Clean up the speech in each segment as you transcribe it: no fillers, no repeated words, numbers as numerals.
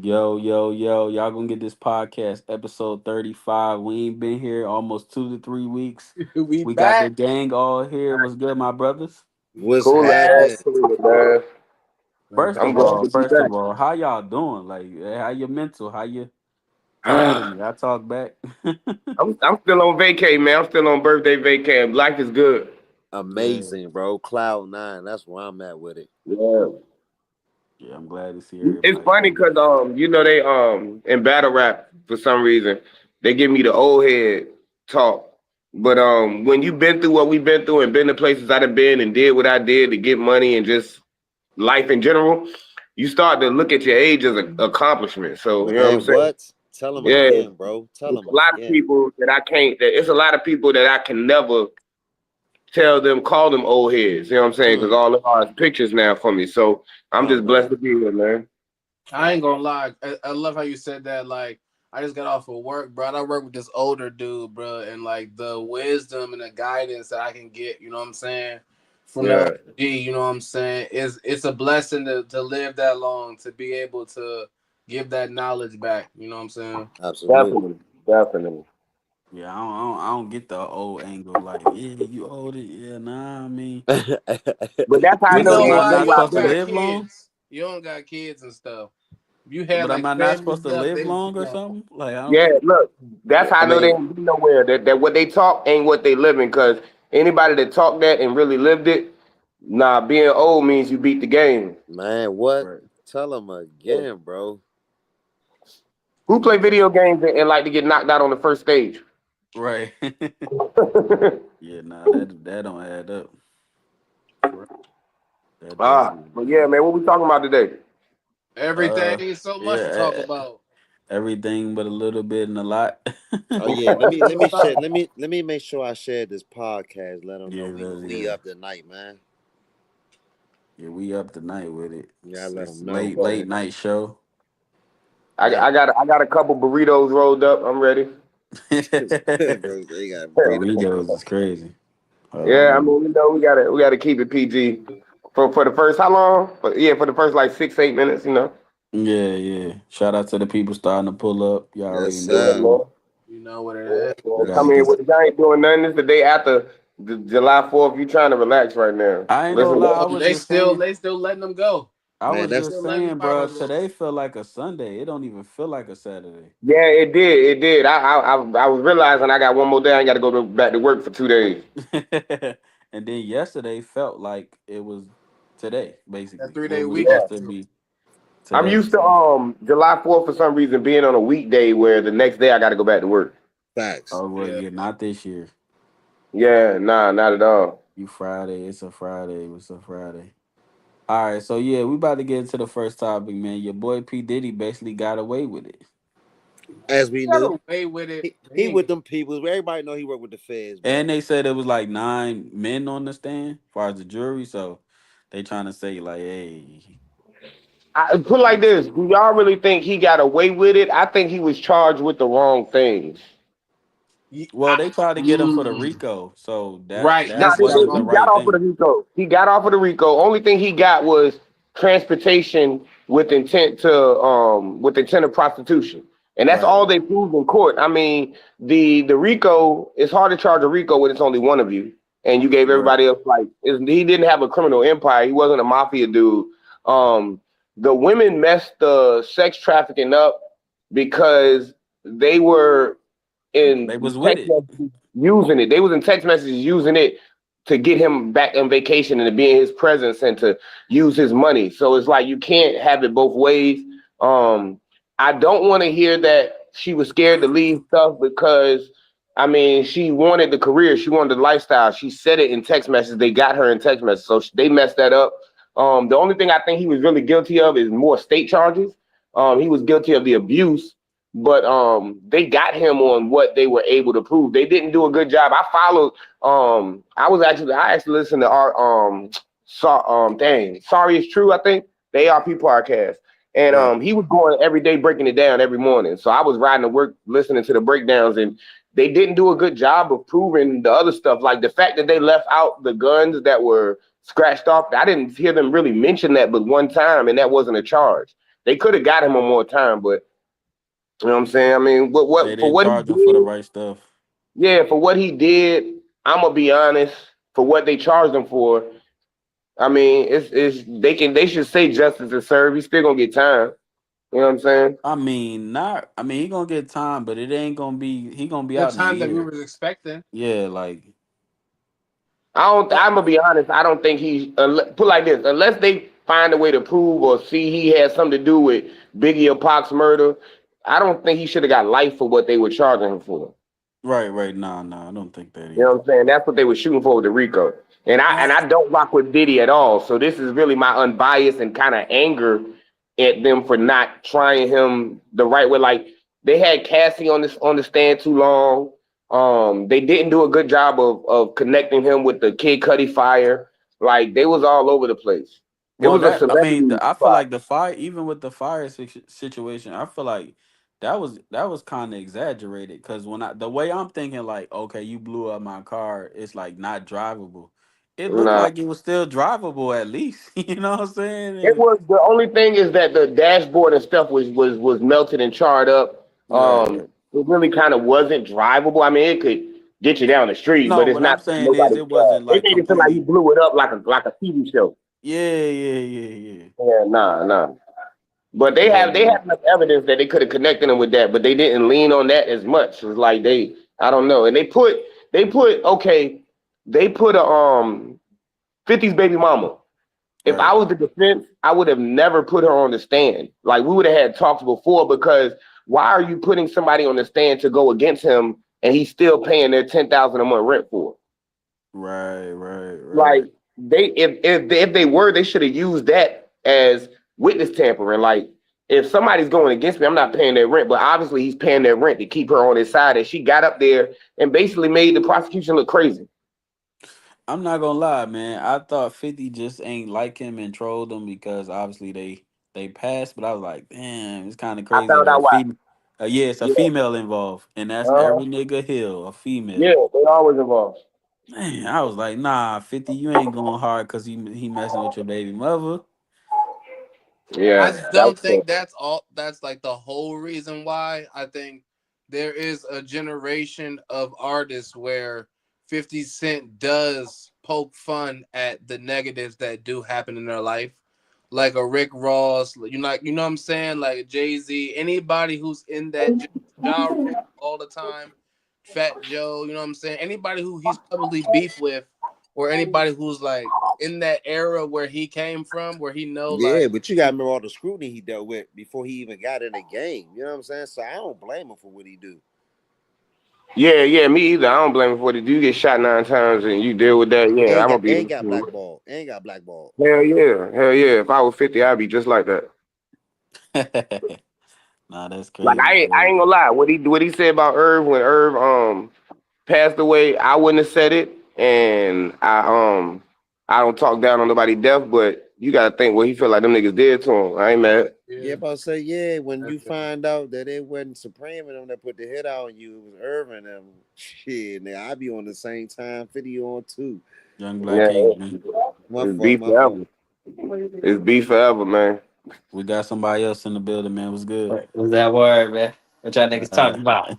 Yo. Y'all gonna get this podcast episode 35. We ain't been here almost 2 to 3 weeks. We We got the back. gang all here. What's good, my brothers? What's We Cool, back. happening? man. Cool, man. Man, First back. I'm of glad all, to be first back. of all, how y'all doing? Like, how your mental? How you talk to me? I talk back. I'm still on vacay, man. I'm still on birthday vacay. Life is good. Yeah, Amazing, bro. Cloud 9. That's where I'm at with it. Yeah. yeah. I'm glad to see It's everybody funny doing because good. they in battle rap for some reason they give me the old head talk. But when you've been through what we've been through and been to places I've been and did what I did to get money and just life in general, you start to look at your age as an accomplishment. So you know what I'm Man, saying? what? Tell them Yeah. again, bro. Tell It's them a lot of again. people that I can't. It's a lot of people that I can never tell them, call them old heads. You know what I'm saying? Because Mm, all of are pictures now for me. So I'm just blessed okay. to be here, man. I ain't gonna lie. I love how you said that. Like, I just got off of work, bro. I work with this older dude, bro, and like the wisdom and the guidance that I can get, you know what I'm saying, from the Yeah, OG, you know what I'm saying, is it's a blessing to live that long, to be able to give that knowledge back, you know what I'm saying? Absolutely. definitely, definitely. Yeah, I don't get the old angle. Like, yeah, you older. Yeah, nah. I mean, But that's how I You know what they know am I ain't why? know not You what don't supposed I've to been. got live long? kids. You don't got kids and stuff. If you had But am like I not family supposed to stuff, live they would long or know. something? Like, I don't. Yeah, look, that's how I I know they mean, ain't been nowhere. That what they talk ain't what they living. Because anybody that talked that and really lived it, nah, being old means you beat the game. man, what? Right. Tell them again, bro. Who play Yeah. video games and like to get knocked out on the first stage? Right. Yeah, nah, that don't add up. For real. That definitely But don't add yeah, up. man, what we talking about today? Everything, so much to talk Yeah, about. everything but a little bit and a lot. Oh yeah, let me share. Stop. Let me make sure I share this podcast. Let them know Yeah, we yeah, up tonight, man. yeah. We up tonight with it. Yeah, It's, let it's them know. late night show. Yeah, I got a couple burritos rolled up. I'm ready. bro, they got burrito. Burritos is crazy. Hold on, Yeah, I let me. mean, we gotta keep it PG for the first how long? For the first like 6 8 minutes. Yeah, yeah. Shout out to the people starting to pull up. You Yes, already know Yeah, we sir. man. do. You know what it Yeah, is. We man. gotta Come in get. with I ain't doing nothing. This the day after the July 4th. You trying to relax right now? I ain't gonna Listen, lie. I Oh, was they just still saying. they still letting them go. I Man, was They that's just still letting the saying, bro. bottles roll. Today felt like a Sunday. It don't even feel like a Saturday. yeah, it did, it did. I was realizing I got one more day. I got to back to work for 2 days. And then yesterday felt like it was today, That basically. What 3 day was weekend. Yeah, supposed to be I'm today. used to July 4th for some reason being on a weekday where the next day I got to go back to work. facts. Oh well, Yeah. yeah, not this year. Yeah, nah, not at all. You Friday, it's a Friday. It's a Friday. All right, so yeah, we about to get into the first topic, man. Your boy P Diddy basically got away with it, As He we got knew, away with it. He he ain't with them people. Everybody know he worked with the feds, bro. and they said it was like 9 men on the stand, as far as the jury. So they trying to say like, hey, I put it like this: do y'all really think he got away with it? I think he was charged with the wrong things. Ye- well, I- they tried to get him for the mm, RICO, so that right. Nah, that That's what I'm wasn't he the going. got right off of the thing. RICO. He got off of the RICO. Only thing he got was transportation with intent of prostitution, and that's Right, all they proved in court. I mean, the RICO. It's hard to charge a RICO when it's only one of you, and you gave right. everybody else he didn't have a criminal empire. He wasn't a mafia dude. Um, the women messed the sex trafficking up because they were They in was with text it. messages using it. They was in text messages using it to get him back on vacation and to be in his presence and to use his money. So it's like you can't have it both ways. Um, I don't want to hear that she was scared to leave stuff because I mean she wanted the career, she wanted the lifestyle. She said it in text messages. They got her in text messages, so they messed that up. The only thing I think he was really guilty of is more state charges. He was guilty of the abuse, but they got him on what they were able to prove. They didn't do a good job. I followed I actually listened to our sorry it's true, I think the ARP podcast, and Right. he was going every day breaking it down every morning. So I was riding to work listening to the breakdowns, and they didn't do a good job of proving the other stuff, like the fact that they left out the guns that were scratched off. I didn't hear them really mention that but one time, and that wasn't a charge. They could have got him on more time, but you know what I'm saying. I mean, They what for didn't what he charge him for the did? right stuff. Yeah, for what he did, I'm gonna be honest. For what they charged him for, I mean, they should say justice is served. He's still gonna get time. You know what I'm saying? I mean, not. I mean, he gonna get time, but it ain't gonna be. He gonna be The out in a time that we year. were expecting. Yeah, like I don't. I'm gonna be honest. I don't think he put like this. Unless they find a way to prove or see he had something to do with Biggie or Pac's murder, I don't think he should have got life for what they were charging him for. right. Nah. I don't think that You know either. what I'm saying? That's what they were shooting for with the Rico. And I don't rock with Diddy at all. So this is really my unbiased and kind of anger at them for not trying him the right way. Like they had Cassie on the stand too long. They didn't do a good job of connecting him with the Kid Cudi fire. Like they was all over the place. It Well, was a that I mean, celebrity I feel spot. like the fire, even with the fire situation, I feel like that was kind of exaggerated because the way I'm thinking, like, okay, you blew up my car, it's like not drivable. It looked Nah. like it was still drivable at least. You know what I'm saying? It was the only thing is that the dashboard and stuff was melted and charred up. Right. It really kind of wasn't drivable. I mean, it could get you down the street, No, but it's what I'm not saying is nobody. it wasn't They like made it feel like he completely. blew it up like a TV show. Yeah. Yeah, nah. But they But have enough evidence that they could have connected him with that, but they didn't lean on that as much. It was like I don't know, and they put a 50's baby mama. If I right, was the defense, I would have never put her on the stand. Like we would have had talks before because why are you putting somebody on the stand to go against him and he's still paying their 10,000 a month rent for? Like right. if they were, they should have used that as witness tampering. Like if somebody's going against me, I'm not paying their rent, but obviously he's paying their rent to keep her on his side. And she got up there and basically made the prosecution look crazy. I'm not gonna lie, man. I thought 50 just ain't like him and trolled him because obviously they passed, but I was like, damn, it's kind of I crazy found that a out why. female, yeah, it's a Yeah, female involved, and that's uh-huh. every nigga hill, a Yeah, female. they always involved. Man, I was like, nah, 50, you ain't going hard because he messing with your baby mother. I Yeah, just that was don't think cool. that's all. That's like the whole reason why. I think there is a generation of artists where 50 Cent does poke fun at the negatives that do happen in their life, like a Rick Ross. You know what I'm saying? Like Jay-Z, anybody who's in that Ja Rule all the time, Fat Joe. You know what I'm saying? Anybody who he's publicly beef with, or anybody who's like in that era where he came from, where he know Yeah, like. but you got to remember all the scrutiny he dealt with before he even got in the game. You know what I'm saying? So I don't blame him for what he do. Yeah, me either. I don't blame him for it. You get shot 9 times and you deal with that. Yeah, I'm gonna be. Ain't got blackball. Ain't got blackball. Hell yeah. If I was 50, I'd be just like that. Nah, that's Like crazy. I ain't gonna lie. What he said about Irv when Irv passed away, I wouldn't have said it, and I don't talk down on nobody death, but you gotta think what he feel like them niggas did to him. I ain't mad. Yeah, Yeah. about to say, yeah, when you That's find out that it wasn't Supreme and them that put the hit out on you, it was Irvin and them. Shit, now I be on the same time, 50 on too. Young Black Yeah, King, man. My it's fault, beef my fault. forever. It's beef forever, man. We got somebody else in the building, man. What's good? What's that word, man? What y'all niggas Uh, talking about?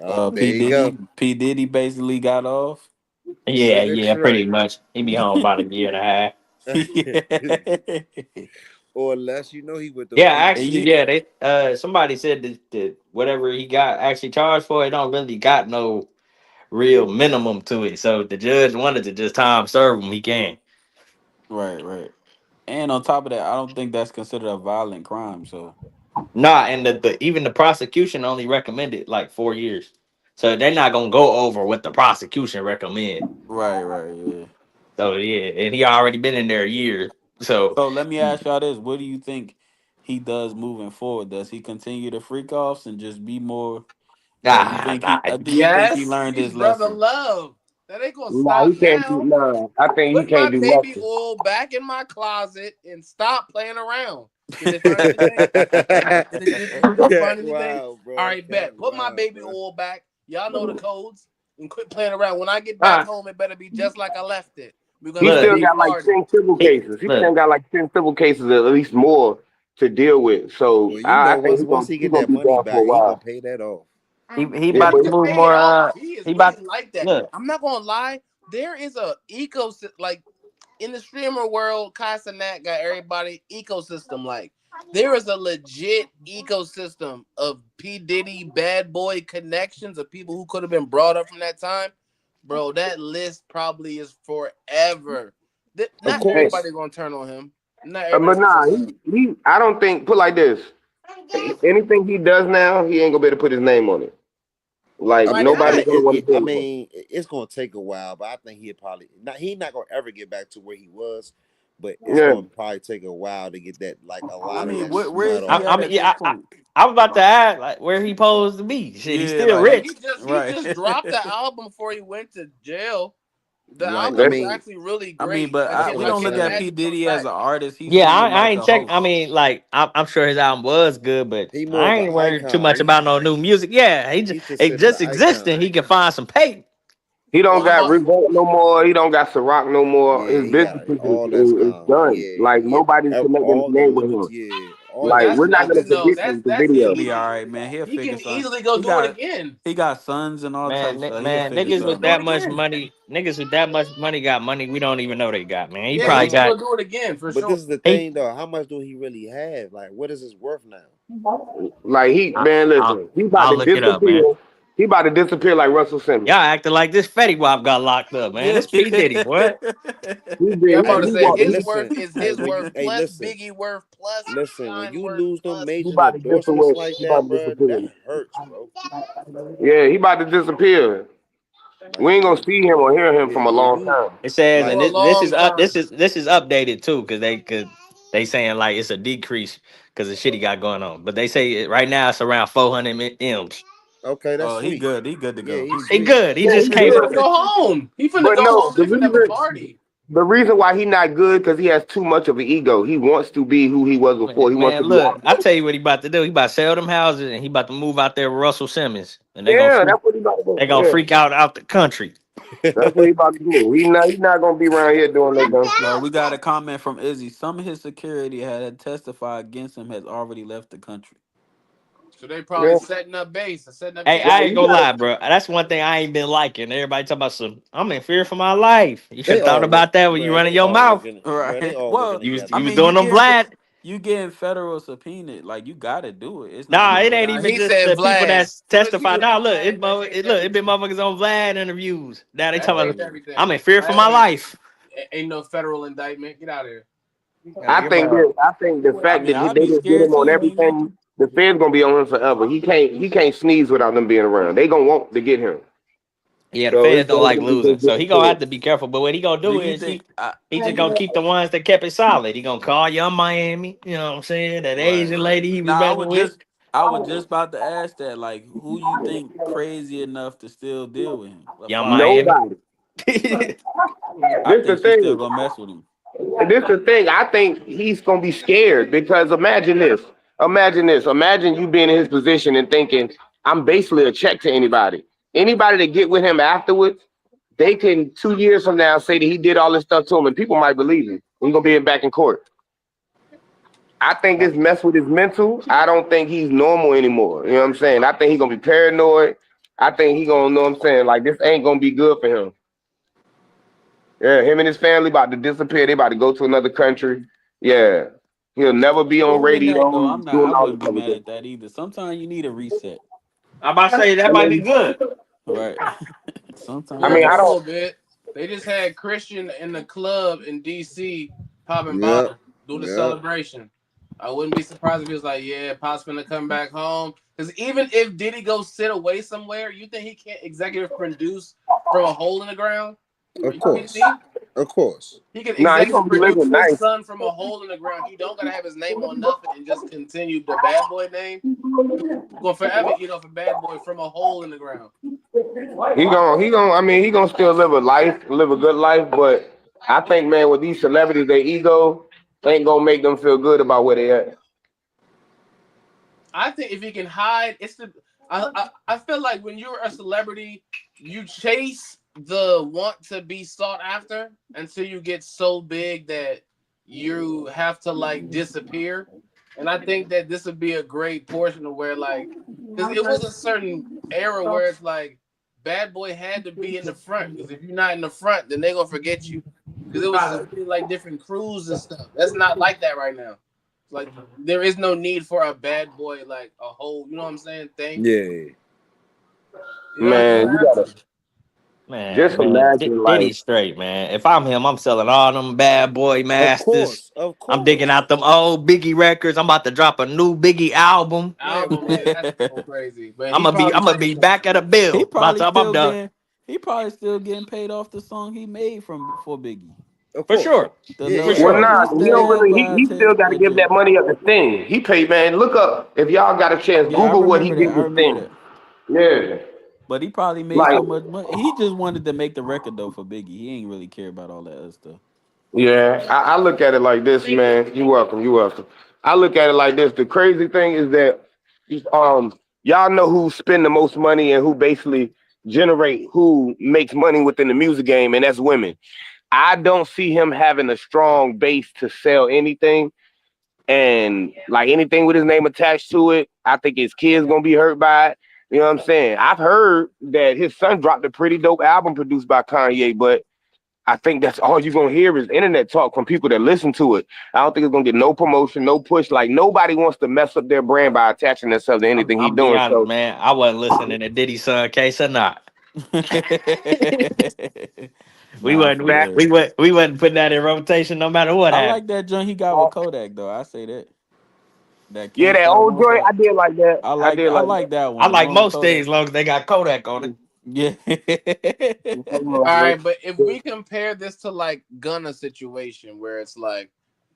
Oh, there P you go. Diddy, P Diddy basically got off. Yeah, That's pretty right. much. He be home about a year and a half. Yeah. Or unless you know he with them Yeah, people. And actually, you yeah, they somebody said that whatever he got actually charged for, it don't really got no real minimum to it. So if the judge wanted to just time serve him, he can. right. And on top of that, I don't think that's considered a violent crime. So Nah, and the even the prosecution only recommended like 4 years. So they're not gonna go over what the prosecution recommend. yeah. So yeah, and he already been in there a year. So So let me ask y'all this: what do you think he does moving forward? Does he continue to freak offs and just be more, or you think nah. do you think he Yes, learned he's his brother lesson? love. That ain't gonna Nah, stop he can't do now. nah. I think he Put my can't do baby nothing. oil back in my closet and stop playing around. Did they find anything? Did they Cat find anything? wow, All bro. right, Cat bet. Put my wow, baby bro. oil back. Y'all know the codes and quit playing around. When I get back Uh, home, it better be just like I left it. We're gonna He have a look, still big got like party. 10 civil he cases. He still look. got like 10 civil cases, at least more to deal with. So Well, you I know, think once he he's get gonna that be money down for a back, he gonna while. pay that off. He Yeah, Yeah, about he to can move pay it more. off. He is He really about like that. look. I'm not gonna lie. There is a ecosystem like in the streamer world. Casanat got everybody ecosystem. Like there is a legit ecosystem of P Diddy bad boy connections of people who could have been brought up from that time. Bro, that list probably is forever. Of Not hey, course. everybody gonna turn on him. Not but everybody's gonna nah, turn on him. he I don't think put like this. Anything he does now, he ain't gonna be able to put his name on it. Like Why nobody's not? gonna want to I deal with him. mean, it's gonna take a while, but I think he'll probably not. He's not gonna ever get back to where he was, but it's Yeah, gonna probably take a while to get that, like a I lot of mean, that where smut is I, he off. I at mean, this yeah, point? I was about to ask like where he posed to be. Shit, he's Yeah, still like rich. right. He just dropped the album before he went to jail. The Like, I album is that's mean, actually really I mean, great. but that's we what I'm I don't can't look at saying. P imagine going Diddy as back. an artist. He Yeah, seemed I like ain't a check. I host. mean, like I'm sure his album was good, but He more I of an ain't worried too icon. much about no new music. Yeah, He's it considered an just existing. icon. He can find some pay. he don't Well, I'm got all, Revolt no more. He don't got Ciroc no more. Yeah, His he got business all that's is gone. done. Yeah, Like yeah. nobody's connecting his All the name with liberty, him. yeah, all but the Like that's we're not gonna nothing though. forget That's the He'll video. be all easy. right, man. He'll He figure can something. easily go do it again. He got sons and all Man, types, so he'll man, figure He niggas can with something do that it out. much again. money, niggas with that much money got money we don't even know they got. Man, he Yeah, probably he can but go got do it again for but sure. this is the he. thing though. How much do he really have? Like, what is his worth now? Like he I, man, I'll, listen, he about I'll to look it up, man. disappear. He about to disappear like Russell Simmons. Y'all acting like this Fetty Wap got locked up, man. Yeah. This P Diddy, what? He Yeah, I'm been about to Hey, he say hey, want but his he, worth listen. is Hey, his when you worth plus listen, Biggie worth plus when Shine you worth lose them plus. he major about to endorsements disappear. like He about that, to bro, disappear. that hurts, bro. Yeah, he about to disappear. We Like, ain't gonna see him or hear hhim from yeah, a when long you time. It says, and For a like, this is long up. time. This is updated too, because they saying like it's a decrease because the shit he got going on. But they say right now it's around 400 m's. okay, that's Oh, he sweet. good. He good to Yeah, go. He he's He good. sweet. good. He Yeah, just he He can't. finna good. go home. He finna But go no, home. They finna have a party. the reason why he not good because he has too much of an ego. He wants to be who he was before. He wants Man, to be look, out. I tell you what he about to do. He about to sell them houses and he about to move out there with Russell Simmons, and Yeah, that's what he about to do. they gonna Yeah, freak out the country. that's what he about to do. He not gonna be around here doing no dumb shit. We got a comment from Izzy. Some of his security had testified against him has already left the country. So they probably Yeah, setting up Hey, camp. I yeah, ain't you gonna got lie, bro. That's one thing I ain't been liking. Everybody talk about some. I'm in fear for my life. You should They have thought always, about that when you bro, running they your all mouth. working, bro. They Right. all working Well, together, I You was mean, man. doing them Vlad. you getting federal subpoenaed. Like you got to do it. It's not Nah, it even ain't Nah, like even he just said the people Vlad. that's As soon as you testify. say Nah, look, Vlad, that it changed been everything. motherfuckers on Vlad interviews. Now they That talking changed about everything. I'm in fear for That my ain't life. ain't no federal indictment. Get out of here. I think the I fact mean, that I'd they be just get scared him on too, Mimi. everything, the feds gonna be on him forever. He can't sneeze without them being around. They gonna want to get him. Yeah, the So fans it's don't better like than he losing, just so he gonna disappear. have to be careful. But what he gonna Do do you is think he just gonna keep the ones that kept it solid. He gonna call Young Miami. You know what I'm saying? That right, Asian right. lady he was Now messing with. I was just about to ask that. Like, who you think crazy enough to still deal with him? A Young fire. Miami. Nobody. I This the think she's still thing. gonna mess with him. This the thing. I think he's gonna be scared because imagine this. Imagine this. Imagine you being in his position and thinking, I'm basically a check to anybody. Anybody that get with him afterwards, they can 2 years from now say that he did all this stuff to him, and people might believe him. He's gonna be back in court. I think this mess with his mental. I don't think he's normal anymore. You know what I'm saying? I think he's gonna be paranoid. I think he gonna know what I'm saying. Like this ain't gonna be good for him. Yeah, him and his family about to disappear. They about to go to another country. Yeah. He'll never be on Cool in that though. radio I'm not. I doing all wouldn't this be other mad stuff. at that either. Sometimes you need a reset. I'm about to say that I might be mean, good. Right. I Sometimes mean, For I a that's don't. little bit. They just had Christian in the club in DC popping Yep, bottles, do the yep. celebration. I wouldn't be surprised if he was like, "Yeah, Pop's gonna come back home." Because even if Diddy goes sit away somewhere, you think he can't executive produce from a hole in the ground? Are Of you kidding course, me? of course. He can Nah, he executive gonna be produce living his nice. son from a hole in the ground. He don't gotta have his name on nothing and just continue the bad boy name. He's gonna forever eat off a bad boy from a hole in the ground. I mean, he gonna still live a life, live a good life, but I think, man, with these celebrities, their ego ain't gonna make them feel good about where they at. I think if he can hide, it's the. I feel like when you're a celebrity, you chase the want to be sought after until you get so big that you have to like disappear. And I think that this would be a great portion of where, like, because it was a certain era where it's like Bad Boy had to be in the front. Because if you're not in the front, then they're gonna forget you. Because it was so many like different crews and stuff. That's not like that right now. Like there is no need for a Bad Boy like a whole, you know what I'm saying, thing. Yeah. You don't Man, you have gotta to. just Man, imagine like Diddy straight, man. If I'm him, I'm selling all them bad boy Of masters. course. Of I'm digging course. out them old Biggie records. I'm about to drop a new Biggie album. Man, Album, yeah, that's so crazy. But he probably I'm gonna taking be some. back at a he bill. By the probably time I'm still done, getting he probably still getting paid off the song he made from for Biggie. of for course. sure, The Yeah, for little yeah. well, sure. nah, he he don't still really. got He still tape got to give that legit. money up to thing. He paid, man. Look up if y'all got a chance. Yeah, I Google what he remember that. did I with remember thing. that. Yeah, But he probably made like so much money. He just wanted to make the record though for Biggie. He ain't really care about all that other stuff. yeah. I look at it like this, man. You welcome. You welcome. I look at it like this. The crazy thing is that y'all know who spend the most money and who basically generate who makes money within the music game, and that's women. I don't see him having a strong base to sell anything and like anything with his name attached to it. I think his kids gonna be hurt by it. You know what I'm saying? I've heard that his son dropped a pretty dope album produced by Kanye, but I think that's all you're gonna hear is internet talk from people that listen to it. I don't think it's gonna get no promotion, no push. Like nobody wants to mess up their brand by attaching themselves to anything he's I'm be doing. honest, So man. I wasn't listening to Diddy's son case or not. We Nah, wasn't for we, that, real. we wasn't we wasn't putting that in rotation no matter what I happened. like that joint he got with Kodak though. I say that. That yeah, can't that stop old won't joint, stop. I did like that. I did I like like that I one. The like one with most Kodak. things as long as they got Kodak on it. Yeah. All right, that. but if we compare this to like Gunna situation where it's like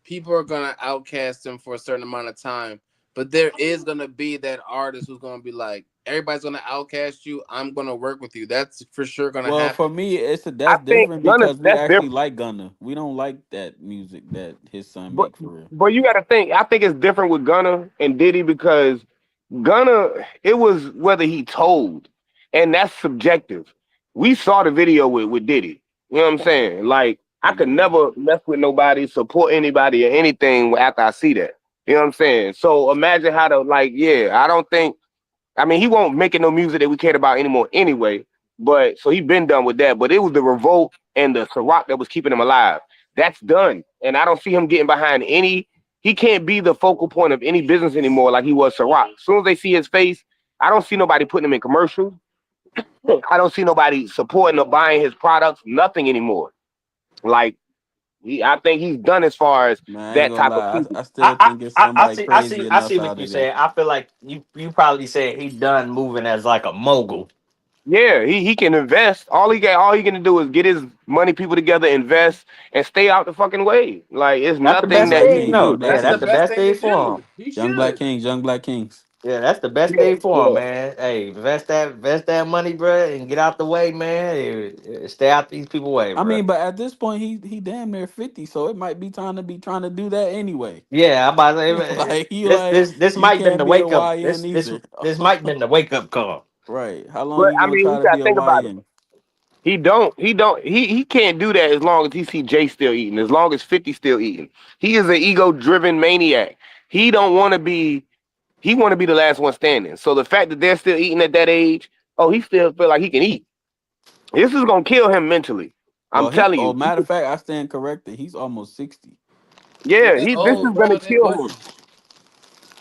people are gonna outcast him for a certain amount of time, but there is gonna be that artist who's gonna be like, everybody's gonna outcast you. I'm gonna work with you. That's for sure gonna Well, for happen. me, I that's think different Gunna, because we that's actually different. like Gunna. We don't like that music that his son But make for real. but you got to think. I think it's different with Gunna and Diddy because Gunna, it was whether he told, and that's subjective. We saw the video with Diddy. You know what I'm saying? Like I could Yeah. never mess with nobody, support anybody or anything after I see that. You know what I'm saying? So imagine how to like. Yeah, I don't think. I mean, he won't make it no music that we cared about anymore anyway. But so he been done with that. But it was the revolt and the Ciroc that was keeping him alive. That's done, and I don't see him getting behind any. He can't be the focal point of any business anymore like he was Ciroc. As soon as they see his face, I don't see nobody putting him in commercials. I don't see nobody supporting or buying his products. Nothing anymore. Like I think he's done as far as Man, I ain't that gonna type of lie. people. I still think it's somebody crazy I enough see what out you of there. saying. I feel like you probably said he done moving as like a mogul. Yeah, he can invest. All he can do is get his money people together, invest, and stay out the fucking way. Like it's That's the Young nothing best that Black he thing. can Kings, Young No, do. Black yeah, That's the that's the Kings, best best thing thing to for him. do. He Young Black should. Kings, Young Black Kings. Yeah, that's the best Yeah, thing for him, yeah. man. Hey, invest that money, bro, and get out the way, man. Stay out these people way, I bro. mean, but at this point, he damn near 50, so it might be time to be trying to do that anyway. Yeah, I'm about to say, Like he this like might you have been the can't be a wake up. YN either. This might have been the wake up call. Right? How long But you I gonna mean, try you to gotta be a think about it. YN? He can't do that as long as he see Jay still eating. As long as 50 still eating, he is an ego driven maniac. He don't want to be. He want to be the last one standing. So the fact that they're still eating at that age, oh, he still feel like he can eat. This is gonna kill him mentally. I'm Well, he telling oh you. matter of fact, I stand corrected. He's almost 60. Yeah, Yeah, he. This oh, is gonna bro, they kill him. pushing.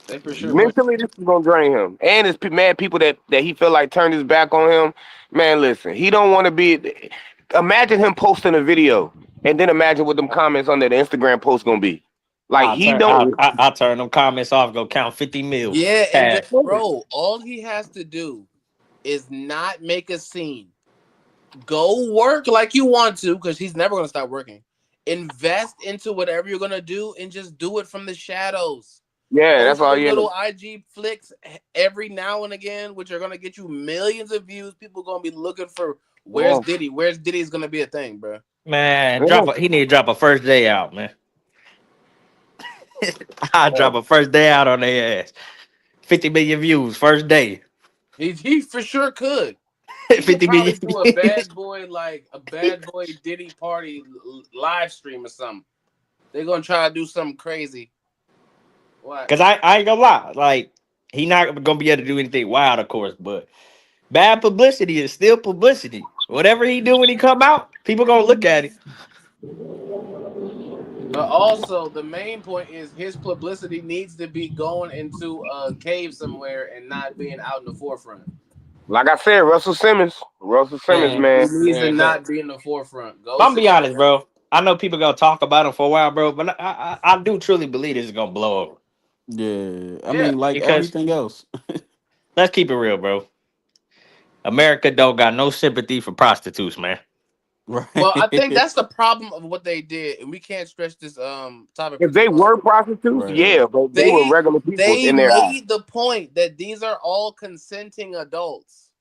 They for sure pushing. Mentally, this is gonna drain him, and it's mad people that he feel like turned his back on him. Man, listen, he don't want to be. Imagine him posting a video, and then imagine what them comments on that Instagram post gonna be. Like he don't. I'll turn them comments off. Go count 50 mil Yeah, and cash. bro, all he has to do is not make a scene. Go work like you want to, because he's never gonna stop working. Invest into whatever you're gonna do, and just do it from the shadows. Yeah, that's Post all your you. little IG flicks every now and again, which are gonna get you millions of views. People gonna be looking for where's Yeah, Diddy. Where's Diddy's gonna be a thing, bro. Man, yeah, he need to drop a first day out, man. I yeah. drop a first day out on their ass. 50 million views first day. He for sure could. He could 50 probably million. do a bad boy like a bad boy Diddy party live stream or something. They're gonna try to do something crazy. What? Because I ain't gonna lie, like he not gonna be able to do anything wild, of course, but bad publicity is still publicity. Whatever he do when he come out, people gonna look at it. But also, the main point is his publicity needs to be going into a cave somewhere and not being out in the forefront. Like I said, Russell Simmons, Man, He man. needs to man, look, not be in the forefront. Go I'm sit be down. honest, bro. I know people gonna talk about him for a while, bro, but I do truly believe this is gonna blow over Yeah, I Yeah. mean, like because everything else, let's keep it real, bro. America don't got no sympathy for prostitutes, man. Well, I think right? that's the problem of what they did, and we can't stretch this topic for If too they long. were prostitutes, Right. yeah, but they were They regular people they in their eyes. made the point that these are all consenting adults.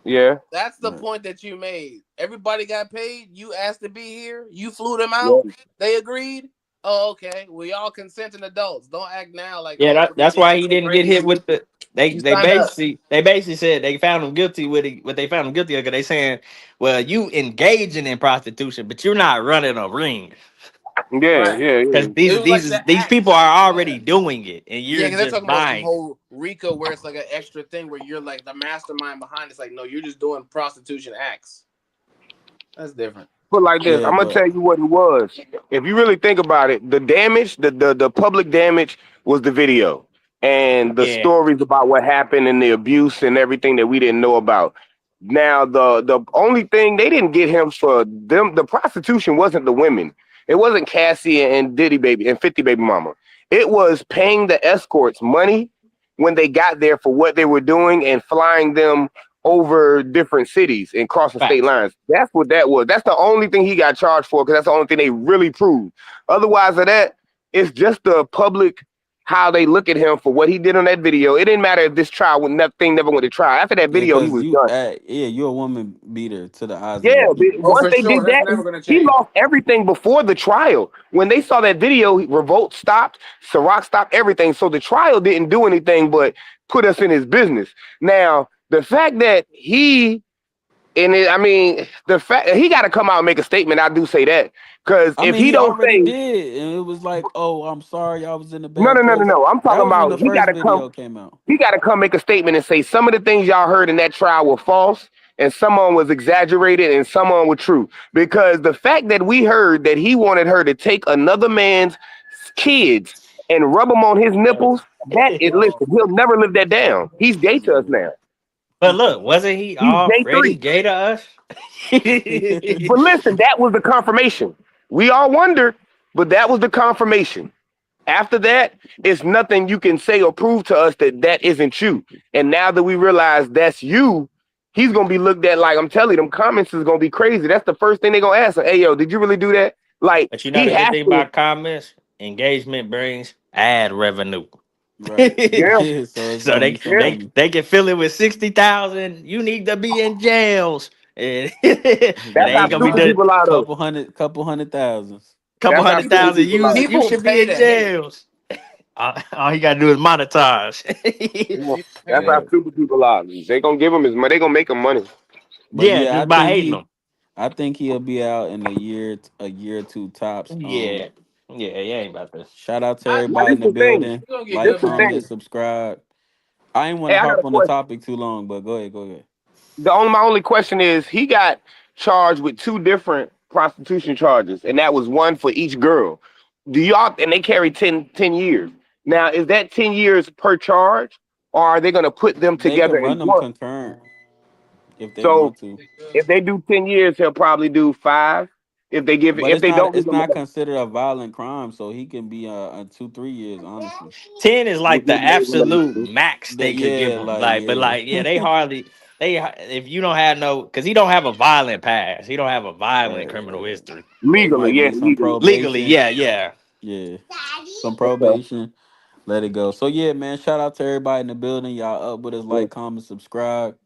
Yeah, That's the Right. point that you made. Everybody got paid. You asked to be here. You flew them yeah. out. They agreed. Oh, okay. We all consenting adults. Don't act now like, Yeah, oh, that's everything why is he so didn't get hit crazy. with the. You They signed up. basically said they found him guilty with it. What they found him guilty of? 'Cause they saying, well, you engaging in prostitution, but you're not running a ring. Yeah, Right. yeah, Because yeah. It was like the these act. people are Yeah. already doing it, and Yeah, you're because they're just talking about some buying. whole RICO where it's like an extra thing where you're like the mastermind behind it. It's like, no, you're just doing prostitution acts. That's different. Put like this, Yeah, I'm gonna but tell you what it was. If you really think about it, the damage, the public damage was the video and the Yeah, stories about what happened and the abuse and everything that we didn't know about. Now the only thing they didn't get him for them, the prostitution wasn't the women. It wasn't Cassie and Diddy baby and 50 baby mama. It was paying the escorts money when they got there for what they were doing and flying them over different cities and crossing state facts. lines. That's what that was. That's the only thing he got charged for because that's the only thing they really proved. Otherwise of that, it's just the public how they look at him for what he did on that video. It didn't matter if this trial when nothing never went to trial. After that yeah, video, he because was done. yeah, you're a woman beater to the eyes of the Yeah, but people. Oh, once for they sure. did That's that, never going to he change. lost everything before the trial. When they saw that video, Revolt stopped, Ciroc stopped everything. So the trial didn't do anything but put us in his business. Now, the fact that I mean, the fact he got to come out and make a statement. I do say that because I if mean, he he don't already say did, and it was like, "Oh, I'm sorry, I was in a no, no, bad no, no, place." no, I'm That talking was when about the first video came out. he got to come make a statement and say some of the things y'all heard in that trial were false and some of them was exaggerated and some of them were true. Because the fact that we heard that he wanted her to take another man's kids and rub them on his nipples, that is Oh, listen, he'll never live that down. He's gay to us now. But look, wasn't he He's gay already three. gay to us? But listen, that was the confirmation. We all wondered, but that was the confirmation. After that, it's nothing you can say or prove to us that that isn't you. And now that we realize that's you, he's gonna be looked at like I'm telling you, them comments is gonna be crazy. That's the first thing they're gonna ask him. Hey, yo, did you really do that? Like But you know he the good has thing to. about comments, engagement brings ad revenue. Right. Yeah, Yeah. So it's So gonna they be some yeah. they money. they can fill it with 60,000. You need to be in jails, and it That's how ain't Right. gonna be stupid done. Nah. people are, though. Couple hundred thousands. Couple That's how hundred stupid people, thousand. people are. You people should be pay in to hate. jails. All he gotta do is monetize. Yeah, People pay that's to how Right. hate. stupid people are. They gonna give him his money. They gonna make him money. But Yeah, yeah, just by hating them. I think he'll be out in a year or two tops. Yeah, yeah, he ain't about this. Shout out to I, Now everybody this in the the thing. building. you're going to get Like, This good the money. comment, thing. subscribe. I ain't want Hey, to I got a harp on the question. topic too long, but go ahead, go ahead. My only question is he got charged with two different prostitution charges, and that was one for each girl. Do y'all and they carry 10 years. Now, is that 10 years per charge, or are they gonna put them They together could in run them one? concurrent if they So want to, if they do 10 years, he'll probably do five. but If they don't give it's him not considered a violent crime, so he can be 2 3 years. Honestly, 10 is like the absolute max that they could give yeah, him. like Like, but like, yeah, they hardly if you don't have no, because he don't have a violent past. He don't have a violent right. criminal history. It legally, might yeah, be some legally. Legally, probation. yeah, yeah. Yeah, some Okay. probation. Let it go. So yeah, man. Shout out to everybody in the building. Y'all up with us. Like, comment, subscribe.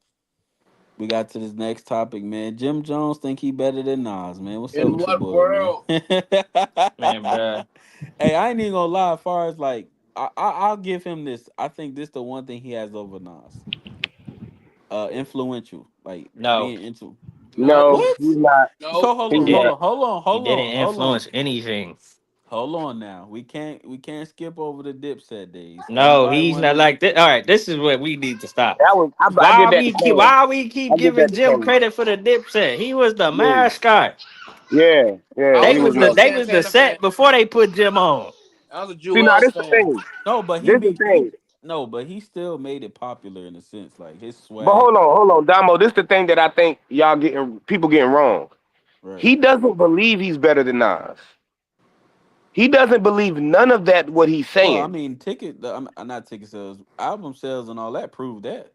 We got to this next topic, man. Jim Jones think he better than Nas, man. What's up In with your what boy, man? world? Man, bruh. Hey, I ain't even gonna lie. As far as like, I'll give him this. I think this the one thing he has over Nas. Influential, like No, being into. Nope. No, What? he's not. So Nope. hold he on, He's hold didn't. not. on, hold on, He hold didn't on, hold on. influence anything. Hold on now. We can't skip over the Dipset days. No, Everybody he's want to not know. like that. All right, this is what we need to stop. I give that to Cam. Why we keep I give giving that to Jim Cam. credit for the Dipset? He was the Yeah, mascot. yeah, I They was he a was was the Joel nice. they was the Santana fan. set before they put Jim on. I was a See, now Jewels this the fan. thing. No, but he This the be he thing. no, but he still made it popular in a sense, like his But swag. hold on, Damo. This the thing that I think y'all getting people getting wrong. Right. He doesn't believe he's better than Nas. He doesn't believe none of that what he's Well, I saying. mean, not ticket sales, album sales, and all that prove that.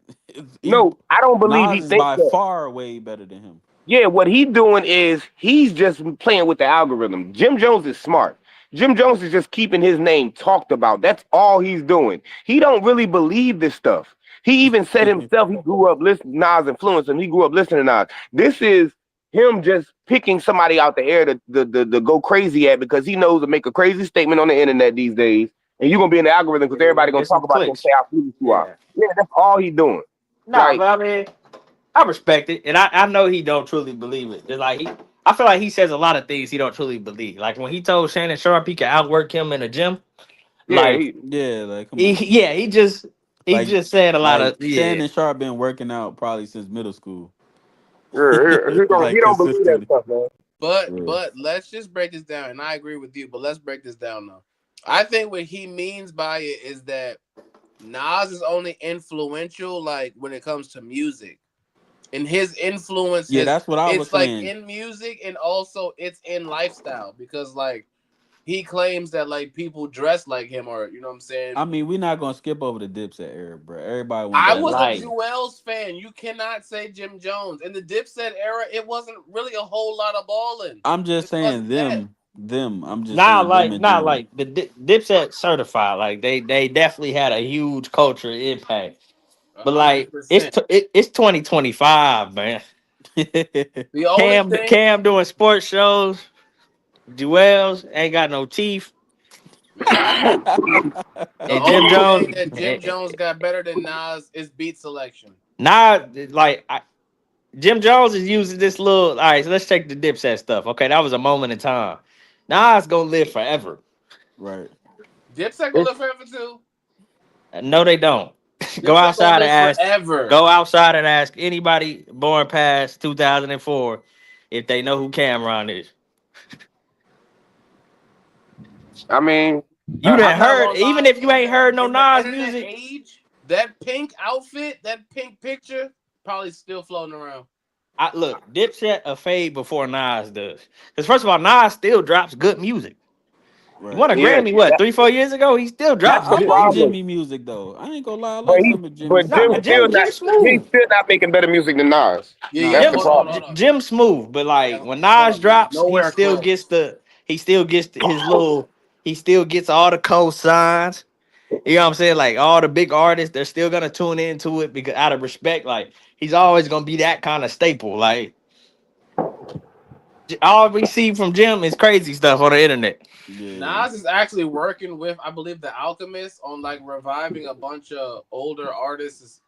He's No, I don't believe he Nas is thinks by that. far way better than him. Yeah, what he doing is he's just playing with the algorithm. Jim Jones is smart. Jim Jones is just keeping his name talked about. That's all he's doing. He don't really believe this stuff. He even said himself he grew up listening Nas influenced him. He grew up listening to Nas. This is him just picking somebody out the air to go crazy at because he knows to make a crazy statement on the internet these days. And you're gonna be in the algorithm because Yeah, you're everybody gonna gonna get some talk about it and clicks. say how foolish you are. Yeah. Yeah, that's all he's doing. Nah, Like, but I mean, I respect it, and I know he don't truly believe it. It's like I feel like he says a lot of things he don't truly believe. Like when he told Shannon Sharp he could outwork him in the gym. yeah, Like he Yeah, like come on, yeah, man. he Like just said a lot like of yeah. Shannon Sharp been working out probably since middle school, he like don't believe that consistently. stuff, man. Yeah. But let's just break this down, and I agree with you. But let's break this down now. I think what he means by it is that Nas is only influential like when it comes to music, and his influence Yeah, has that's what I was it's like saying. in music and also it's in lifestyle because like he claims that like people dress like him or you know what I'm saying. I mean, we're not gonna skip over the Dipset era, bro. Everybody want I that was a love, Like bro. Jewels fan. You cannot say Jim Jones. In the Dipset era, it wasn't really a whole lot of balling. I'm just It wasn't saying that. them. I'm just saying them in not general. like the Dipset certified. Like they definitely had a huge cultural impact. But hundred like percent. it's 2025, man. The only thing, Cam doing sports shows. Jewels ain't got no teeth, man, the and Jim only thing Jones. that Jim Jones got better than Nas is beat selection. Now, like Jim Jones is using this little. All right, so let's check the Dipset stuff. Okay, that was a moment in time. Now it's gonna live forever. Right. Dipset gonna live forever too. No, they don't. Go Dipset gonna outside and live ask. forever. Go outside and ask anybody born past 2004 if they know who Cameron is. I mean, You I'm done not heard, gonna even lie. if you ain't heard no In the Nas internet music. age, that pink outfit, that pink picture, probably still floating around. Look, Dipset a fade before Nas does. Because first of all, Nas still drops good music. He Right. won a yeah, Grammy what that, 3-4 years ago. He still that's drops the I good like music. problem. Jimmy music though. I ain't gonna lie. I But like he, some of Jimmy but Nah, Jim stuff. still not. Jim He's smooth. still not making better music than Nas. Yeah, That's yeah. the Jim's Hold on, problem. hold on. Jim smooth, but Yeah, like when hold Nas on. He's drops, nowhere close. he still gets his little he still gets all the cosigns. You know what I'm saying? Like all the big artists, they're still gonna tune into it because out of respect, like he's always gonna be that kind of staple. Like all we see from Jim is crazy stuff on the internet. Yeah. Nas is actually working with, I believe, the Alchemist on like reviving a bunch of older artists'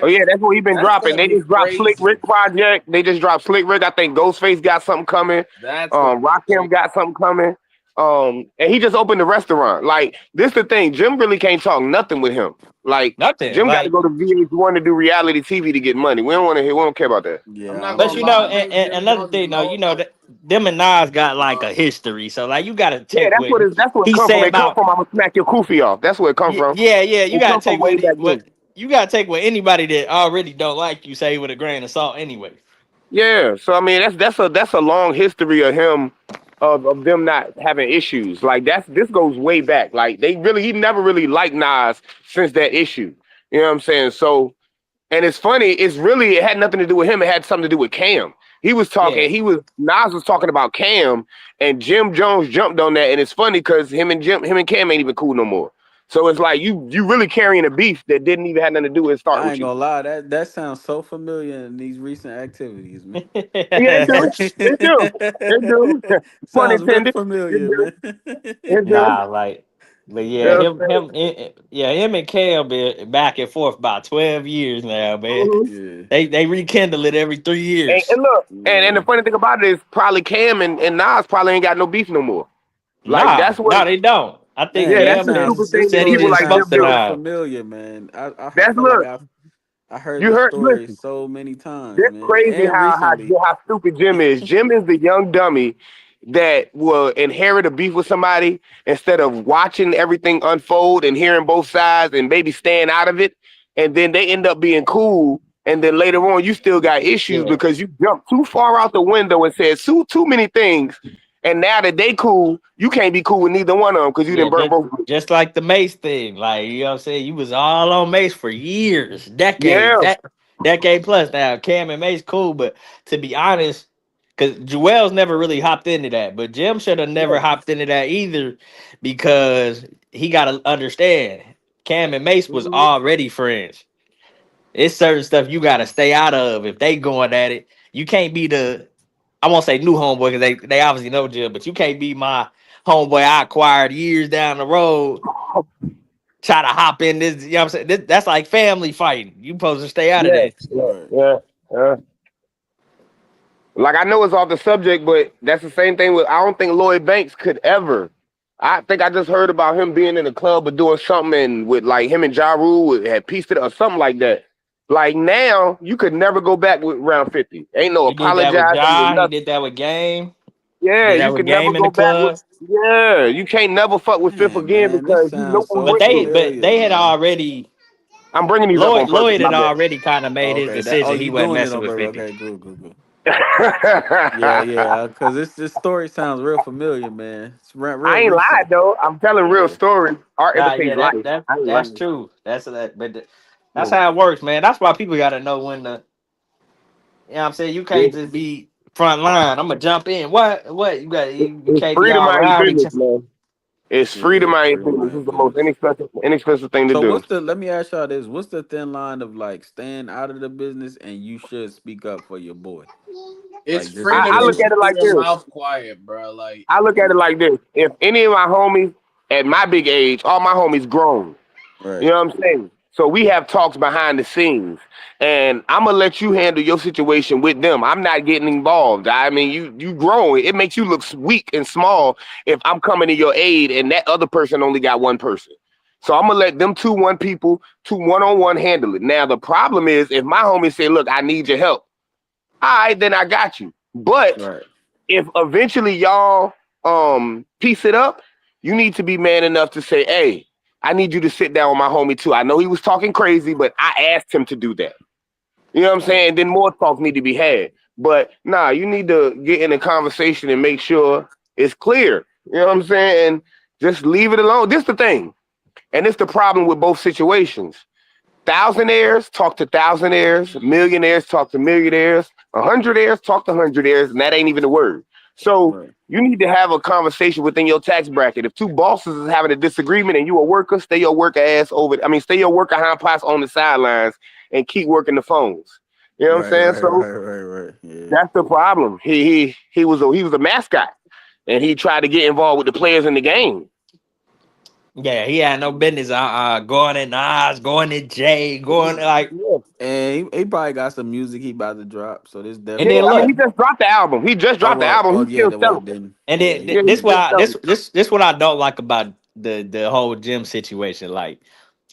Oh projects. yeah, that's what he been That's dropping. gonna They be just dropped Slick crazy. Rick project. They just dropped Slick Rick. I think Ghostface got something coming. That's gonna be Rakim crazy. got something coming. And he just opened the restaurant. Like this, the thing. Jim really can't talk nothing with him. Like Nothing. Jim got to Like go to VH1 to do reality TV to get money. We don't want to hear. We don't care about that. I'm Yeah, I not but don't gonna you either. know, lie. I think and Jim another Jones is thing though, you known know for that them and Nas got like a history. So like you gotta Yeah, take what that's where it he come from. said It come about from. I'm gonna smack your kufi off. That's where it come from. yeah, you It gotta come from take way back what then. you gotta take what anybody that already don't like you say with a grain of salt anyway. Yeah, so I mean that's a long history of him of them not having issues. Like this goes way back. Like he never really liked Nas since that issue. You know what I'm saying? So and it's funny, it had nothing to do with him, it had something to do with Cam. Yeah. Nas was talking about Cam and Jim Jones jumped on that and it's funny because him and Cam ain't even cool no more. So it's like you really carrying a beef that didn't even have nothing to do with start I with ain't you. gonna lie. That sounds so familiar in these recent activities, man. Yeah, it do. It do. It do. Pun Sounds real intended. It familiar, do. man. It do. Nah, like, but You yeah, know what I'm him and Cam been back and forth about 12 years now, man. saying? Yeah, They rekindle it every 3 years. And look, and yeah. the funny thing about it is probably Cam and Nas probably ain't got no beef no more. Like that's what. They don't. I think Man, Yeah, that's this Cam the has stupid sounds this thing that said he people story just like smoked sounds Jim the do. real nine. familiar, man. I That's feel like look. I heard You this heard. story Listen. so many times, This man, crazy and recently. how stupid Jim is. Jim is the young dummy that will inherit a beef with somebody instead of watching everything unfold and hearing both sides and maybe staying out of it. And then they end up being cool. And then later on, you still got issues Yeah. because you jumped too far out the window and said too many things. And now that they cool, you can't be cool with neither one of them because you Yeah, didn't burn both groups. just like the Mace thing. Like, you know what I'm saying? You was all on Mace for years, decades, Yeah, decade plus now. Cam and Mace cool, but to be honest, because Joel's never really hopped into that, but Jim should have never hopped into that either because he got to understand Cam and Mace was mhm. already friends. It's certain stuff you got to stay out of if they going at it. You can't be I won't say new homeboy because they obviously know Jim, but you can't be my homeboy I acquired years down the road. Try to hop in this, you know what I'm saying? That's like family fighting. You supposed to stay out of Yeah, that. yeah, Right. yeah. Yeah. Like I know it's off the subject, but that's the same thing with I don't think Lloyd Banks could ever. I think I just heard about him being in the club or doing something and with like him and Ja Rule had pieced it or something like that. Like now, you could never go back with round 50. Ain't no He did that with apologizing or Ja. He nothing. did that with Game. He Yeah, did you that with could never Game in the go back with club. yeah, you can't never fuck with Fifth again Man, this because you know sounds what so went through. But familiar, they had man. already I'm bringing these up on purpose, Lloyd my had bad. already kind of made his Okay, that decision. He you wasn't doing it messing on with purpose. 50. Okay, good. Yeah, yeah, because this story sounds real familiar, man. It's real I ain't lied recent. though. I'm telling real Yeah, stories. Art Nah, yeah, imitates life. I ain't that's lying. true. That's Yeah. how it works, man. That's why people gotta know when to, you know what I'm saying? You Yeah. can't just be front line. I'm gonna jump in. What? You It's can't be freedom all out your rowdy. business, man. It's freedom yeah, out your pretty business. This much is the most business. inexpensive thing to So do. what's the? Let me ask y'all this: what's the thin line of like staying out of the business and you should speak up for your boy? It's Like just freedom I to look just at keep it like your this. mouth quiet, bro. Like, I look at it like this. If any of my homies at my big age, all my homies grown. You right, know what I'm saying? So we have talks behind the scenes, and I'm gonna let you handle your situation with them. I'm not getting involved. I mean, you growing. It makes you look weak and small if I'm coming to your aid and that other person only got one person. So I'm gonna let them one people, two one-on-one handle it. Now the problem is if my homies say, "Look, I need your help," all right, then I got you. But right, if eventually y'all piece it up, you need to be man enough to say, "Hey, I need you to sit down with my homie too. I know he was talking crazy, but I asked him to do that." You know what I'm right, saying? Then more talk need to be had. But nah, you need to get in a conversation and make sure it's clear. You know what I'm saying? And just leave it alone. This is the thing. And it's the problem with both situations. Thousandaires talk to thousandaires, millionaires talk to millionaires, hundredaires talk to hundredaires, and that ain't even a word. So right, you need to have a conversation within your tax bracket. If two bosses is having a disagreement and you a worker, stay your worker ass over. I mean, stay your worker hind parts on the sidelines and keep working the phones. You know what I'm right, saying? right, So right. Yeah, that's the problem. He was a mascot, and he tried to get involved with the players in the game. Yeah, he had no business going in Nas, going in Jay, going like, Yeah. and he probably got some music he about to drop. So this and Yeah, then definitely. I mean, he look, just dropped the album. He just Oh dropped the well, album. oh He's yeah, still that well selling. then. and Yeah, then he Yeah, he's this still why selling. this what I don't like about the whole Jim situation. Like,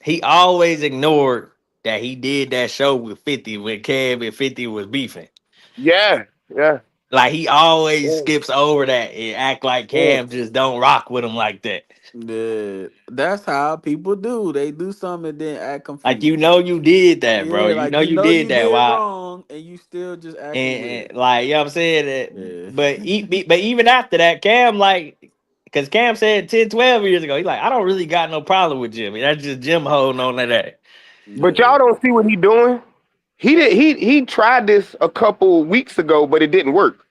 he always ignored that he did that show with 50 when Kev and 50 was beefing. Yeah, yeah, Like, he always yeah, skips over that and act like yeah. Cam just don't rock with him like that. yeah. That's how people do. They do something and then act Like, confused. you did that, bro. Yeah, You like know you did you that. did Why? wrong and you still just acting weird. Like, you know what I'm saying? Yeah. But even after that, Cam, like, because Cam said 10, 12 years ago, he's like, I don't really got no problem with Jimmy. That's just Jim holding on to that. But Yeah. y'all don't see what he doing. He did. He tried this a couple weeks ago, but it didn't work.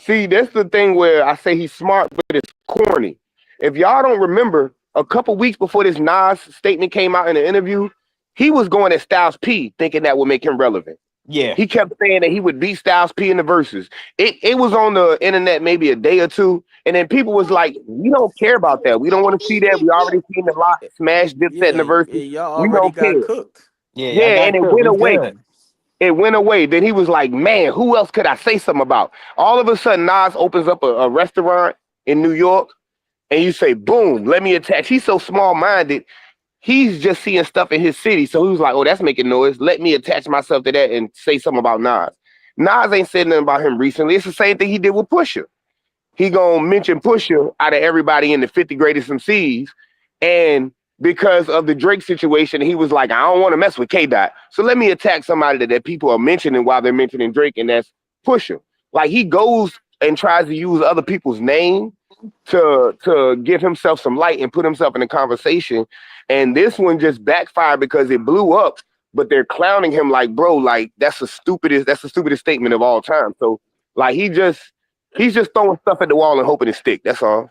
See, that's the thing where I say he's smart, but it's corny. If y'all don't remember, a couple weeks before this Nas statement came out in an interview, he was going at Styles P, thinking that would make him relevant. Yeah. He kept saying that he would beat Styles P in the verses. It was on the internet maybe a day or two, and then people was like, "We don't care about that. We don't want to see that. We already seen the lot smash Dipset in the Yeah, verses. y'all We already don't got care." cooked. Yeah, y'all Yeah, and got it cooked. went We away. good. It went away. Then he was like, "Man, who else could I say something about?" All of a sudden, Nas opens up a restaurant in New York, and you say, boom, let me attach. He's so small minded. He's just seeing stuff in his city. So he was like, oh, that's making noise. Let me attach myself to that and say something about Nas. Nas ain't said nothing about him recently. It's the same thing he did with Pusha. He gonna mention Pusha out of everybody in the 50 greatest MCs. And because of the Drake situation, he was like, I don't want to mess with K Dot. So let me attack somebody that people are mentioning while they're mentioning Drake, and that's Pusha. Like he goes and tries to use other people's name to give himself some light and put himself in a conversation. And this one just backfired because it blew up, but they're clowning him like, bro, like that's the stupidest statement of all time. So like he's just throwing stuff at the wall and hoping it stick. That's all.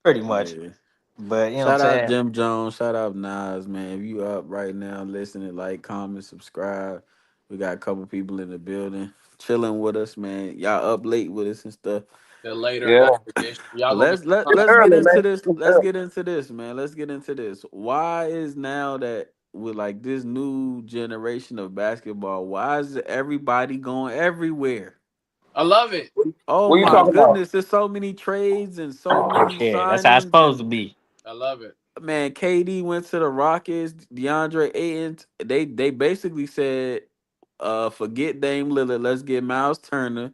Pretty much. Yeah. But you know what I'm Shout out saying? Jim Jones. Shout out Nas, man. If you up right now, listening, like, comment, subscribe. We got a couple people in the building chilling with us, man. Y'all up late with us and stuff. The later Yeah. night edition. Y'all But gonna be It's let's get early, into man. this. It's Let's early. get into this, man. Let's get into this. Why is now that with like this new generation of basketball, why is everybody going everywhere? I love it. Oh What you my talking about? goodness, there's so many trades and so many Yeah, that's how it's signings supposed and to be. I love it. man, KD went to the Rockets. DeAndre Ayton, they basically said, forget Dame Lillard. Let's get Miles Turner.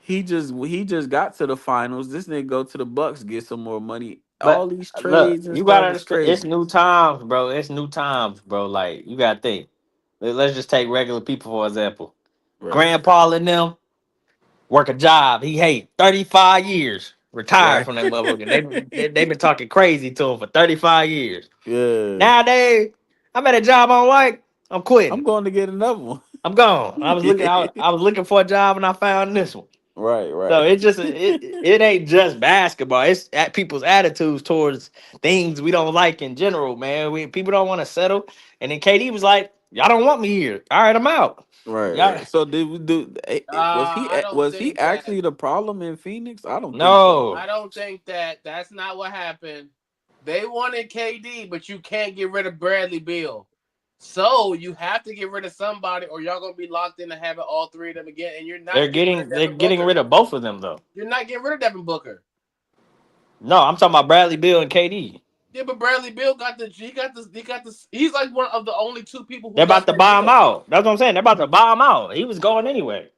He just got to the finals. This nigga go to the Bucks, get some more money. But All these look, trades and you gotta stuff is understand, it's crazy. new times, bro. It's new times, bro. Like you gotta think. Let's just take regular people for example. Right, Grandpa and them work a job he hate 35 years, retired right. from that motherfucker. They been talking crazy to him for 35 years. Yeah, Nowadays, I'm at a job I don't like. I'm I'm quitting. going to get another one. I'm gone. I was looking for a job and I found this one. Right, So right, it ain't just basketball. It's at people's attitudes towards things we don't like in general, man. People don't want to settle. And then KD was like, "Y'all don't want me here. All right, I'm out." right, Y'all right. So did we do? I don't Was he think that. actually the problem in Phoenix? I don't think so. no. I don't think that. That's not what happened. They wanted KD, but you can't get rid of Bradley Beal. So you have to get rid of somebody, or y'all gonna be locked into having all three of them again. And you're not getting rid of They're Devin getting Booker. rid of both of them though. You're not getting rid of Devin Booker. No, I'm talking about Bradley Beal and KD. Yeah, but Bradley Beal got the. He got the. He's like one of the only two people They're who got about to that buy him deal. out. That's what I'm saying. They're about to buy him out. He was going anyway.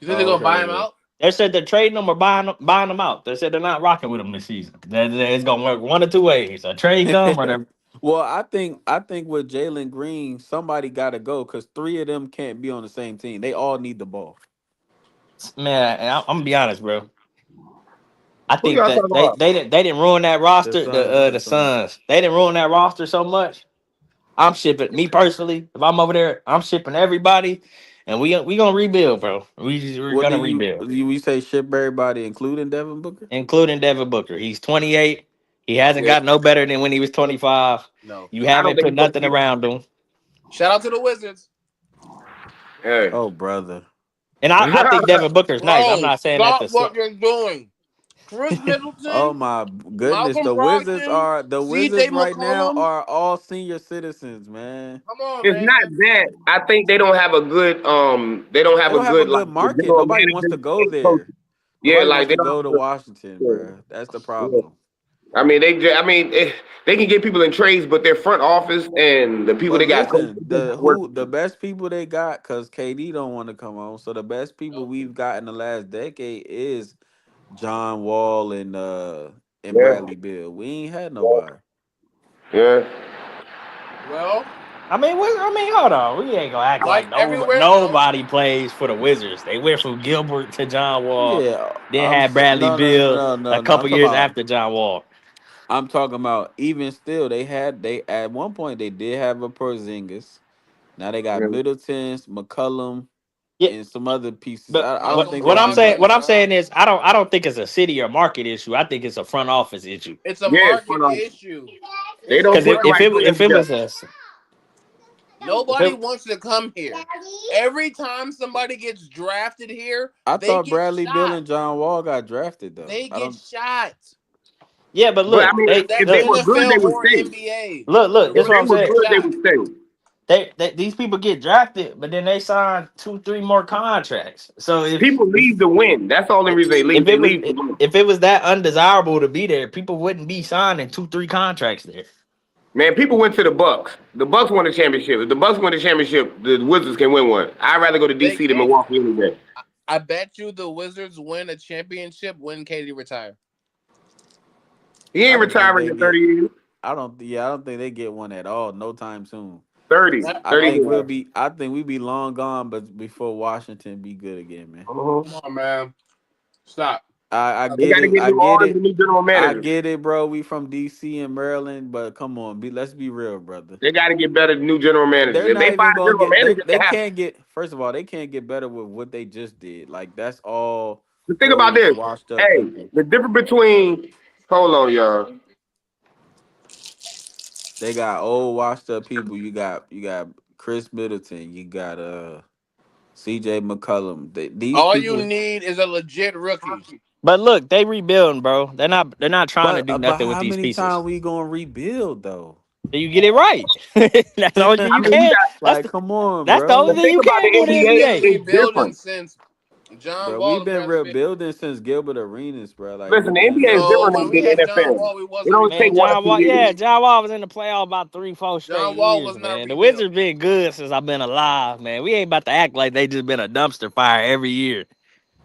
You think they're gonna buy him Okay. out? They said they're trading him or buying him out. They said they're not rocking with him this season. It's gonna work one of two ways: a trade come or they're Well, I think with Jalen Green, somebody got to go because three of them can't be on the same team. They all need the ball. man. I'm gonna be honest, bro. I Who think y'all that talking about? they didn't ruin that The roster. Suns, the The Suns. Suns, they didn't ruin that roster so much. I'm shipping me personally. If I'm over there, I'm shipping everybody, and we gonna rebuild, bro. We're What do gonna you rebuild, we say? Ship everybody, including Devin Booker. including Devin Booker. He's 28. He hasn't No, Yeah, got no better than when he was 25. no. You I don't haven't think put he's gonna nothing be. around him, Shout out to the Wizards, Hey. Oh, brother. and I think Devin Booker's nice. I'm bro. not saying that Stop the what you're doing. Chris Oh Middleton, my goodness. Malcolm Brogdon, The Wizards C.J. right now McCollum. are all senior citizens, man. Come on, It's not man. that. I think they don't have a good They don't have a like good market. general Nobody wants to manager go and coach. there. Yeah, Nobody like wants they to don't go have to a Washington, good. bruh. That's the Yeah. problem. I mean, they can get people in trades, but their front office and the people But they got coaching listen, not the working. best people they got, cause KD don't want to come on. So the best people Nope. we've got in the last decade is John Wall and Yeah, Bradley Bill. We ain't had nobody. yeah. Well, hold on. We ain't gonna act like like everywhere else, nobody plays for the Wizards. They went from Gilbert to John Wall, Yeah, then had Bradley no, no, no, Beal no, a no, no. couple years after John Wall. I'm talking about even still they at one point they did have a Porzingis. Now they got Yeah. Middleton's, McCullum, Yeah, and some other pieces. but I don't Malcolm think they do what Brogdon. much. I'm saying is I don't think it's a city or market issue. I think it's a front office issue. It's a Yeah, market issue. they It's a don't Because put the right players if it together. was a if Nobody it, wants to come here. Every time somebody gets drafted here, I they thought get Bradley Bill shot. and John Wall got drafted though. They I get don't. shot. yeah, but But I look, mean, That's if they were good, they NFL would or stay. NBA. look. They're That's If going what to they I'm get were saying. good, they shot. would stay. these people get drafted, but then they sign 2, 3 more contracts. So People leave to win. That's the only reason they leave. if They it was leave to win. if it was that undesirable to be there, people wouldn't be signing 2, 3 contracts there. Man, people went to the Bucks. The Bucks won the championship. If the Bucks win the championship, the Wizards can win one. I'd rather go to They DC than can. Milwaukee any day. I bet you the Wizards win a championship when KD retire. He I ain't don't think retiring they in get. 30 years. I don't. Yeah, I don't think they get one at all. No time soon. 30. That, I 30 think okay. we'll years. be. I think we be long gone, but before Washington be good again, man. Come on, man. Stop. I Stop They get got to it. get I new get owners it. and new general I managers. get it, bro. We from DC and Maryland, but come on, let's be real, brother. They got to get better new general managers. They're If they not even find a gonna general get. manager, They they have. can't get. First of all, they can't get better with what they just did. Like that's all The thing about old, this, washed up hey, people. the difference between, hold on, y'all. They got old, washed up people. You got Chris Middleton. You got C.J. McCollum. These All you people. need is a legit rookie. But look, they rebuilding, bro. They're not trying to do But nothing with how these many pieces. times we gonna rebuild though? So you get it right. That's the only thing I you mean, you can. got, That's Like, come on, that's the bro. only the thing thing you about can the do in the They've been NBA NBA. is rebuilding different. since John Bro, Wall we've and been Bradley Beal. rebuilding since Gilbert Arenas, bro. Like Listen, we've the been NBA is No, different when than we the had John NFL. Wall, we It wasn't only take Man, rebuilding. 1 or John 2 Wall, years. yeah, John Wall was in the playoff about 3, 4 straight John Wall years, was not man. The rebuilt. Wizards been good since I've been alive, man. We ain't about to act like they just been a dumpster fire every year.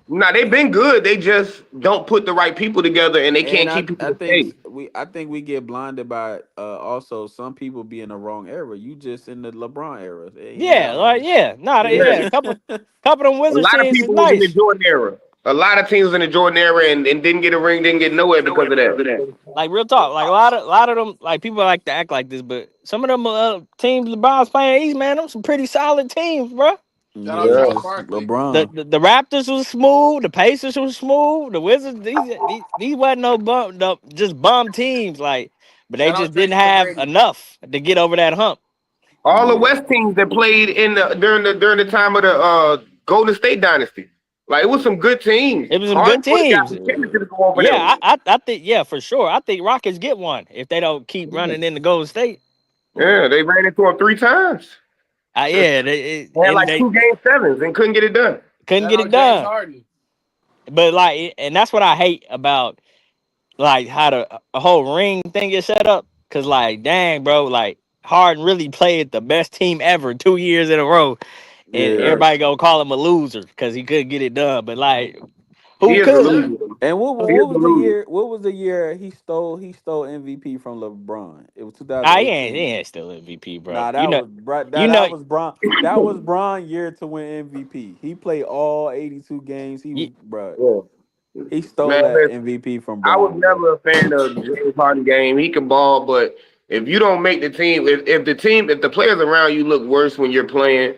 Nah, they've been good. They just don't put the right people together, and they and can't I keep people I to think stay. we get blinded by also some people be in the wrong era. You just in the LeBron era. You Yeah, got like yeah, no, Yeah. yeah, a couple of them A Wizards lot of teams is people was in the nice. Jordan era. A lot of teams in the Jordan era and didn't get a ring, didn't get nowhere because of that. Like real talk, like a lot of them, like people like to act like this, but some of them teams LeBron's playing East, man, them some pretty solid teams, bro. Shout out yeah, Yeah. Charles just Barkley. The, LeBron. the the Raptors was smooth, the Pacers was smooth, the Wizards these wasn't no just bum teams, like, but they Shout just out didn't Tracy have McGrady. enough to get over that hump. All the Yeah. West teams that played in the during the time of the Golden State dynasty. Like it was some good teams. It was some good Harden would have got teams. the Yeah. championship to go over Yeah, them. I think yeah for sure. I think Rockets get one if they don't keep running into Golden State. Yeah, Right. they ran into him 3 times. Yeah, They had and like they 2 game 7s and couldn't get it done. couldn't Shout get it out James done. Harden. But like, and that's what I hate about like how the whole ring thing is set up. Cause like, dang, bro, like Harden really played the best team ever 2 years in a row, and Yeah. Yeah. everybody gonna call him a loser because he couldn't get it done. But like, He who is a could? loser. And He is what a was the loser. year? What was the year he stole MVP from LeBron? It was He 2018. ain't still MVP, bro. Nah, that was You know, that was Bron. That was Bron year to win MVP. He played all 82 games. He was you, bro. Yeah. He stole Man, that listen, MVP from I was Bron, bro. never a fan of James Harden game. He can ball, but if you don't make the team, if the players around you look worse when you're playing,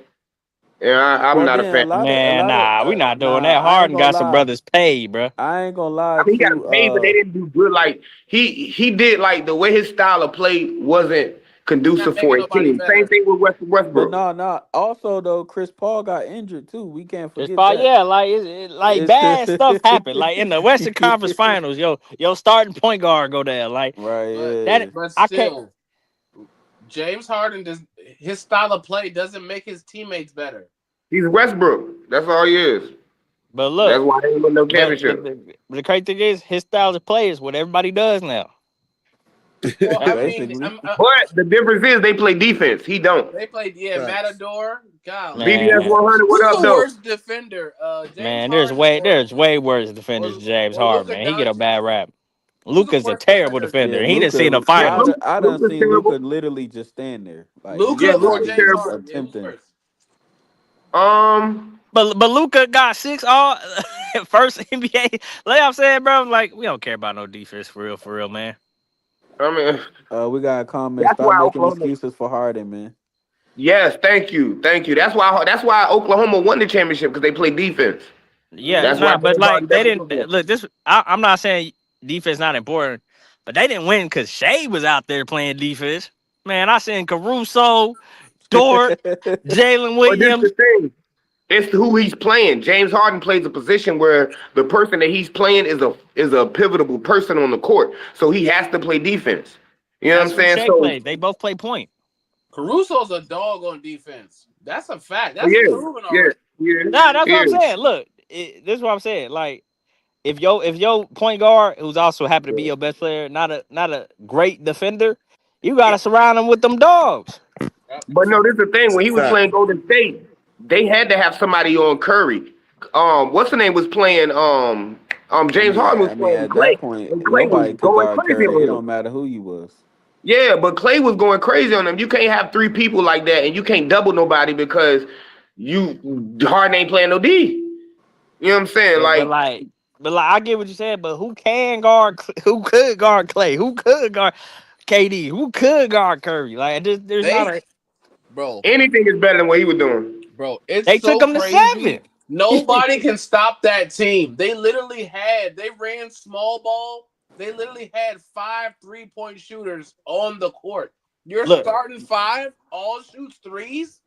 yeah, I'm Well, not a then fan. a man, lot of nah, we not doing nah. that. Harden got some brothers paid, bro. I ain't gonna I lie mean, he got to paid, but they didn't do good. Like he did like the way his style of play wasn't He's not conducive for making his nobody team. Same better. thing with but Westbrook. no. Also though, Chris Paul got injured too. We can't It's forget probably that. yeah, like like It's bad stuff happened. Like in the Western Conference Finals, yo starting point guard go there. Like right, But yeah. that, but I can't. still, James Harden does his style of play doesn't make his teammates better. He's Westbrook. That's all he is. But That's look, why they ain't win no but championship. the crazy thing is his styles of play is what everybody does now. Well, I mean, Basically. But the difference is they play defense. He don't. they played Facts. Matador. Golly, BBS Man, 100. What who's up the though? worst defender? James man, Harden there's way worse defenders or than James or Harden. Luka Man, he get a Doncic? bad rap. Who's the Luca's a worst terrible defender? defender. Yeah, He didn't see the Luca. Yeah, finals. I done Luka's seen Luca terrible. literally just stand there, like Yeah, Luka or Luka's James terrible. Harden? Yeah, who's attempting. worse? But Luca got 6 all first NBA. Like I'm saying, bro, like we don't care about no defense for real, man. I mean, We got a comment. that's Stop why making Oklahoma. excuses for Harden, man. Yes, thank you. That's why Oklahoma won the championship because they play defense. Yeah, That's why nah, but James Harden like they definitely didn't took one. look. I'm not saying defense not important, but they didn't win because Shea was out there playing defense. Man, I seen Caruso, Dort, Jalen But this is the Williams. thing. It's who he's playing. James Harden plays a position where the person that he's playing is a pivotal person on the court. So he has to play defense. You know what That's I'm who saying? Shea So played. They both play point. Caruso's a dog on defense. That's a fact. Oh, That's yeah, proven yeah, already. yeah, Nah, that's what I'm yeah. saying. Look, this is what I'm saying. Like, if your point guard, who's also happy to be your best player, not a great defender, you gotta surround him with them dogs. Yep. But no, this is the thing. When he was Fact. playing Golden State, they had to have somebody on Curry. What's the name was playing? James Harden was I mean, playing at that Clay, point, and Clay was nobody could going guard crazy Curry. It on him. don't matter who you was. Yeah, but Clay was going crazy on him. You can't have three people like that, and you can't double nobody because Harden ain't playing no D. You know what I'm saying? Yeah, but Like, like, I get what you said. But who can guard? Who could guard Clay? Who could guard KD? Who could guard Curry? Like, there's not They, a. bro, anything is better than what he was doing. bro, it's They took so him to crazy. 7. Nobody can stop that team. They ran small ball. They literally had 5 3-point shooters on the court. You're Look, starting 5, all shoots threes.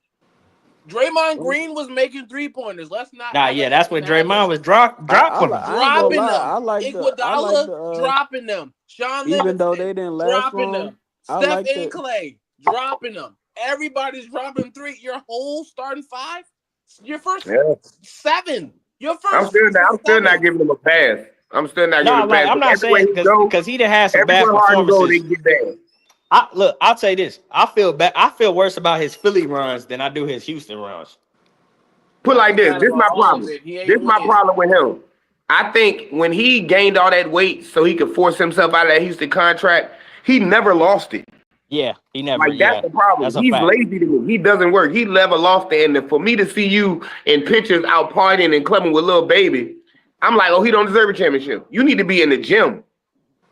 Draymond Green was making 3-pointers. Let's not nah, act yeah, like that that's didn't what happen. Draymond was dropping them. I ain't gonna Dropping lie. them. I like Iguodala the dropping them. Sean even though Livingston they didn't last dropping long. them. I Steph like and the Clay dropping them. Everybody's dropping 3. Your whole starting 5. Your first Yeah, 7. Your first I'm still not 7. giving him a pass. I'm still not giving Nah, him a like pass. I'm But not everywhere saying he go, because he done had some bad everywhere Harden go, they performances. get bad. I'll say this. I feel bad. I feel worse about his Philly runs than I do his Houston runs. Put I like feel this. bad This is about my all of problem. it. He This ain't is my win. problem with him. I think when he gained all that weight so he could force himself out of that Houston contract, he never lost it. Yeah, he never. Like that's Yeah, the problem. that's a He's fact. lazy to me. He doesn't work. He never lost it. And for me to see you in pictures out partying and clubbing with little baby, I'm like, oh, he don't deserve a championship. You need to be in the gym.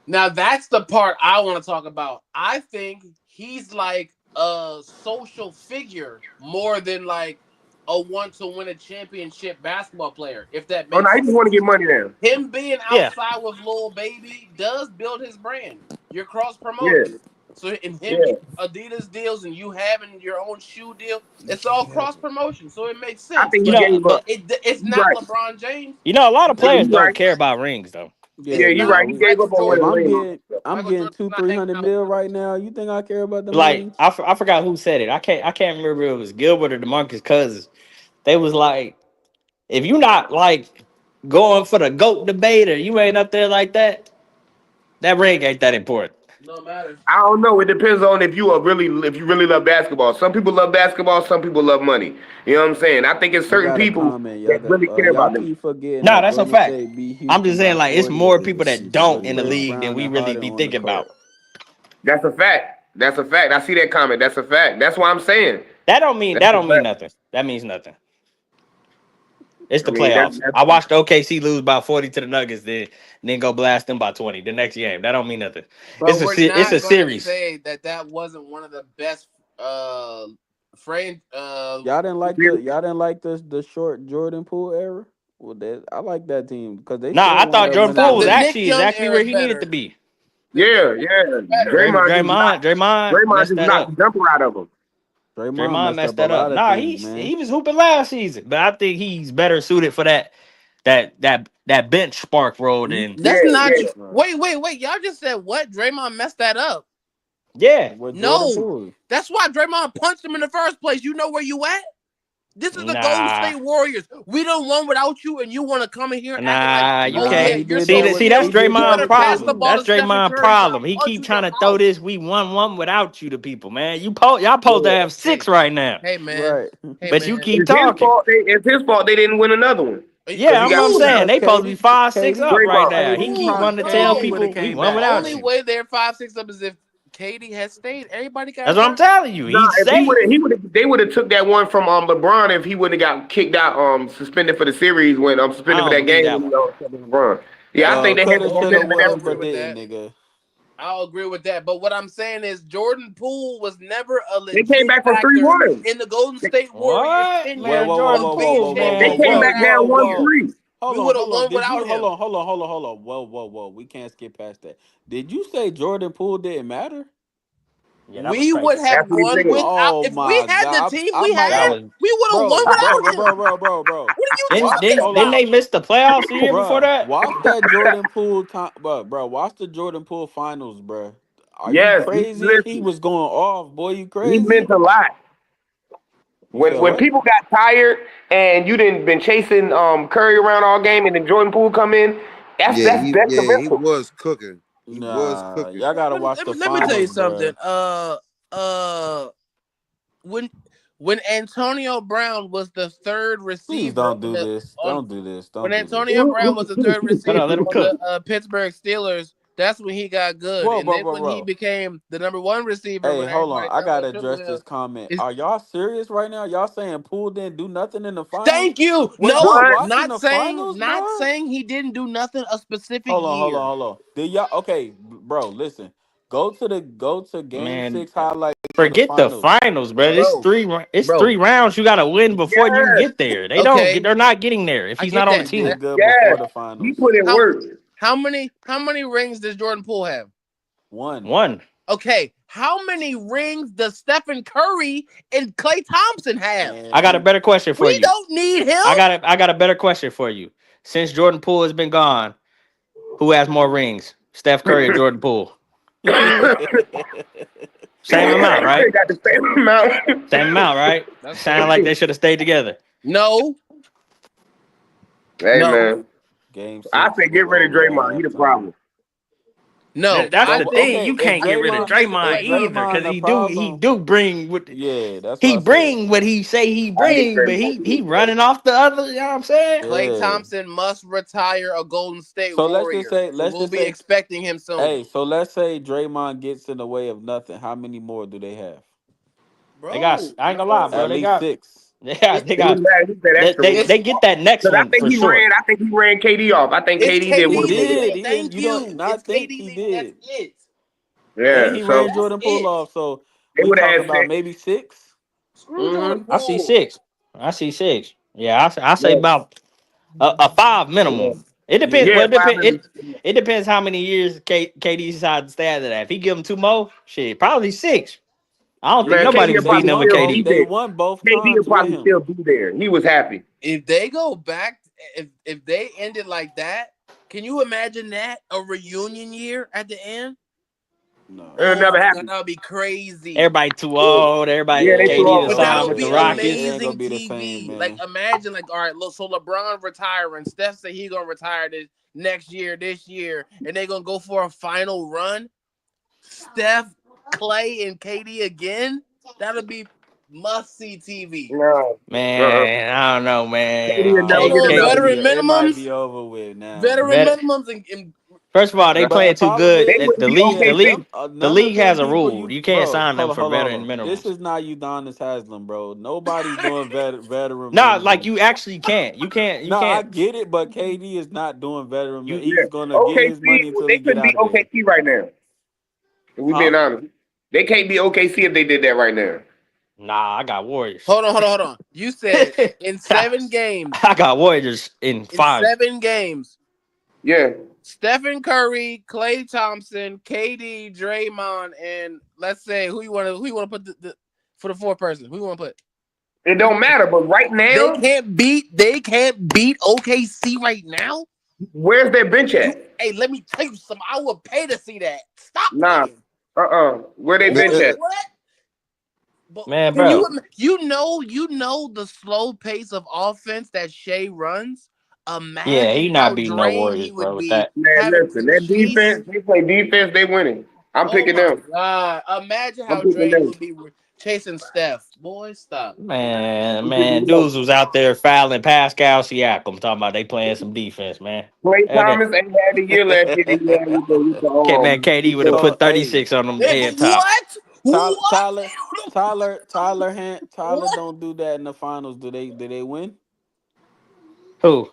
Now that's the part I want to talk about. I think he's like a social figure more than like a want to win a championship basketball player, if that Oh no, makes he just want to sense. get money now. Him being Yeah, outside with Lil Baby does build his brand. You're cross Yeah, promoting. So in him yeah. getting Adidas deals and you having your own shoe deal, it's all cross promotion. So it makes I sense. think you he But know, gave up. but it's You not right. LeBron James. a lot of It's not. Yeah, players you don't right. care about rings though. It's Yeah, yeah. you not. right. No, He gave Michael up on if winning Jordan. rings. I'm Michael getting Jordan's two not three hanging hundred out with mil rings. right now. You think I care about them Like rings? I forgot who said it. I can't remember if it was Gilbert or DeMarcus Cousins. They was like, if you not like going for the GOAT debate or you ain't up there like that, that ring ain't that important. No matter. I don't know. It depends on if you really love basketball. Some people love basketball. Some people love money. You know what I'm saying? I think it's I certain got a people comment. that really care Y'all about them. keep forgetting No, that that's a Golden fact. State beat I'm just Houston saying, by like, it's 40 more people that don't with in the Chris league than Brown we and really Harden be on the thinking about. court. That's a fact. That's a fact. I see that comment. That's a fact. That's what I'm saying. That That's a don't mean fact. nothing. That means nothing. It's I the mean, playoffs. I watched OKC lose by 40 to the Nuggets, then go blast them by 20 the next game. That don't mean nothing. But we're It's a not gonna series. say that that wasn't one of the best frame Y'all didn't like the short Jordan Poole era. Well, I like that team because they Nah, still I wound thought up Jordan winning Poole stop. was The games. Nick actually Young exactly era where is he needed to better. be. The Nick yeah, Young era yeah. is better. Draymond Draymond messed just that knocked up. the jumper out of him. Draymond Draymond messed messed up a that up. lot of Nah, things, he man. was hooping last season, but I think he's better suited for that bench spark role than That's Yeah, not true. yeah. Right. Wait. Y'all just said what? Draymond messed that up. yeah. With Jordan No. Poole. That's why Draymond punched him in the first place. You know where you at? This is the Golden Nah, State Warriors. We don't won without you, and you want to come in here acting like, nah, you oh Nah, yeah, can't he you're did see that so that. with See, that's skilled. he did You that Draymond better with pass the problem. ball Cleveland. to That's Stephen Draymond Curry so I problem. can He punch keep you in your trying to throw mouth. this. We won without you, to people, man. Y'all supposed to Yeah. have six Hey, right now, hey man, Right. hey but you man. keep It's his talking. fault. It's his fault they didn't win another one because Yeah, he I'm, got I'm put Who? saying Because out. they supposed to be 5-6 KD, up right Draymond. now. He keep Who? wanting to tell KD would No. have people we came won The back without only though. you. way they're 5-6 up is if Katie had stayed. Everybody got That's what I'm hurt. telling you. Nah, He'd if stay. he would have, they would have took that one from LeBron if he wouldn't have got kicked out, suspended for the series when I suspended for don't that believe game that when one. he LeBron. Yeah, I think they had Coulda, the shoulda, momentum and I'll woulda, agree but with everything. didn't, that. nigga. I'll agree with that. But what I'm saying is Jordan Poole was never a They came legit back from factor 3-1. in the Golden They, State Warriors What Whoa, tenure man, whoa, whoa, Jordan of whoa, being whoa, Poole, whoa, whoa, they whoa, man. came whoa, championship back down whoa, caliber. 1-3. whoa. We would have Hold on. won Did you without him. hold on. Whoa. We can't skip past that. Did you say Jordan Poole didn't matter? Yeah, that was We would crazy. have That's what he won said. without. Oh If we my had the god. team I we might That had, have was we would have won without him. bro. What are you didn't talking didn't, Hold didn't on. they about? miss the playoffs the year before Bruh, that? watch that Jordan Poole time, bruh. Watch the Jordan Poole finals, bruh. Are you Yes, crazy? He listen, was going off, boy. You he crazy? meant a lot. You said When what? people got tired and you didn't been chasing Curry around all game and then Jordan Poole come in, that's Yeah, that's he detrimental. was cooking. He was Nah, cooking. y'all gotta Let me, watch let the me let me tell you finals, something. bruh. Uh, when when Antonio Brown was the third Please receiver don't do on the this. on Don't do this. when Don't do this. Antonio Brown was the third Hold on, receiver let him on the cook. Pittsburgh Steelers, that's when he got good. Whoa, And bro, then bro, when he bro. became the number one receiver, Hey, when hold everybody on. I thought gotta was Triple address this Hill, comment. is Are y'all serious right now? Y'all saying Poole didn't do nothing in the finals? thank you. Was y'all No, What? watching the finals, not bro? saying he didn't do nothing a specific Hold on, hold on, year, hold on. Did y'all okay, bro? Listen, go to game Man, 6 highlights of the forget the finals. finals, bro. bro. It's Bro, 3 rounds you gotta win before you Yes, get there. They don't get okay, they're not getting there if I he's get not on the He that. team. did good before yes. the He finals. put in How work. how many rings does Jordan Poole have? One. One. Okay, how many rings does Stephen Curry and Klay Thompson have? I got a And better question for We you. don't need him. I got a better question for you. Since Jordan Poole has been gone, who has more rings? Steph Curry or Jordan Poole? Same amount, right? They got the same amount. Same amount, right? That's Sound fair. like they should have stayed together. No, Hey no, man, game I 6 say was get rid of over at Draymond. He the halftime. problem. no. That's I the So think thing. okay, You if can't get rid of Draymond Draymond if either, Draymond because the he problem, do bring what yeah, that's what he I said. bring what he say he I hate bring, but Draymond. he running off the other. You know what I'm saying? Klay Yeah. Thompson must retire a Golden State So let's just Warrior. say, So we'll be expecting him soon, hey, so let's say Draymond gets in the way of nothing. How many more do they have? They got. bro. I ain't gonna lie, No, bro. At They least got. 6. Yeah, it, they He it, got. was that They, extra they one. it's they get that next Cause one for sure. I think he ran KD off. I think it's KD did He one KD of them. did. leaving. He didn't. Thank You don't you. It's not think KD he leaving. That's did. it. And Yeah, he so ran That's Jordan Poole it. off. So they we would have talking had about 6. maybe 6. Screw Jordan Mm-hmm. I see Poole. 6. I see 6. Yeah, I say Yeah, about a 5 yeah, minimum. It depends. Yeah. Well, yeah. 5 minutes. it depends how many years KD decides to stay out of that. If he give him 2 more, shit, probably 6. I don't think Man, nobody KD They will was they beating probably him with won still both. be KD. They there. won both KD will times with probably him. still be there. He was happy. If they go back, if they ended like that, can you imagine that a reunion year at the end? No. It'll Oh never my god, happen. that would be crazy. Everybody too Yeah, old. Everybody yeah, they Yeah, threw KD all to But the that sign would with the be it Rockets. ain't gonna amazing be the same, TV. Like man. imagine, like, all right, look, so LeBron retiring, Steph say he gonna retire next year, this year, and they gonna go for a final run. Steph, Clay, and KD again. That'll be must see TV. no. Man, I don't know, KD man. will never Hold get on, another. It might be over with now. veteran Vet, minimums, and First of all, they No. But the playing too problem good. They is, wouldn't The be league, the yeah, league, them OKC. the none of league them has a people. rule. You You can't bro, sign them for hold veteran on. This minimums. is not Udonis Haslam, bro. Nobody's doing veteran Nah, like minimums. you actually can't. You can't. You No, I can't. get it, but KD is not doing veteran. You Yeah. He's gonna get his OKC, money until they he get couldn't be out of there. OKC right now. If we huh? being honest. They can't be OKC if they did that right now. Nah, I got Warriors. hold on. You said in seven games, I got Warriors in in 5. seven games, Yeah. Stephen Curry, Klay Thompson, KD, Draymond, and let's say who you want to put for the fourth person. Who you want to put? It don't matter. But right They now, can't beat OKC right now. where's their bench at? Hey, let me tell you something. I would pay to see that. Stop Nah. playing. Where they bench Boy, at? what? But Man, can bro. you know the slow pace of offense that Shea runs? Yeah, Imagine he how not beating no drained Warriors, he bro. would With be that, Man, having listen, to that chase. defense, they play defense, they winning. I'm Oh picking my them. god! Imagine I'm how picking drained he them. would be chasing Steph. Boy, stop. man, I'm picking them. dudes was out there fouling Pascal Siakam, talking about they playing some defense, man. Clay And then, Thomas ain't had a year last year that he had Man, KD with would have the put So hey, 36 on them head top. What? Tyler, What? Tyler, Tyler What? don't do that in the finals. Do they win? Who?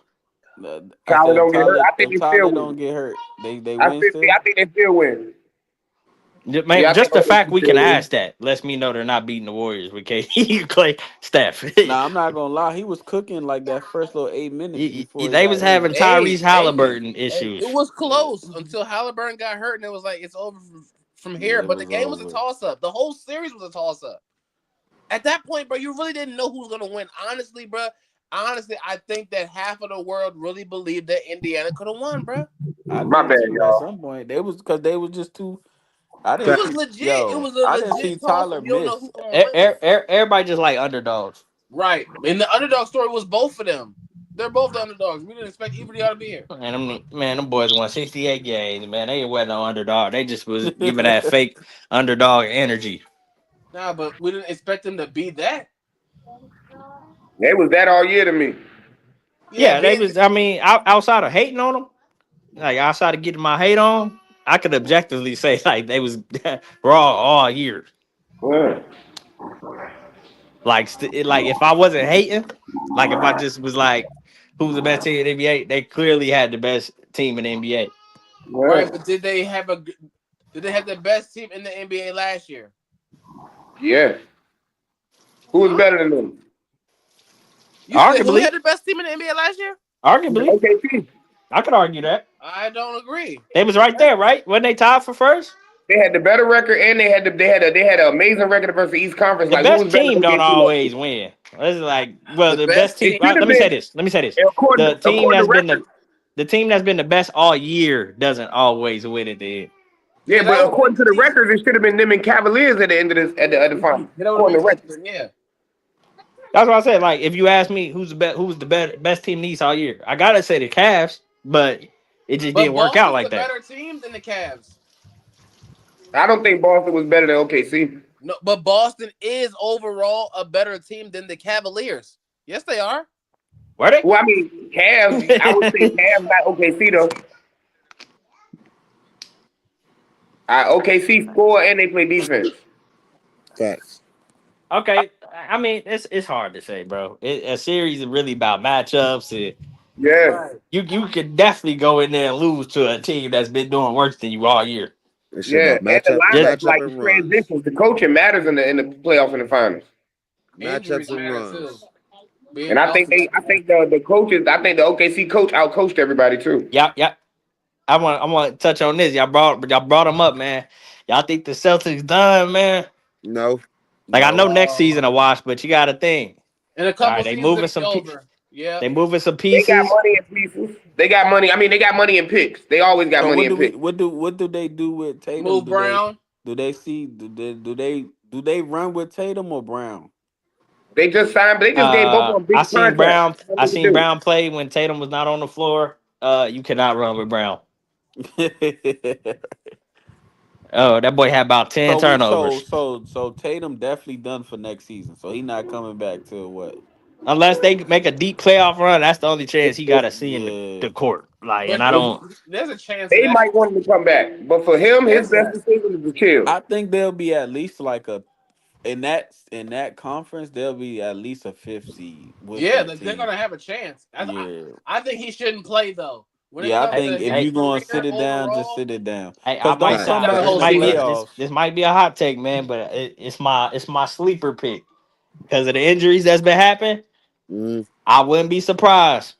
I Tyler said don't get hurt. I think if they still Tyler win. don't get hurt, they win I still. think they still win. Yeah, Man, I think just the fact OKC we can still win. ask that lets me know they're not beating the Warriors with KD, Clay, Steph. Nah, I'm not gonna lie. He was cooking like that first little 8 minutes before he They got was having injured. Tyrese Hey! Halliburton It issues. was Yeah, close until Halliburton got hurt, and it was like it's over from here. yeah, it But the was game was a over. toss up. The whole series was a toss up. At that point, bro, you really didn't know who was gonna win. Honestly, bro. Honestly, I think that half of the world really believed that Indiana could have won, bro. I My did bad, too at y'all. some point. They was because they was just too. I It didn't was see legit. It yo. was a I didn't see legit toss Tyler up. You don't know who miss. gonna win. Everybody just like underdogs. Right. And the underdog story was both of them. They're both the underdogs. We didn't expect either of y'all to be here. Man, them boys won 68 games. Man, they wasn't no underdog. They just was giving that fake underdog energy. Nah, but we didn't expect them to be that. They was that all year to me. Yeah, Yeah, they being was. I mean, outside of hating on them, like outside of getting my hate on, I could objectively say like they was raw all year. Yeah. Like, like if I wasn't hating, like if I just was like, who's the best team in the NBA? They clearly had the best team in the NBA. right, Yeah. but did they have the best team in the NBA last year? Yeah. Who was Huh? better than them? You said who Arguably, had the best team in the NBA last year? arguably, OKC. I could argue that I don't agree. they was right there, right? Wasn't they tied for first? They had the better record, and they had an amazing record versus the East Conference. The Like, who was best better team than don't OKC last year? always win. It's like, well, The the best best team. It team. should have Let me say been this. Let me say this. The team according to that's been record. the team that's been the best all year doesn't always win at the end. Yeah, Yeah, that but don't according make to the sense. records, it should have been them and Cavaliers at the end of this at the final. That would According make to records. sense. Yeah. That's what I said. Like, if you ask me who's the best team in the East all year, I gotta say the Cavs, but it just But didn't work out Boston's a like that. better team than the Cavs. I don't think Boston was better than OKC. No, but Boston is overall a better team than the Cavaliers. Yes, they are. Were they? Well, I mean, Cavs. I would say Cavs, not OKC though. OKC score and they play defense. Facts. Okay, I mean it's hard to say, bro. A series is really about matchups, and Yeah, Right. you could definitely go in there and lose to a team that's been doing worse than you all year. It's shit yeah, about and the Just lineup, matchup like and runs, transitions, the coaching matters in the playoffs and the finals. matchups Injuries and matter too. runs. Being And healthy. I think the coaches, I think the OKC coach outcoached everybody too. yep. I want to touch on this. Y'all brought them up, man. Y'all think the Celtics done, man? No, Like I know No. next season a Um, wash, but you got to think. in a All couple right, they seasons, it'll moving be some. over. Yeah. They moving some They got pieces. money in pieces. They got money. I mean, they got money in picks. They always got So money what in do we picks. what do they do with Tatum? Move Brown. Do they see do they run with Tatum or Brown? They just signed, but they just gave both of them I big seen contracts. Brown. That's I what they seen do. Brown play when Tatum was not on the floor. You cannot run with Brown. Oh, that boy had about 10 turnovers. So Tatum definitely done for next season. So he not coming back till what? Unless they make a deep playoff run, that's the only chance he got to see in Yeah. the court. Like, and But I don't. there's a chance of They that. might want him to come back, but for him, his Chance of best that. decision is to chill. I think there'll be at least like a in that conference there'll be at least a fifth seed with Yeah, that they're team. gonna have a chance. Yeah. I think he shouldn't play though. When it Yeah, I comes Hey, think to if his hey, you gonna career sit it down, just overall, sit it down. hey! Cause I don't might facts, come sound. gotta back This hold in his the might be breath. this. playoffs. This might be a hot take, man. But it's my sleeper pick because of the injuries that's been happening. mm, I wouldn't be surprised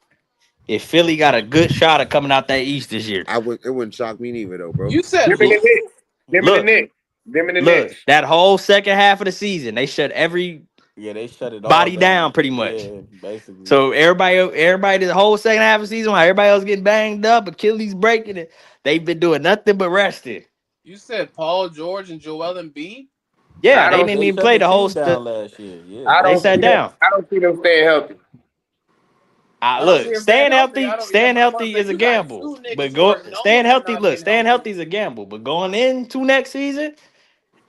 if Philly got a good shot of coming out that East this year. I would. It wouldn't shock me neither, though, bro. You said Them and who? the Knicks. Them and the Look, Knicks. Them and the look, Knicks. that whole second half of the season, they shut everybody Yeah, they shut it all down down. pretty much. Yeah, basically. So everybody, the whole second half of the season, while everybody else getting banged up, Achilles breaking it, they've been doing nothing but resting. You said Paul George and Joel Embiid. Yeah, I they don't didn't They see. even shut play the the whole. team down last year. Yeah, I They don't sat see them. down. I don't see them staying healthy. I don't see Look, him staying staying healthy. healthy, Yeah, staying but I'm about to healthy say is a you got gamble. two But niggas who are known for not being staying healthy. healthy is a gamble. But going into next season,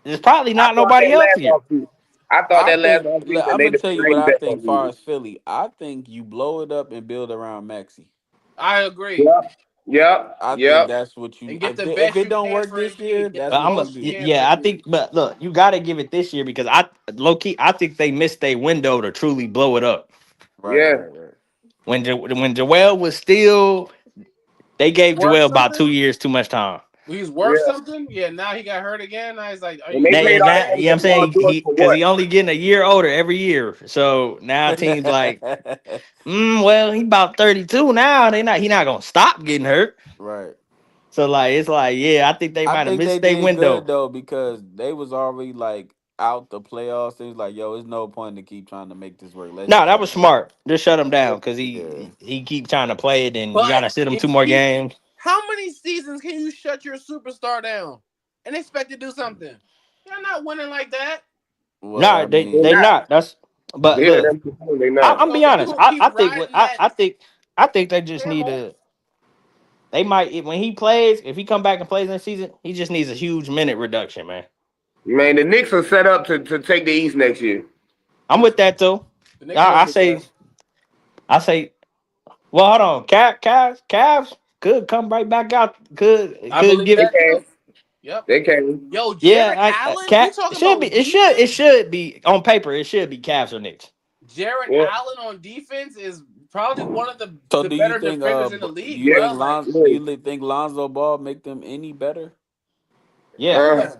there's probably I not thought nobody that last healthier. offseason. I thought that last offseason I'm they gonna tell you what deflated I that think. Far offseason. as Philly, I think you blow it up and build around Maxi. I agree. Yep. Yep. I think Yep. that's what you. And get the If best it you don't can work for this Embiid. year, Get that's the But what I'm you most a, you do. can for yeah, I Embiid. think. But look, you got to give it this year because I low key, I think they missed their window to truly blow it up. Right, Yeah. right, right. When Joel was still, they gave Worth Joel about something? 2 years too much time. He's worth Yeah. something? Yeah, now he got hurt again. Now he's like, are And you they That played and serious? all that that you know what I'm with Paul saying George he for because what? he only getting a year older every year. So now teams like, well, he about 32 now. He not gonna stop getting hurt. Right. So like it's like, yeah, I think they I might have think they missed their did good window. though because they was already like out the playoffs. They was like, yo, there's no point to keep trying to make this work. Let's No, just that shut was it down. smart. Just shut him down because Yeah. he keep trying to play it, and you But gotta sit him two if more he, games. how many seasons can you shut your superstar down? and expect to do something. Y'all not winning like that. Well, Nah, I they They're they mean, not. not. That's but Yeah, look, them two, they not. I'm So be if you honest. gonna keep I think riding that I think they just need payroll, to. They might when he plays. If he come back and plays in the season, he just needs a huge minute reduction, man. Man, the Knicks are set up to take the East next year. I'm with that too. the Knicks are gonna I, I get say there. I say. Well, hold on. Cavs could come right back out. I Could believe give They it. that too. can. Yep. They can. Yo, Yeah, Jared Allen, we Cat talking should be. about It defense? should be on paper. It should be Cavs or Knicks. Jared Yeah. Allen on defense is probably one of so the do you better think defenders in the do league, you Yeah. bro. think Like, Yeah. Lonzo Ball make them any better? Yeah, Uh, yeah.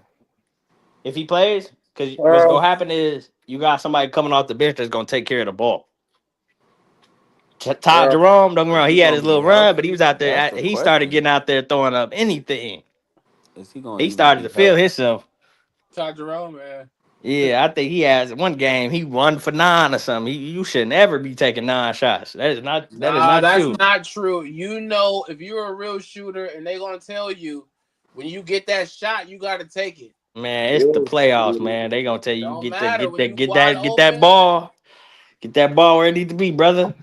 if he plays, because what's uh, gonna happen is you got somebody coming off the bench that's gonna take care of the ball. Todd uh, Jerome, don't get me Is wrong, he he had gonna his be little run, but he healthy? was out That's there. the He started question. getting out there throwing up anything. Is he gonna He even started be to feel healthy? himself. Todd Jerome, man. Yeah, I think he has one game. He 1 for 9 or something. You should never be taking 9 shots. That is Nah, not that's you, not true. You know, if you're a real shooter and they gonna tell you when you get that shot, you gotta take it. man. It's the yeah. playoffs, man. They gonna tell you Don't get that matter get when that you get wide that get that open. ball. Get that ball where it needs to be, brother.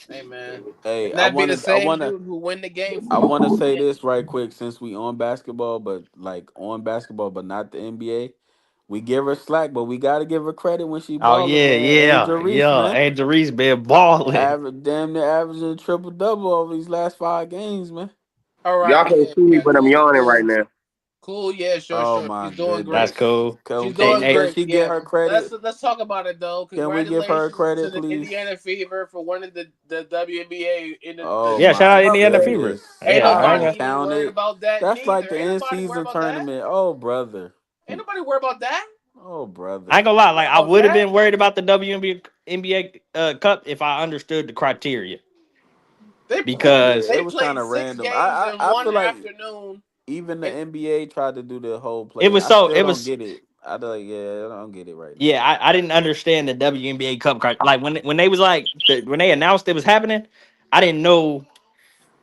Hey man. Hey, And that be the same dude who win the game I for you. wanna say this right quick since we on basketball, but like on basketball, but not the NBA. We give her slack, but we gotta give her credit when she Oh balling, yeah, man. yeah, Angel Reese, yeah. man. Angel Reese been balling. Average damn near averaging triple double over these last 5 games, man. All right, Y'all can't yeah, see me, yeah, but I'm cool, yawning right cool. now. Cool, yeah, sure, Oh sure. my She's doing great. That's goodness. cool. She's Hey, doing hey, Can great. she get Yeah. her credit? Let's talk about it though. Can we give her Congratulations to credit, the please? Indiana Fever for winning the WNBA in the Oh yeah. Shout my out summer Indiana league. Fever. goodness. Ain't Yeah, I I nobody don't got. even count worried it. about that That's like neither. the Ain't in nobody worried season about that. tournament. Oh brother. Ain't nobody worried about that. Oh I brother. ain't gonna lie. Like Worried I about would have that. been worried about the WNBA Cup if I understood the criteria Yeah, because They it was kind played of six random. games in I one feel like afternoon. even the And NBA tried to do the whole it play. was I so. still It don't was get it. I don't, yeah, I don't get it right now. yeah. I didn't understand the WNBA Cup card. Like when they was like when they announced it was happening, I didn't know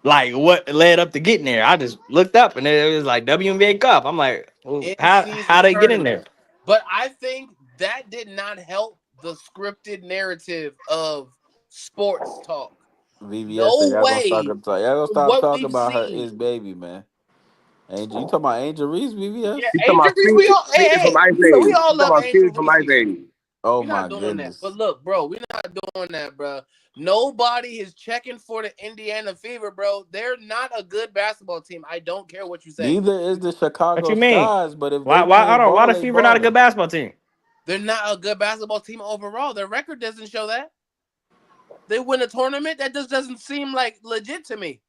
like what led up to getting there. I just looked up and it was like WNBA Cup. I'm like, well, in how season they get in tournament. there? But I think that did not help the scripted narrative of sports talk. VVS said No way y'all gonna from stop what talking we've about her seen. is baby, man. Angel, you talking about Angel Reese, Yeah, VVS? You talking Angel about Reese, we all Phoenix from hey, Ice we Age. all You talking love about Angel Phoenix from Reese Ice here. Age. Oh We're my not doing that. But goodness. look, bro, we're not doing that, bro. Nobody is checking for the Indiana Fever, bro. They're not a good basketball team. I don't care what you say. Neither is the What Chicago you mean? Skies, but if Why they why hold playing on? Why ball, the they Fever not a good balling. basketball team? They're not a good basketball team overall. Their record doesn't show that. They win a tournament. That just doesn't seem like legit to me.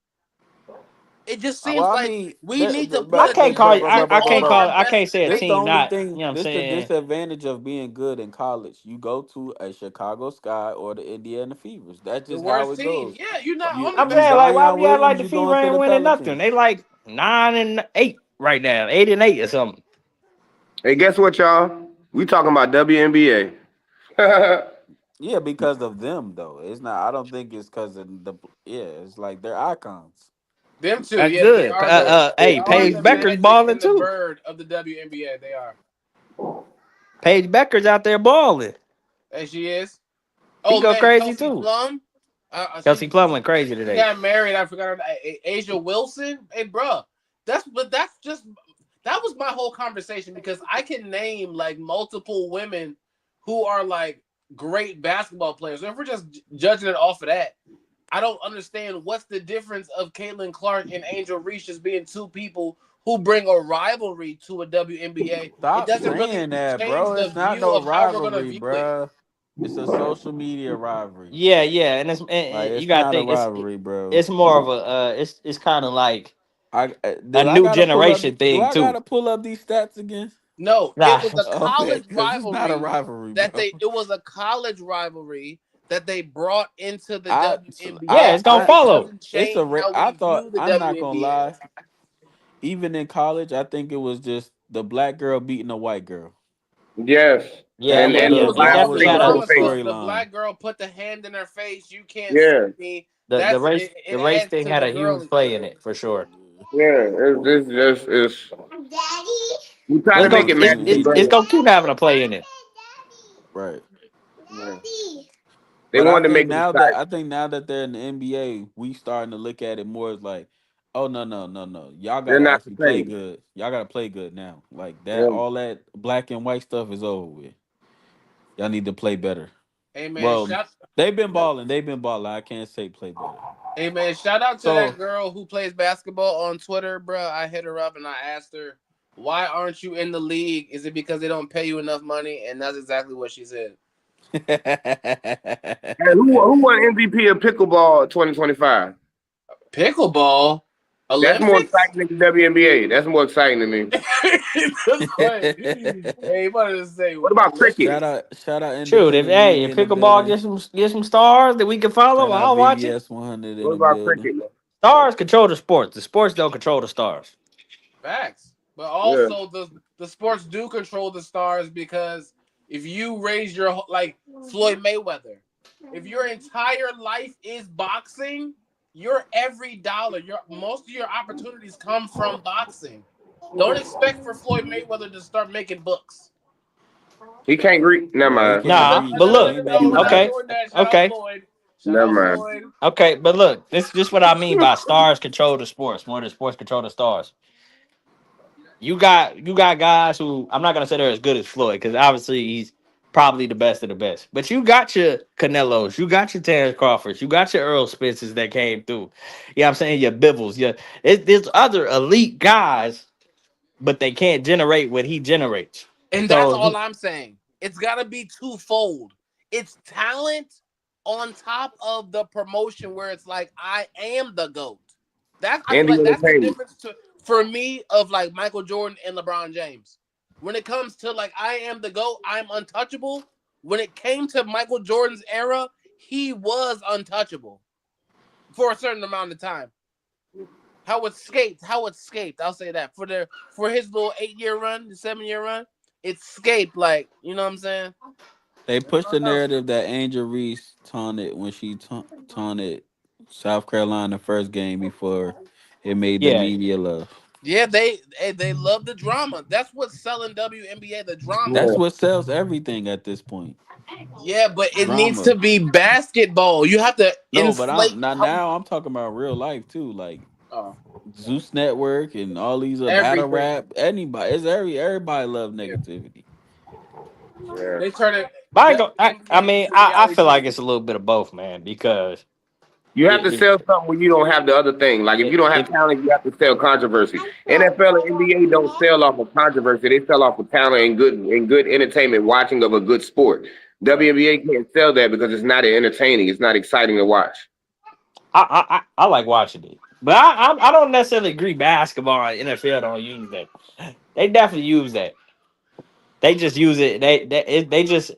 It just Well, seems I like mean, we need to put I a can't call it. detergent I can't on call our it. I best can't say a this the team only basketball. not. You thing. know what I'm This the saying? disadvantage of being good in college. You go to a Chicago Sky or the Indiana Fevers. That's The just how worst it team. goes. Yeah, you're not on the I'm You best saying like team. why Zion we act like Williams, the you Fever going to ain't the winning nothing? Pelicans. They like 9-8 right now, 8-8 or something. Hey, guess what, y'all? We talking about WNBA. Yeah, because of them though. It's not. I don't think it's because of the. Yeah, it's like they're icons. Them two, That's yeah, they good. are the Hey, Paige the Becker's magic balling and the too. bird of the WNBA. They are. Paige Becker's out there balling. And she is. She Oh go man, crazy Kelsey too. Plum. Kelsey Plum went crazy She today. got married. I forgot her name. Asia Wilson. Hey, bro, that's just that was my whole conversation because I can name like multiple women who are like great basketball players. So if we're just judging it off of that, I don't understand what's the difference of Caitlin Clark and Angel Reese just being two people who bring a rivalry to a WNBA. It Stop doesn't really saying that, change bro. the It's not view no of how we're gonna rivalry, view it. bro. It's a social media rivalry. Yeah, yeah, Like you it's gotta not a think rivalry, bro. it's more of a it's kind of like a I new gotta pull up? generation Do thing I too. gotta pull up these stats again? No, Nah, it was a Okay, college because it's not a rivalry rivalry, that bro. they it was a college rivalry that they brought into the I yeah, WNBA, it's gonna but it follow. doesn't it's change how I we thought view the I'm not gonna WNBA. lie. Even in college, I think it was just the black girl beating the white girl. Yes, Yeah, That and yeah, was and it yeah. the was They That all last was definitely fake the had whole a drama because the storyline. black girl put the hand in her face. You can't see yeah, me. the That's race it. the It race adds thing to had the a huge girly play shit. in it for sure. yeah. It's just it's Daddy. We try It's to That gonna make was it it's match doing the it's, heat. it's brother. gonna keep having a play in it. Right. Yeah. They But I wanted to think make it now that exciting. I think now that they're in the NBA, we starting to look at it more as like, oh no no no no, y'all They're gotta not the actually play same. good. Y'all gotta play good now. Like that, Yeah. all that black and white stuff is over with. Y'all need to play better. Hey man, Well, they've been balling. They've been balling. I can't say play better. shout out to that So girl who plays basketball on Twitter, bro. I hit her up and I asked her, "Why aren't you in the league? Is it because they don't pay you enough money?" And that's exactly what she said. And who won MVP of pickleball 2025? Pickleball, That's more Olympics. exciting than the WNBA. That's more exciting to me. That's what. Hey, you wanted to say What about cricket? shout out Shoot, if independent hey, media if in the pickleball building. get some stars that we can follow, Shout out I'll watch it. VVS 100 in What the about building. cricket? Man? Stars control the sports. The sports don't control the stars. facts, but Yeah. also the sports do control the stars because if you raise your like Floyd Mayweather, if your entire life is boxing, your every dollar, your most of your opportunities come from boxing. Don't expect for Floyd Mayweather to start making books. He can't read. Never Bro, he mind. can't Nah, but reach. He look, ain't No, making we're no not okay, books. doing that. Shout out okay, Floyd. Shout Never out mind. Floyd. okay, but look, this what I mean by stars control the sports more than sports control the stars. You got guys who I'm not gonna say they're as good as Floyd because obviously he's probably the best of the best. But you got your Canelos, you got your Terrence Crawfords, you got your Earl Spencers that came through. You know what I'm saying? Your Bivels, there's other elite guys, but they can't generate what he generates. And that's So all I'm saying. It's got to be twofold. It's talent on top of the promotion where it's like I am the goat. That I feel And the like that's the entertainment. difference for me of like Michael Jordan and LeBron James. When it comes to like I am the goat, I'm untouchable. When it came to Michael Jordan's era, he was untouchable for a certain amount of time. How it escaped. I'll say that for his little 8 year run, the 7 year run, it escaped. Like you know what I'm saying? They That's pushed what the I know. narrative that Angel Reese taunted when she taunted South Carolina first game before it made the yeah, media love. Yeah, they love the drama. That's what's selling WNBA, the drama. That's Yeah. what sells everything at this point. Yeah, but it needs Drama. to be basketball. You have to No, but I'm inflate not how now. I'm talking about real life too, like oh, Zeus Network and all these battle everything. rap. Anybody, everybody love Yeah, negativity. Yeah. they turn it but I WNBA mean into I reality feel like TV. it's a little bit of both, man, because You have to if, sell something when you don't have the other thing. Like if if, you don't have if talent, you have to sell controversy. NFL and NBA don't sell off of controversy. They sell off of talent and good entertainment, watching of a good sport. WNBA can't sell that because it's not entertaining. It's not exciting to watch. I like watching it, but I don't necessarily agree basketball and NFL don't use that. They definitely use that. They just use it. They just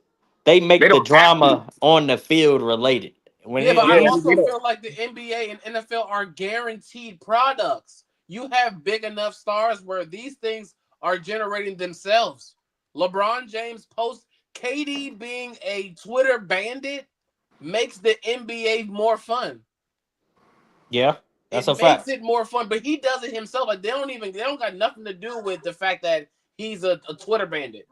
they They make the don't have to. drama on the field related. When Yeah, it, but I Yeah, it's they also don't. feel like the NBA and NFL are guaranteed products. You have big enough stars where these things are generating themselves. LeBron James post KD being a Twitter bandit makes the NBA more fun. yeah, that's It a makes fact. it more fun, but he does it himself. Like they don't got nothing to do with the fact that he's a Twitter bandit.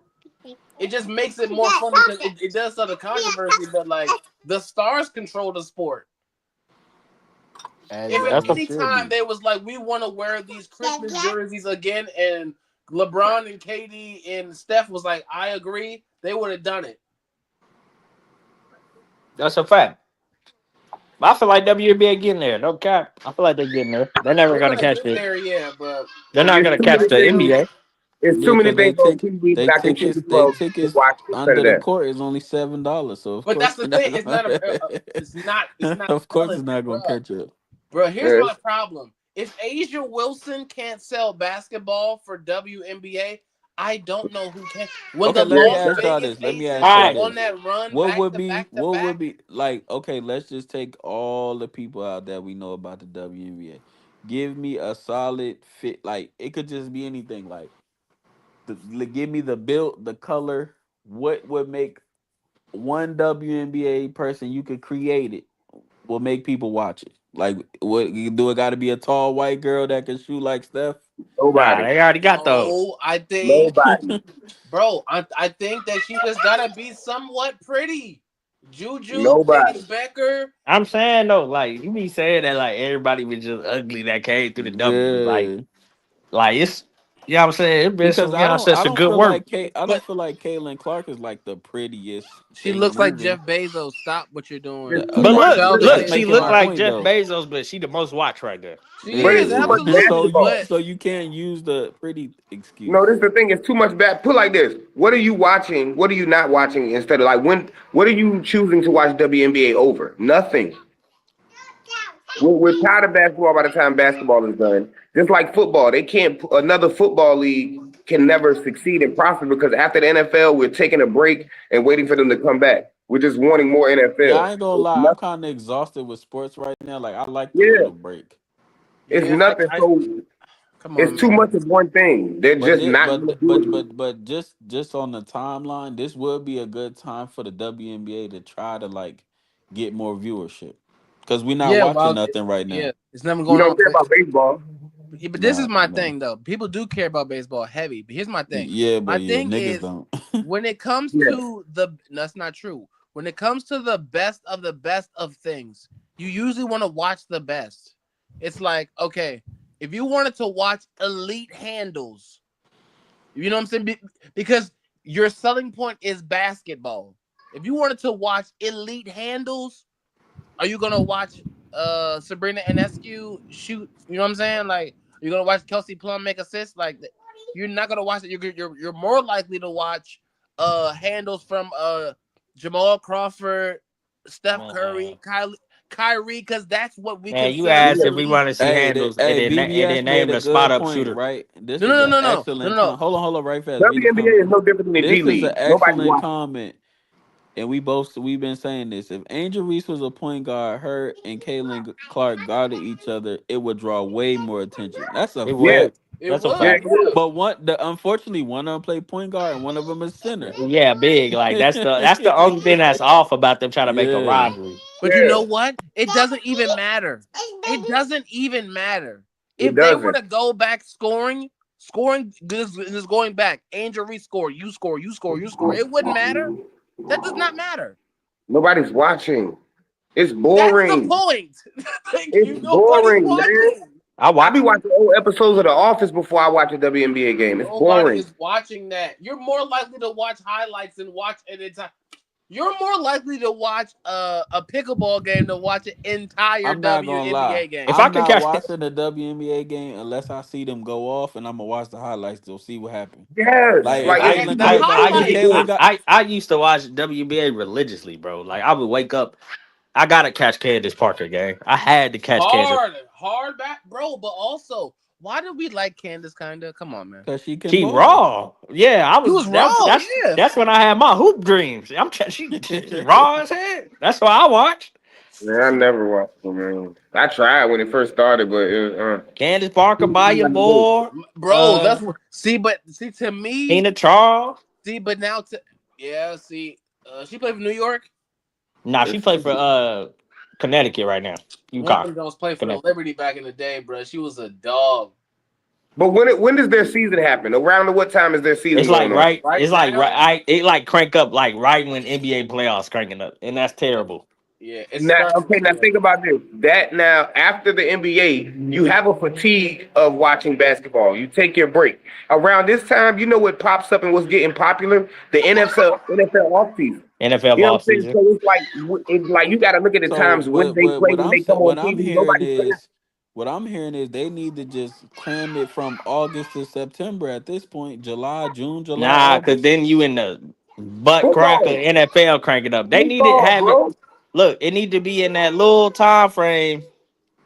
It just makes it more fun because it does sort of controversy, but like the stars control the sport. As If it, at That's as a it any should time be. they was like, we want to wear these Christmas jerseys again, and LeBron and KD and Steph was like, I agree, they would have done it. that's a fact. I feel like WNBA getting there. No cap. I feel like they're getting there. They're never They're gonna gonna catch get it. there, yeah, but They're not It's gonna too catch many the they things. don't. NBA. It's Yeah, too many cause things on TV that I can choose they from to tickets watch instead of under the that. court is only $7. So of But that's course the they're not thing. It's not gonna. it's not Of course selling it's it, not bro. gonna catch up. Bro, here's Yeah. my problem. If Asia Wilson can't sell basketball for WNBA, I don't know who can. When Okay, the let me Las ask y'all Vegas this. Let me Aces ask All y'all were right. on this. that run back to back to What would back, be like? Okay, let's just take all the people out that we know about the WNBA. Give me a solid fit. Like it could just be anything. Like give me the build, the color. What would make one WNBA person you could create it? will make people watch it? Like, what do it got to be a tall white girl that can shoot like Steph? Nah, Nobody. they already got those. No, I think, Nobody. bro, I think that she just gotta be somewhat pretty. Juju, Nobody. Paige Becker. I'm saying though, like you be saying that like everybody was just ugly that came through the W. Yeah, Like it's you know what I'm saying? It's been because some, you know what I'm saying, I some don't good feel work. like I don't But feel like Caitlin Clark is like the prettiest she thing looks like moving. Jeff Bezos. Stop what you're doing. There's That- too But You much. can look, tell That's that look, she she's making looked my smart. like point Jeff though. Bezos, but she the most watched right there. She Yeah, But it's is too much absolutely, basketball. but so you can't use the pretty No, excuse. this is the thing. It's too much bad. Put like this. What are you watching? What are you not watching instead of like when? What are you choosing to watch WNBA over? Nothing. We're tired of basketball by the time basketball is done. Just like football, they can't. Another football league can never succeed and prosper because after the NFL, we're taking a break and waiting for them to come back. We're just wanting more Yeah, NFL. I ain't gonna It's lie, I'm nothing. kind of exhausted with sports right now. Like, I like the Yeah, little break. it's yeah, nothing. I So come it's on, too man. much of one thing. They're But just this, not gonna do it. but just on the timeline, this would be a good time for the WNBA to try to like get more viewership because we're not Yeah, watching well, nothing right yeah, now. it's never You going don't on. care about baseball. Yeah, but this is Nah, my no. thing, though. People do care about baseball heavy. But here's my thing. Yeah, My but yeah, thing niggas is don't. when it comes Yeah, to the that's not true. When it comes to the best of things, you usually want to watch the best. It's like, okay, if you wanted to watch elite handles, you know what I'm saying? Because your selling point is basketball. If you wanted to watch elite handles, are you gonna watch Sabrina Ionescu shoot? You know what I'm saying? Like, you're gonna watch Kelsey Plum make assists? Like, you're not gonna watch it. You're more likely to watch handles from Jamal Crawford, Steph Man, Curry, Kyrie, because that's what we man, you consider asked yeah. if we elite. want to see Hey, handles and hey, then BBS made name a the spot good up point, shooter. right? This No, is no, no, an no, no, no, excellent no. comment. Hold on, right fast. Read the WNBA is comment. no different than the G This is an League. Nobody's excellent watching. comment, and we've been saying this. If Angel Reese was a point guard, her and Clark guarded each other, it would draw way more attention. That's a It Yeah, would. fact. It That's a yeah, would, fact. it is. yeah. But unfortunately, one of them play point guard and one of them is center. Yeah, big. Like that's the only thing that's off about them trying to make a Yeah, rivalry. But you know Yeah, what? It doesn't even matter. It doesn't even matter. it If they were doesn't. to go back scoring this going back, Angel Reese score, you score, you score, you score. It wouldn't matter. That does not matter. Nobody's watching. It's That's the boring. point. Thank It's you. Nobody's boring, man. watching. I I be watch. watching old episodes of The Office before I watch a WNBA game. It's Nobody boring. is watching that. You're more likely to watch highlights than watch an entire. You're more likely to watch a pickleball game than watch an entire I'm not gonna lie. WNBA game. If I I'm could not catch, watching the WNBA game unless I see them go off, and I'm gonna watch the highlights to see what happened. Yes, Like if like it's Man, Caitlyn the too much Clark got going if into highlights. Caitlyn it. got I used to watch WBA religiously, bro. Like I would wake up. I gotta catch Candace Parker game. I had to catch Candace. Hard back, bro. But also, why do we like Candace? Kinda, come on, man. because she can She ball. raw. Yeah, I He was. was raw, yeah. That's when I had my hoop dreams. She's raw as hell. That's why I watched Man, I never watched it, man. I tried when it first started, but Candace Parker, it Maya Moore, Bro, that's what. See, but see to me, Tina Charles. see, but now to yeah, see, she played for New York. Nah, she played for Connecticut right now. One of UConn. them girls played for the Connecticut. Liberty back in the day, bro. She was a dog. but when does their season happen? Around what time is their season It's like going on? right. Right It's like right. now, It like crank up like right when NBA playoffs cranking up, and that's terrible. yeah, it's Now, starting okay, right now now. think about this. That now after the NBA, you have a fatigue of watching basketball. You take your break. Around this time, you know what pops up and what's getting popular? The NFL offseason. NFL You know what I'm saying? offseason. So it's like you got to look at the So times when they play, when they come on what I'm TV. hearing Nobody's playing. is they need to just cram it from August to September at this point. July, Nah, cause August. then you in the butt cracker Football, NFL cranking up. They need to football, have it. bro. Look, it need to be in that little time frame.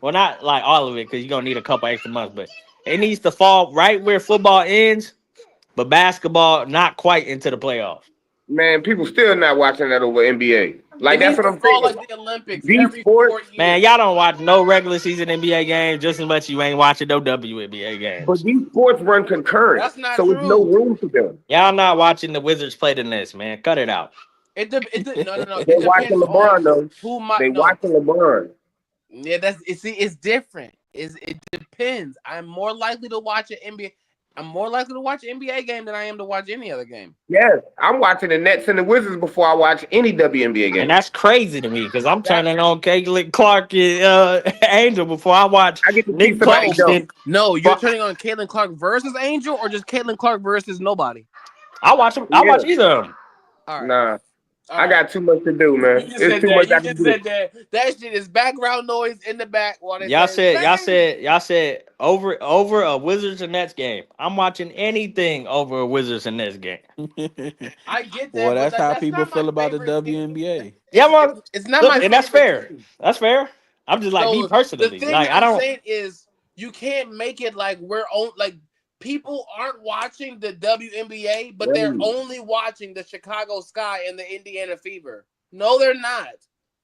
Well, not like all of it, because you're gonna need a couple extra months, but it needs to fall right where football ends, but basketball not quite into the playoffs. Man, people still not watching that over NBA. It Like that's needs what to I'm fall saying. like the Olympics These every sports. 4 years. Man, y'all don't watch no regular season NBA games just as much you ain't watching no WNBA But games. these sports run concurrent, That's not so it's no true. room for them. Y'all not watching the Wizards play the Nets, man. Cut it out. No. They It watching depends on LeBron though. who might They no. watching LeBron. Yeah, it's different. It depends. I'm more likely to watch an NBA. I'm more likely to watch an NBA game than I am to watch any other game. Yes, I'm watching the Nets and the Wizards before I watch any WNBA And game. that's crazy to me because I'm That turning on Caitlin Clark and Angel before I watch I get to see Nick somebody dunk. Claxton. no, you're But turning on Caitlin Clark versus Angel or just Caitlin Clark versus nobody. I watch them. I Yeah, watch either of them. All right, nah, all I right. got too much to do, You man. just It's said too that. much You I can just do. said that. That shit is background noise in the back while they Y'all say said, y'all bang. said, y'all said over a Wizards and Nets game. I'm watching anything over a Wizards and Nets game. I get Well, that, but that's how that's people not my feel about the favorite team. WNBA. Yeah, It's, man. it's it's not Look, my and that's favorite fair. team. That's fair. I'm just like me So the personally. thing Like I I'm don't. saying is you can't make it like we're on like people aren't watching the WNBA, but they're Wait, only watching the Chicago Sky and the Indiana Fever. No, they're not.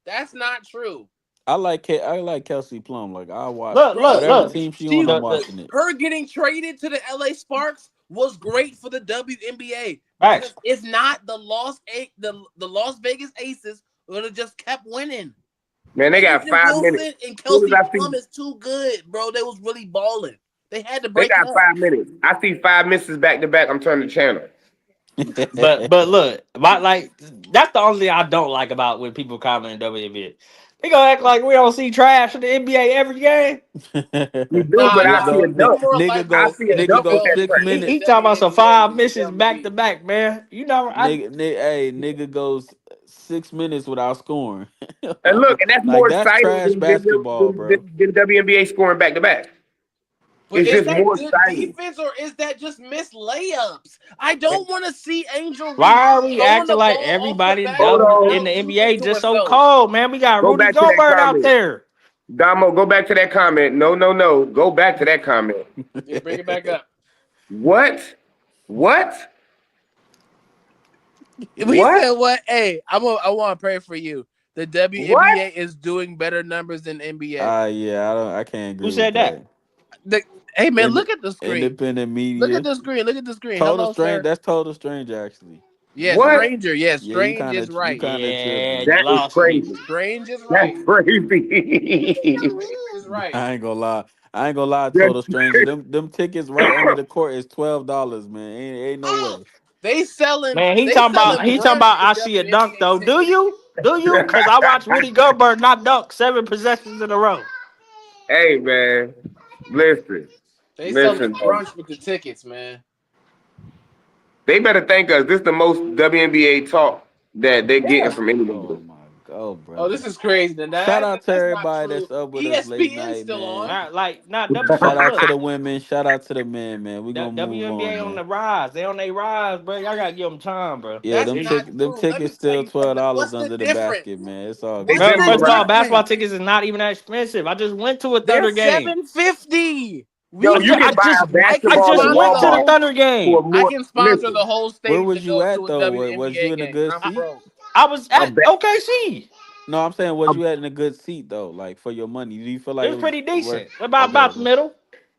That's not true. I like Kelsey Plum. Like I watch whatever Bro, team she on. she I'm The watching it. her getting traded to the LA Sparks was great for the WNBA facts. because if not the Las Vegas Aces would have just kept winning. man, they got Adrian 5 minutes. Wilson and As soon as Kelsey I see, Plum is too good, bro. They was really balling. They had to they break got up. 5 minutes. I see 5 misses back to back. I'm turning the channel. But look, my like that's the only thing I don't like about when people comment in WNBA. They gonna act like we don't see trash in the NBA every game. We do, but nigga I see go a They dunk. more nigga likely I to go see see a the nigga dunk go with that 12 6 trash. in the He minutes. talking about some WNBA five than the misses back to WWE. back, man. You know, Hey, nigga goes 6 minutes without scoring. And look, and that's Like more that's exciting trash basketball, bro. than WNBA scoring back to back. But It's is just that more good exciting. defense or is that just missed layups? I don't want to see Angel Reese why are we throwing acting the like ball off the everybody Hold backboard in on. the without losing NBA to just so herself. cold, man? We got Go Rudy back to that Gobert out comment. there. Damo, go back to that comment. No. Go back to that comment. Yeah, bring it back up. What? What? We said What? what? Hey, I want to pray for you. The What? WNBA is doing better numbers than NBA. Yeah, I can't Who agree with said that? that. The, hey man, Ind- look at the screen. Independent Look at media. the screen. Look at the screen. Total Hello, strange. sir. That's total strange, actually. Yes, What? Stranger. Yes, Yeah, you Strange kind is of you right. kind of Yeah, tripping. you That is lost me. crazy. Strange is That's right. crazy. Strange is right. I ain't gonna lie. I ain't gonna lie. That's Total stranger. Them tickets right under the court is $12, man. Ain't no way. They selling. Man, They selling he talking brunch about for I see a dunk WNBA though. Do tickets. you? Do you? Cause I watched Rudy Gobert not dunk 7 possessions in a row. Hey man, listen, They selling listen. brunch with the tickets, man. They better thank us. This is the most WNBA talk that they're getting Yeah. from anybody. Oh my god, Oh, brother. this is crazy. Shout out to That's not everybody true. that's up with us late ESPN's night, still man. on. Not Shout out to look. the women. Shout out to the men, man. We gonna move on, WNBA on man. the rise. They on their rise, bro. Y'all gotta give them time, bro. Yeah, That's them They, not tick them true. Let me tickets tell still you something. $12 What's the under the basket, difference? man. It's all They What's good. bro, the been first of all, right. basketball difference? tickets is not even that expensive. I just went to a They're Thunder game. $7.50. Yo, We you can. I can buy just a I can I basketball just at sponsor went the to the Walmart whole. Thunder for game. I more. can sponsor Listen, the whole Where stadium to was you go at to a though? Was you WNBA in a game, and good I'm seat? broke. I was a, at ba- OKC. No, I'm saying a was you at in a good seat though? Like for your money. Do you feel It like it was was pretty worth? decent. Okay, About the okay. middle.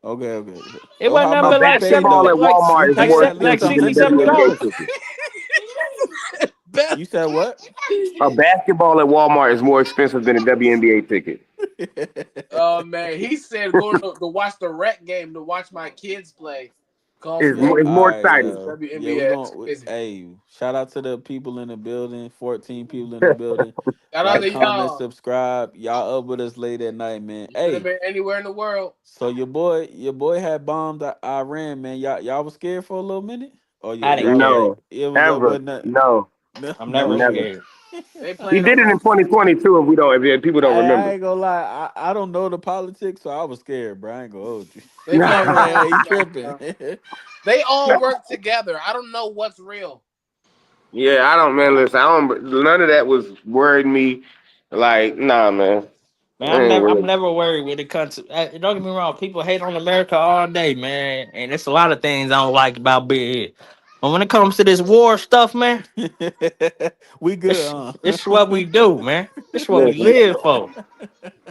Okay. It So wasn't how nothing a but much you like paid basketball though? at Walmart is You more paid like listen, expensive than a $60, listen, WNBA $70. listen. ticket. You said what? A basketball at Walmart is more expensive than a WNBA ticket. Oh man, he said going to watch the rec game to watch my kids play. Cost It's me more, over it's All more right, exciting. well, yeah, we WNBA. That's gonna. crazy. Hey, shout out to the people in the building. 14 people in the building. Shout out Like, to comment, y'all. subscribe. Y'all up with us late at night, man. You could have Hey, been anywhere in the world. so your boy had bombed Iran, man. Y'all was scared for a little minute. Oh yeah, I didn't y'all was care. like No, it was ever. wasn't that, No, no, I'm no. never never. scared. They He playing did it in around. 2022. If people don't I remember. ain't gonna lie. I don't know the politics, so I was scared, bro. I ain't gonna hold you. They I playing was around like, with hey, he you guys, tripping. bro. They all work together. I don't know what's real. Yeah, I don't, man. Listen, I don't. None of that was worried me. Like, nah, man. Man, I ain't I'm worried. never worried when it comes to don't get me wrong, people hate on America all day, man. And it's a lot of things I don't like about being here. But when it comes to this war stuff, man, We good, it's huh? it's what we do, man. It's what we Listen, live for.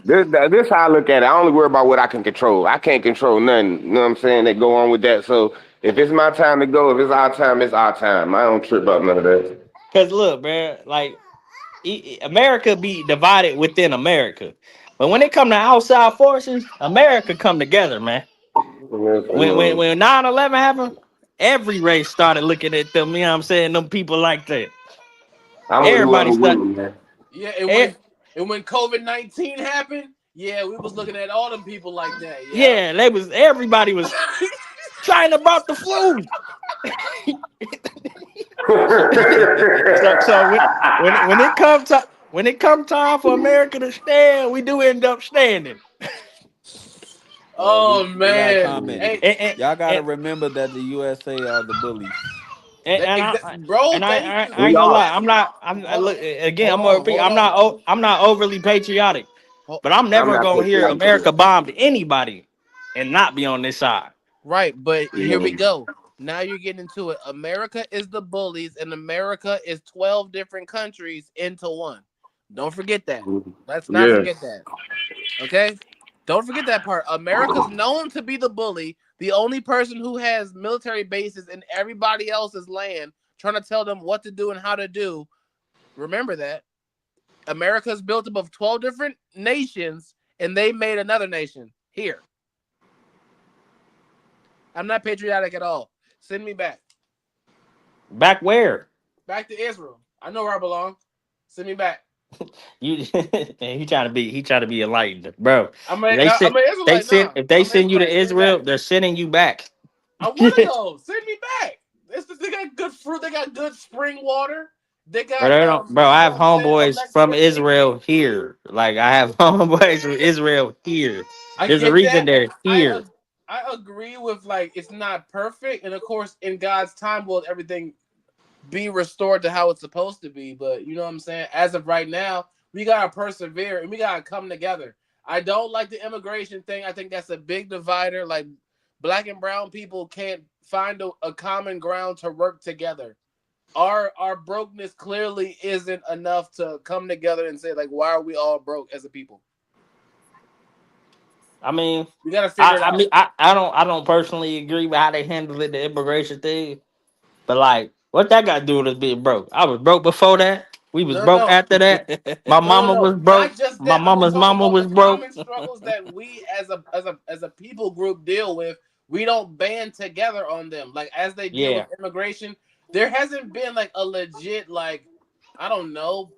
this how I look at it. I only worry about what I can control. I can't control nothing. You know what I'm saying? That go on with that. So if it's my time to go, if it's our time, it's our time. I don't trip about none of that. Cause look, man, like America be divided within America, but when it come to outside forces, America come together, man. When 9/11 happened, every race started looking at them. You know what I'm saying? Them people like that. I'm with Everybody whoever start. wins, man. Yeah, Eh, and when COVID-19 happened, yeah, we was looking at all them people like that. Yep. yeah, they was. Everybody was trying about the flu. So when it come time for America to stand, we do end up standing. Oh We got a man, comment. hey, Y'all gotta And, remember that the USA are the bullies. bro, and thank you. I We ain't gonna are. lie. I'm not. Hold on, Look again. hold I'm gonna on, repeat. hold on. I'm not overly patriotic, Ho- but I'm I'm never not gonna hear patriotic either. America bombed anybody and not be on this side. Right, but here we Mm. go. Now you're getting into it. America is the bullies, and America is 12 different countries into one. Don't forget that. Let's not Yeah. forget that. Okay? Don't forget that part. America's known to be the bully, the only person who has military bases in everybody else's land, trying to tell them what to do and how to do. Remember that. America's built up of 12 different nations, and they made another nation here. I'm not patriotic at all. Send me back. Back where Back to Israel. I know where I belong. Send me back. you? And he trying to be enlightened, bro. I'm a, They I'm sent an they Israelite sent now. if they I'm an send you to Israelite. Send me Israel, back. they're sending you back. I want to go. Send me back. They got good fruit. They got good spring water. They Bro, got they don't, bro. you I know have what I'm saying, homeboys from electricity. Israel here. Like I have homeboys from Israel here. I There's a get reason that. they're I here. I agree with like it's not perfect, and of course, in God's time will everything be restored to how it's supposed to be. But you know what I'm saying? As of right now, we gotta persevere and we gotta come together. I don't like the immigration thing. I think that's a big divider. Like black and brown people can't find a common ground to work together. Our brokenness clearly isn't enough to come together and say like, why are we all broke as a people? I mean, We gotta figure it out. I don't personally agree with how they handled it, the immigration thing. But like, what that got to do with us being broke? I was broke before that. We was No, broke no, after that. My mama no. was broke. Not just My that. I'm just mama's talking mama about was the broke. common struggles that we as a people group deal with. We don't band together on them. Like as they deal with Yeah. immigration, there hasn't been like a legit like I don't know.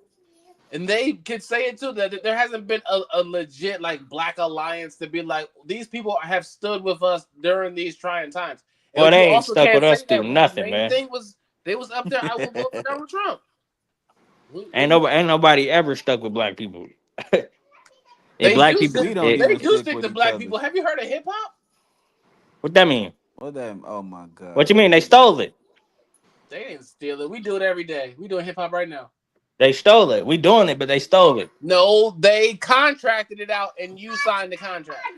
And they could say it too that there hasn't been a legit like black alliance to be like these people have stood with us during these trying times. Well, And they you ain't also stuck with can't us say through that when the nothing, main man. thing was they was up there. I will vote for Donald Trump. Ain't nobody ever stuck with black people. If They black do people, stick. We don't it, They even do stick stick with to each black other. people. Have you heard of hip hop? what that mean? What that? Oh my What god. you mean? They stole it. They didn't steal it. We do it every day. We doing hip hop right now. They stole it. We doing it, but they stole it. No, they contracted it out, and you signed the contract.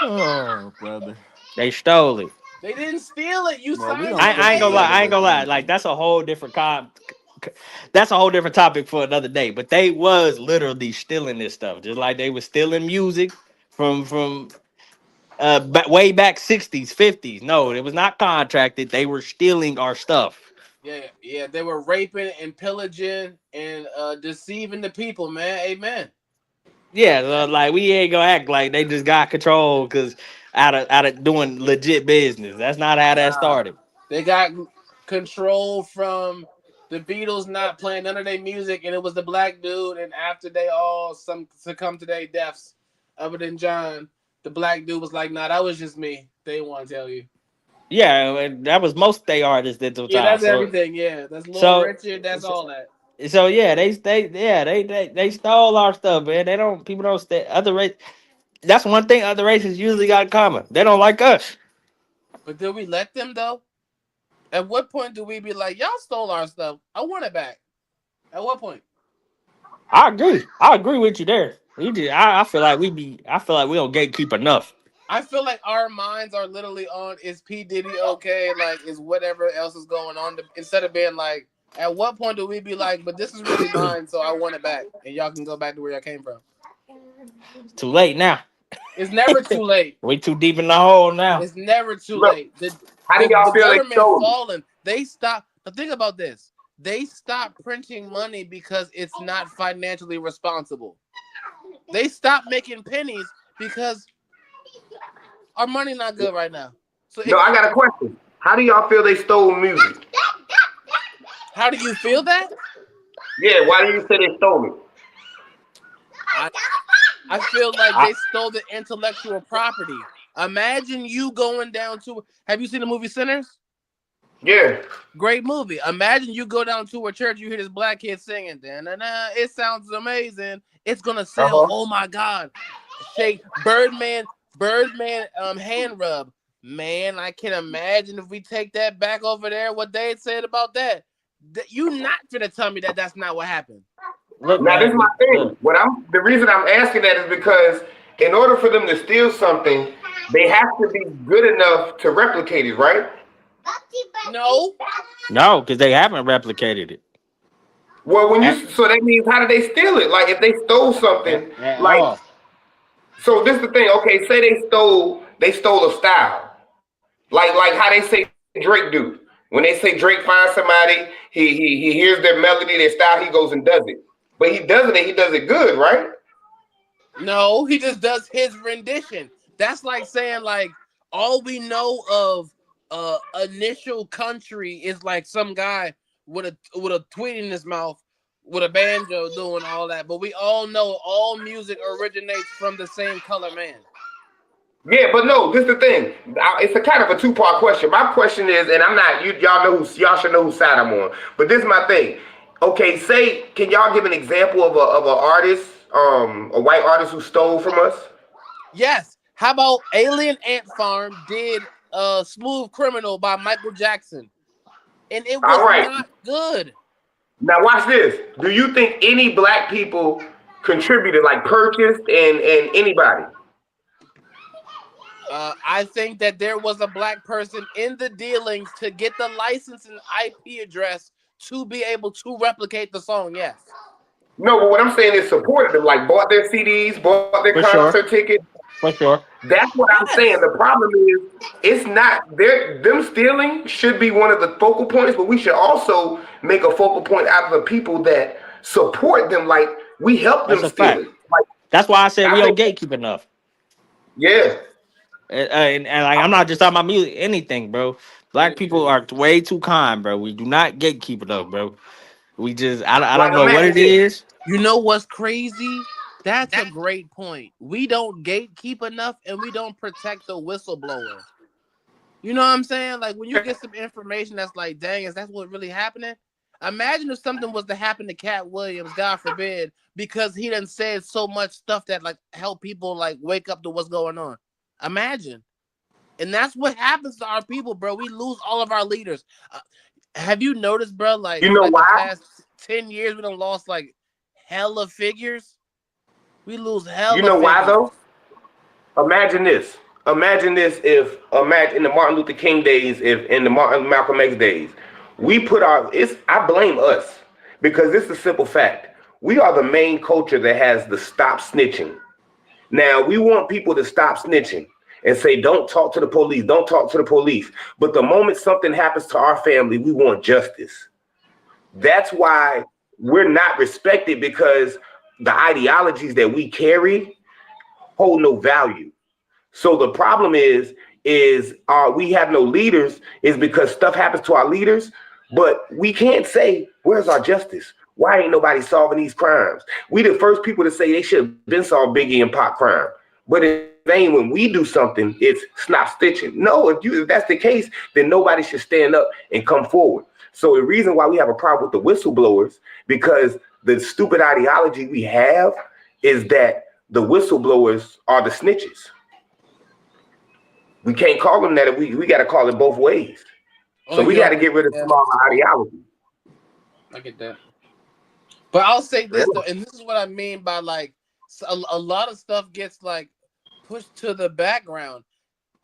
Oh brother. They stole it. They didn't steal it. You Well, we signed don't the I stick ain't gonna lie. together I ain't thing. with gonna lie. Like anything. that's a whole different that's a whole different topic for another day. But they was literally stealing this stuff, just like they was stealing music from way back 60s, 50s. No, it was not contracted. They were stealing our stuff. Yeah, yeah. They were raping and pillaging and deceiving the people, man. Amen. Yeah, like we ain't gonna act like they just got control because out of doing legit business. That's not how that Nah, started. they got control from the Beatles not playing none of their music, and it was the black dude. And after they all some succumbed to their deaths, other than John, the black dude was like, "Nah, that was just me." They want to tell you. Yeah, and that was most they artists at the Yeah, time. that's everything. Yeah, that's Little So Richard. That's all that. So yeah, they stole our stuff, man. They don't people don't stay other race. That's one thing other races usually got in common. They don't like us. But did we let them though? At what point do we be like, y'all stole our stuff? I want it back. At what point? I agree. I agree with you there. We did. I feel like we be. I feel like we don't gatekeep enough. I feel like our minds are literally on is P Diddy okay? Like is whatever else is going on? Instead of being like, at what point do we be like, but this is really mine, so I want it back, and y'all can go back to where y'all came from. Too late now. It's never too late. We too deep in the hole now. It's never too Bro, late. The how do the, y'all the feel they government stole it? fallen. They stopped. Now think about this. they stopped printing money because it's not financially responsible. They stopped making pennies because our money not good right now. So No, I got a question. How do y'all feel they stole music? how do you feel that? Yeah, why do you say they stole it? I I feel like I, they stole the intellectual property. Imagine you going down to. Have you seen the movie Sinners? Yeah. Great movie. Imagine you go down to a church, you hear this black kid singing, da-na-na, it sounds amazing. It's gonna sell. Uh-huh. Oh my god. Shake Birdman hand rub. Man, I can imagine if we take that back over there, what they said about that. You not gonna tell me that that's not what happened. look, Now this is man. my thing. Look, The reason I'm asking that is because in order for them to steal something, they have to be good enough to replicate it, right? No. no, because they haven't replicated it Well, at, so that means how did they steal it? Like if they stole something, at like all. so this is the thing. Okay, say they stole a style, like how they say Drake do. When they say Drake finds somebody, he hears their melody, their style, he goes and does it. But he does it good, right? No, he just does his rendition. That's like saying like all we know of initial country is like some guy with a tweet in his mouth with a banjo doing all that. But we all know all music originates from the same color man. Yeah, but no, this is the thing. It's a kind of a two-part question. My question is, and I'm not y'all should know whose side I'm on. But this is my thing. Okay, can y'all give an example of a artist, a white artist who stole from us? Yes. How about Alien Ant Farm did Smooth Criminal by Michael Jackson? And it All was right. not good. Now watch this. Do you think any black people contributed, like purchased and anybody? I think that there was a black person in the dealings to get the license and IP address to be able to replicate the song. Yes. No, but what I'm saying is supported them, like bought their CDs, bought their For concert sure. tickets. For sure. That's what I'm saying. Yes. The problem is, it's not them stealing should be one of the focal points, but we should also make a focal point out of the people that support them. Like we help That's them a steal fact. it. Like That's why I said we I don't think, gatekeep enough. yeah, And like I'm not just talking about music, anything, bro. Black people are way too kind, bro. We do not gatekeep enough, bro. We just I like don't know what imagine it this. is. You know what's crazy? That's a great point. We don't gatekeep enough and we don't protect the whistleblower. You know what I'm saying? Like when you get some information that's like, dang, is that what really happening? Imagine if something was to happen to Cat Williams, God forbid, because he done said so much stuff that like help people like wake up to what's going on. Imagine. And that's what happens to our people, bro. We lose all of our leaders. Have you noticed, bro? Like You for know like the why? past 10 years, we done lost like hella figures. We lose You hella know why though? figures. Imagine this. Imagine this if imagine in the Martin Luther King days, if in the Martin Malcolm X days, we put our it's I blame us because it's a simple fact. We are the main culture that has the stop snitching. Now we want people to stop snitching and say, don't talk to the police, don't talk to the police. But the moment something happens to our family, we want justice. That's why we're not respected because the ideologies that we carry hold no value. So the problem is we have no leaders is because stuff happens to our leaders, but we can't say where's our justice? Why ain't nobody solving these crimes? We the first people to say they should have been solved Biggie and Pop crime. But in vain, when we do something, it's snap stitching. No, if that's the case, then nobody should stand up and come forward. So the reason why we have a problem with the whistleblowers, because the stupid ideology we have is that the whistleblowers are the snitches. We can't call them that. We got to call it both ways. Oh, So we got yo, to get rid of yeah, some of our ideology. I get that. But I'll say Yeah. this though, and this is what I mean by like a lot of stuff gets like pushed to the background.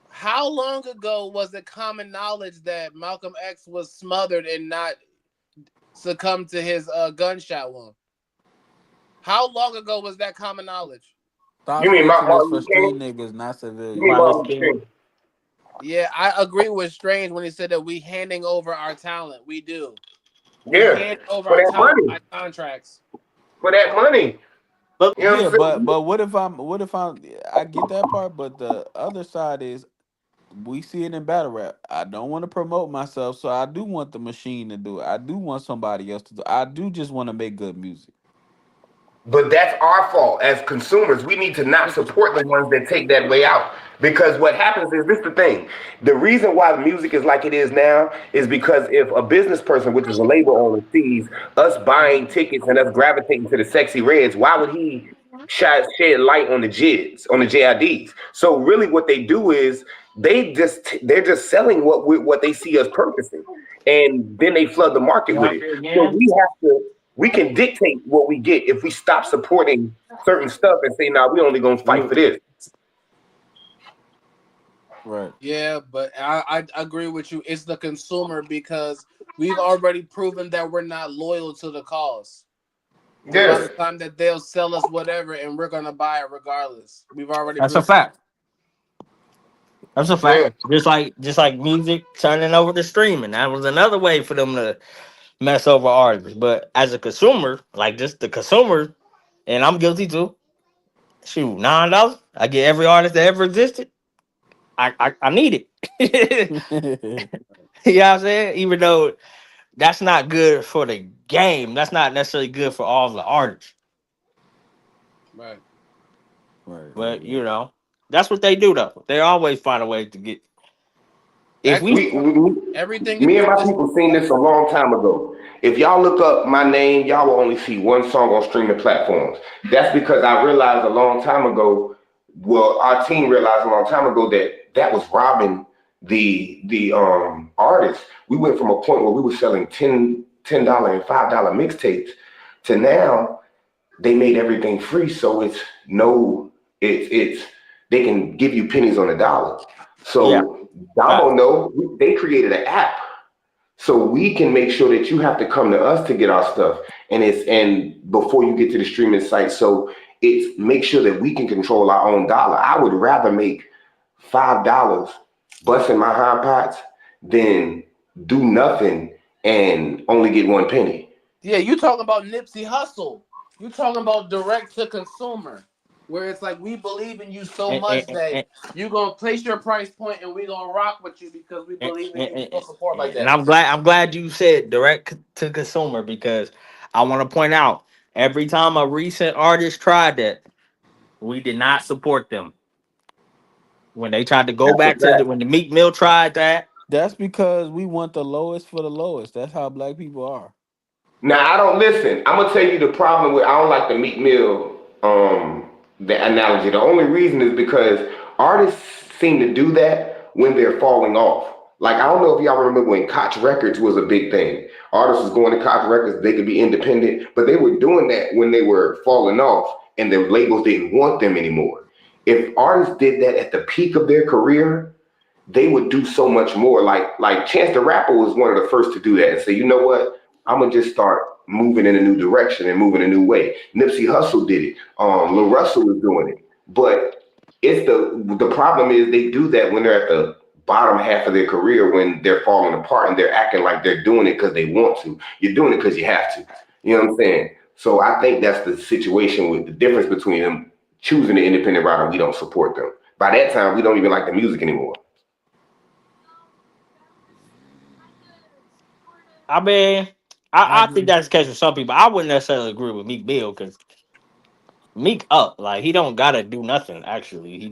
How long ago was it common knowledge that Malcolm X was smothered and not succumbed to his gunshot wound? How long ago was that common knowledge? You Stop mean snitching is Martin for Luther street King? niggas, not You mean civilians. Martin Luther Martin King. Luther King? Yeah, I agree with Strange when he said that we handing over our talent. We do. We Yeah, hand over for our that top money, five contracts. for that money. But You know what Yeah, I'm saying? but what if I'm I get that part, but the other side is we see it in battle rap. I don't want to promote myself, so I do want the machine to do it. I do want somebody else to do it. I do just want to make good music. But that's our fault as consumers. We need to not support the ones that take that way out. Because what happens is this the thing. The reason why the music is like it is now is because if a business person, which is a label owner, sees us buying tickets and us gravitating to the sexy reds, why would he shed light on the JIDs, on the JIDs? So really what they do is they're just selling what they see us purchasing. And then they flood the market with yeah, it. So again. we can dictate what we get if we stop supporting certain stuff and say, "Nah, we only gonna fight for You this." right. Yeah, but I agree with you. It's the consumer because we've already proven that we're not loyal to the cause. Because a lot Yes. of time that they'll sell us whatever and we're gonna buy it regardless. We've already That's a proven. fact. That's a Yeah. fact. Just like music turning over to streaming. That was another way for them to mess over artists. But as a consumer, like just the consumer, and I'm guilty too. Shoot, $9. I get every artist that ever existed. I need it. You know what I'm saying? Even though that's not good for the game, that's not necessarily good for all the artists. Right. Right. But that's what they do though. They always find a way to get. If we Actually, We, we everything in me and the my industry. people seen this a long time ago. If y'all look up my name, y'all will only see one song on streaming platforms. That's because I realized a long time ago. Well, our team realized a long time ago that that was robbing the artists. We went from a point where we were selling $10 and $5 mixtapes to now they made everything free, so it's no, it's they can give you pennies on the dollar. yeah, So y'all fact. don't know they created an app, so we can make sure that you have to come to us to get our stuff, and before you get to the streaming site, so it's make sure that we can control our own dollar. I would rather make $5 busting my hot pots than do nothing and only get one penny. Yeah, you talking about Nipsey Hustle. You talking about direct to consumer. Where it's like we believe in you so And, much and, that and, you gonna place your price point and we gonna rock with you because we and, believe in and, you. We and gonna support like and that. I'm glad you said direct to consumer because I want to point out every time a recent artist tried that, we did not support them. When they tried to go That's a back to fact. when the Meek Mill tried that, That's because we want the lowest for the lowest. That's how black people are. Now I don't listen. I'm gonna tell you the problem with I don't like the Meat Mill the analogy. The only reason is because artists seem to do that when they're falling off. Like I don't know if y'all remember when Koch Records was a big thing. Artists was going to Koch Records, they could be independent, but they were doing that when they were falling off and the labels didn't want them anymore. If artists did that at the peak of their career, they would do so much more. Like Chance the Rapper was one of the first to do that and say, you know what, I'm gonna just start moving in a new direction and moving a new way. Nipsey Hussle did it. Lil Russell was doing it, but it's the problem is they do that when they're at the bottom half of their career when they're falling apart and they're acting like they're doing it because they want to. You're doing it because you have to. You know what I'm saying? So I think that's the situation with the difference between them choosing the independent route and we don't support them. By that time, we don't even like the music anymore. I mean, I I think agree. that's the case with some people. I wouldn't necessarily agree with Meek Mill because Meek up like he don't gotta do nothing. Actually,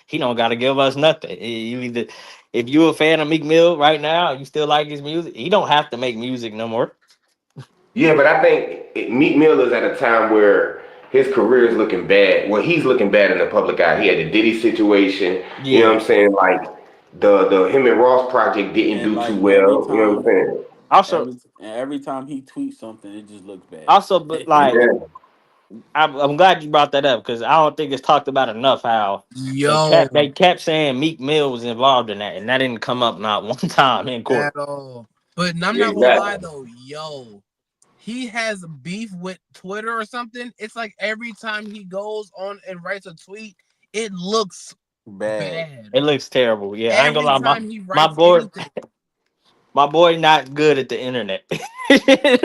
he don't gotta give us nothing. You either if you a fan of Meek Mill right now, you still like his music. He don't have to make music no more. Yeah, but I think Meek Mill is at a time where his career is looking bad. Well, he's looking bad in the public eye. He had the Diddy situation. You know Yeah. what I'm saying? Like the him and Ross project didn't And do too like well. You know what I'm saying? Also, every time he tweets something, it just looks bad. but like Yeah. I'm glad you brought that up because I don't think it's talked about enough how Yo, they kept saying Meek Mill was involved in that, and that didn't come up not one time in court. at all. But I'm not gonna lie Exactly. though, yo. He has beef with Twitter or something. It's like every time he goes on and writes a tweet, it looks Bad. bad. It looks terrible. Yeah, I ain't gonna Every lie. time he My writes boy, anything. My boy not good at the internet.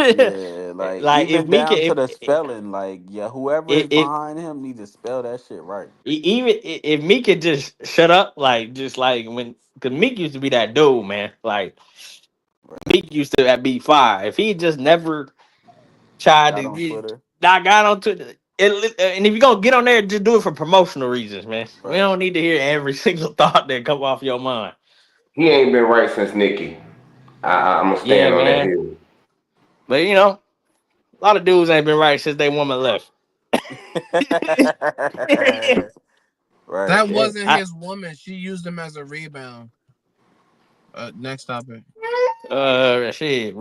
Yeah, like Like if even Mika, down to the spelling, like yeah, whoever is if behind him need to spell that shit right. if Mika just shut up, like just like when, because Meek used to be that dude, man. Like Right. Meek used to be fire. If he just never tried Got to on get, Twitter. I got on Twitter. And if you're gonna get on there, just do it for promotional reasons, man. We Right. don't need to hear every single thought that come off your mind. He ain't been right since Nikki. I'm gonna Yeah, stand on that man. hill. But a lot of dudes ain't been right since they woman left. Right. That Yeah, wasn't his woman. She used him as a rebound. Next topic. shit,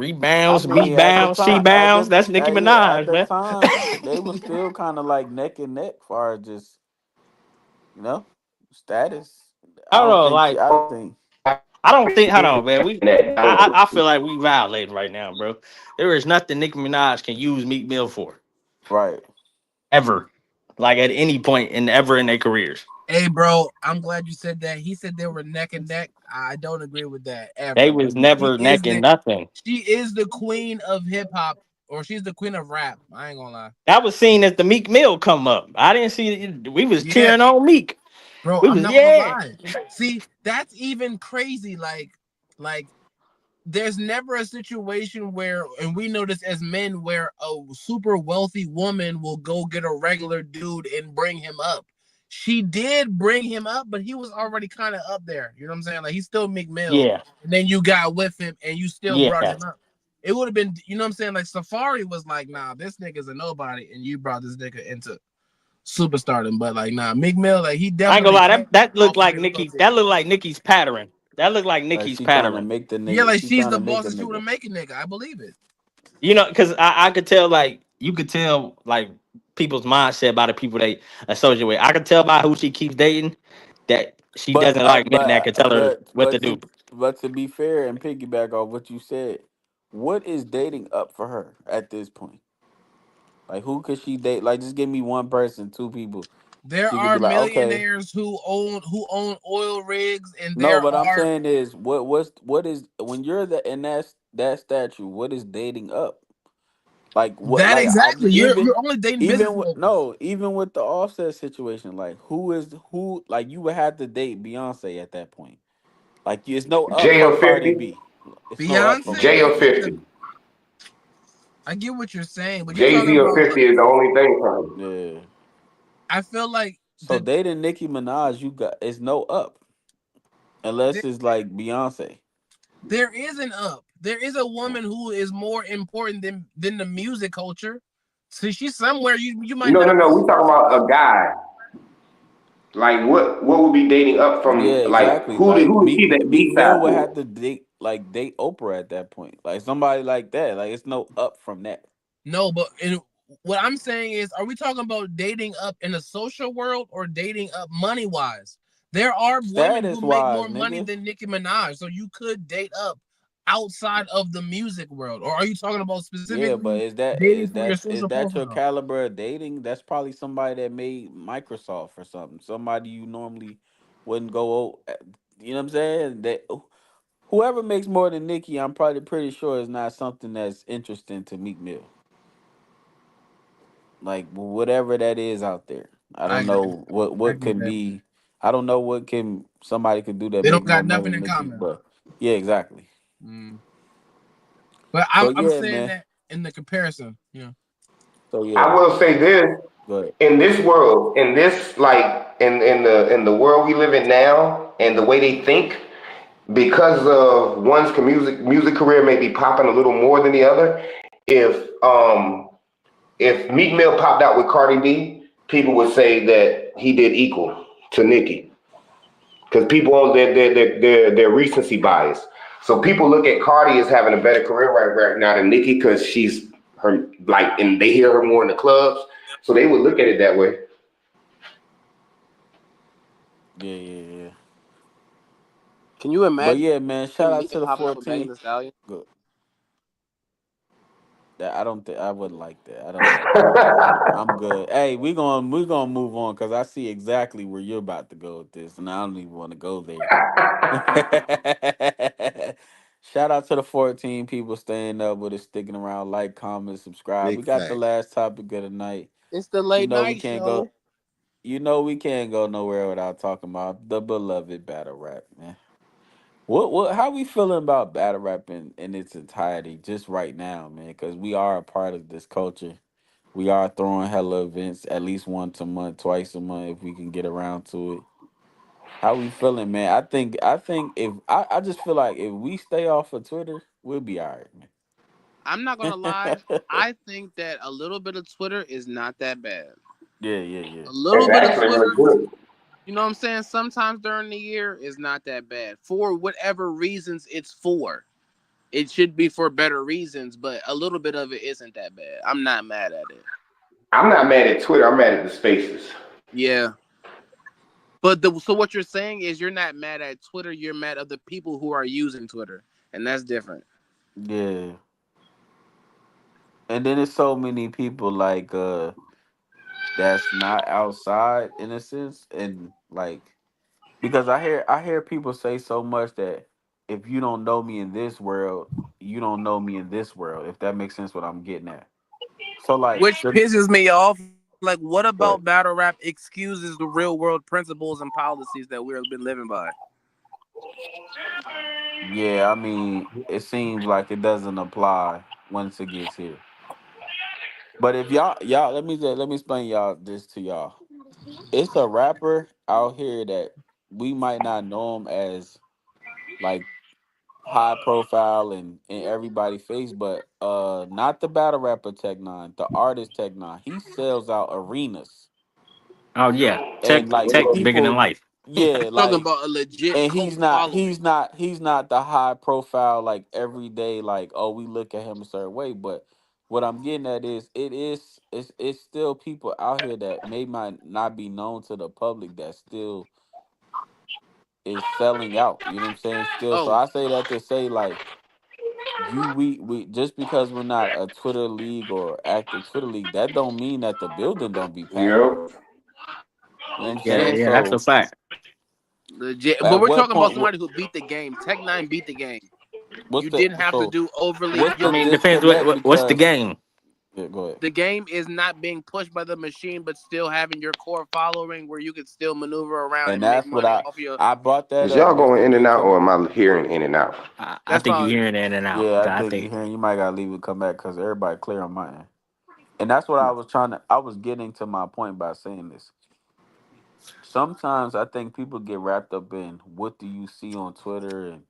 I rebounds, B mean, at the bounds, C time, at bounds. the That's Nicki yeah, at Minaj, the man. time, they was still kind of like neck and neck, far as just you know status. I I don't don't know, think like she. I think I don't think. Hold on, man. That was I feel like we violating right now, bro. There is nothing Nicki Minaj can use Meek Mill for right. ever, like at any point in their careers. Hey, bro, I'm glad you said that. He said they were neck and neck. I don't agree with that They ever. was She never is neck and nothing. the queen of hip hop, or she's the queen of rap. I ain't gonna lie. That was seen as the Meek Mill come up. I didn't see it. We was Yeah, cheering on Meek. bro, We I'm was not gonna yeah. lie. See, that's even crazy. Like there's never a situation where, and we know this as men, where a super wealthy woman will go get a regular dude and bring him up. She did bring him up, but he was already kind of up there. You know what I'm saying? Like he's still McMill, Yeah. and then you got with him, and you still brought Yeah. him up. It would have been, you know what I'm saying? Like Safari was like, nah, this nigga's a nobody, and you brought this nigga into superstardom. But like, nah, McMill, like he I ain't gonna definitely lie. came That looked off of like his Nikki. coattail. That looked like Nikki's pattern. That looked like Like Nikki's she trying to pattern. make the Yeah, nigga. like She she's trying the to make boss a that she would nigga. have make a nigga. I believe it. Because I could tell, like, you could tell, like, people's mindset by the people they associate with. I could tell by who she keeps dating that she But doesn't like men that can tell her but what to do. to be fair and piggyback off what you said, what is dating up for her at this point? Like who could she date? Like just give me one person, two people. There She could be are like, okay. millionaires who own oil rigs, and No, there what I'm are saying is what is when you're the in that statue, what is dating up? Like what that like I exactly. You're only dating business even with moguls. no, even with the offset situation, like who like you would have to date Beyonce at that point. Like it's no up for Cardi JL50. B. It's no up for Beyonce her. is the. JL50. I get what you're saying, but you're Jay talking Z or about. 50 is the only thing for him. Yeah. I feel like So dating Nicki Minaj, you got it's no up unless there, it's like Beyonce. there is an up. There is a woman who is more important than the music culture. So she's somewhere you might No, no, not no. know We the talking person. about a guy. Like what would be dating up from Yeah, like exactly. Like who is he that Meek B Mill side would have for? to date Oprah at that point. Like somebody like that. Like it's no up from that. No, but what I'm saying is, are we talking about dating up in the social world or dating up money wise? There are women who Status make wise, more money nigga. than Nicki Minaj, so you could date up outside of the music world. Or are you talking about Yeah, but specifically dating for your is social that your profile? caliber of dating? That's probably somebody that made Microsoft or something. Somebody you normally wouldn't you know what I'm saying? That whoever makes more than Nicki, I'm probably pretty sure is not something that's interesting to Meek Mill. Like whatever that is out there. I I don't agree. know I what agree with can that. be. I don't know what can somebody could do that They make don't more got money nothing than in Nicki. common. But yeah, exactly. Mm. But So I'm yeah, saying man. that in the comparison, So I yeah, will say this, but in this world, in this like in the world we live in now and the way they think, because of one's music career may be popping a little more than the other, if if Meek Mill popped out with Cardi B, people would say that he did equal to Nicki. Because people on their recency bias. So people look at Cardi as having a better career right now than Nicki because she's her like and they hear her more in the clubs. So they would look at it that way. yeah. can you But imagine yeah, man. Shout out Meek to the popping up with Megan 14th. Thee Stallion? Good. That I don't think I would like that. I don't like that. I'm good. Hey, we gonna move on because I see exactly where you're about to go with this, and I don't even want to go there. Shout out to the 14 people staying up with us, sticking around, like, comment, subscribe. Big We got the fact. last topic of the night. It's the You late know we night can't go. show. You know we can't go nowhere without talking about the beloved battle rap, man. What? How we feeling about battle rap in its entirety, just right now, man? Because we are a part of this culture. We are throwing hella events at least once a month, twice a month, if we can get around to it. How we feeling, man? I think if I just feel like if we stay off of Twitter, we'll be all right, I'm not gonna lie. man. I think that a little bit of Twitter is not that bad. Yeah, yeah, yeah. A little It's bit of actually Twitter, really good. you know what I'm saying? Sometimes during the year is not that bad. For whatever reasons it's for. It should be for better reasons, but a little bit of it isn't that bad. I'm not mad at it. I'm not mad at Twitter. I'm mad at the spaces. Yeah. But so what you're saying is you're not mad at Twitter, you're mad at the people who are using Twitter. And that's different. Yeah. And then there's so many people like that's not outside in a sense, and like because I hear people say so much that if you don't know me in this world, you don't know me in this world, if that makes sense what I'm getting at. So like Which pisses me off. Like, what about battle but rap excuses the real world principles and policies that we've been living by? yeah, I mean, it seems like it doesn't apply once it gets here. But if y'all let me explain y'all this to y'all. It's a rapper out here that we might not know him as like high profile and in everybody's face, but not the battle rapper Tech Nine, the artist Tech Nine. He sells out arenas. Oh yeah, And like the tech bigger than people, life. yeah, Talking like, about a legit and cult he's not following. he's not he's not the high profile like everyday, like, oh, we look at him a certain way. But what I'm getting at is it's still people out here that may might not be known to the public that still is selling out. You know what I'm saying? Still, so Oh, I say that to say like we just because we're not a Twitter league or active Twitter league, that don't mean that the building don't be packed. Yep. You know what I'm Yeah, saying? yes, yeah, that's a So fact. legit. But at we're what talking about point somebody who beat the game. Tech Nine beat the game. what's You the didn't have to so do overly. what's I the You mean, depends what, disconnect? what's the Because game. yeah, go ahead. the game is not being pushed by the machine, but still having your core following where you can still maneuver around And and make that's what money I off your. I brought that Is up y'all just going to in and get out, or some. am I hearing in and out? I That's think you fine. hearing in and out. Yeah, I 'Cause I think you think hearing. You might gotta leave and come back because everybody clear on my end. And that's what I was trying to. I was getting to my point by saying this. Sometimes I think people get wrapped up in what do you see on Twitter and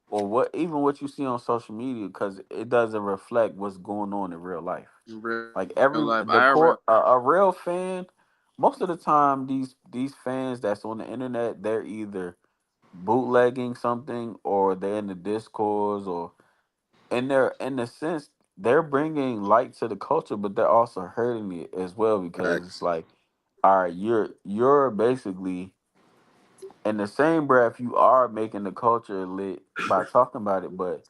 or what even what you see on social media because it doesn't reflect what's going on in real life. In real Like life, every the IRL. core a real fan, most of the time these fans that's on the internet they're either bootlegging something or they're in the discourse or and they're in a sense they're bringing light to the culture but they're also hurting it as well because it's Facts. like all right you're basically in the same breath you are making the culture lit by talking about it but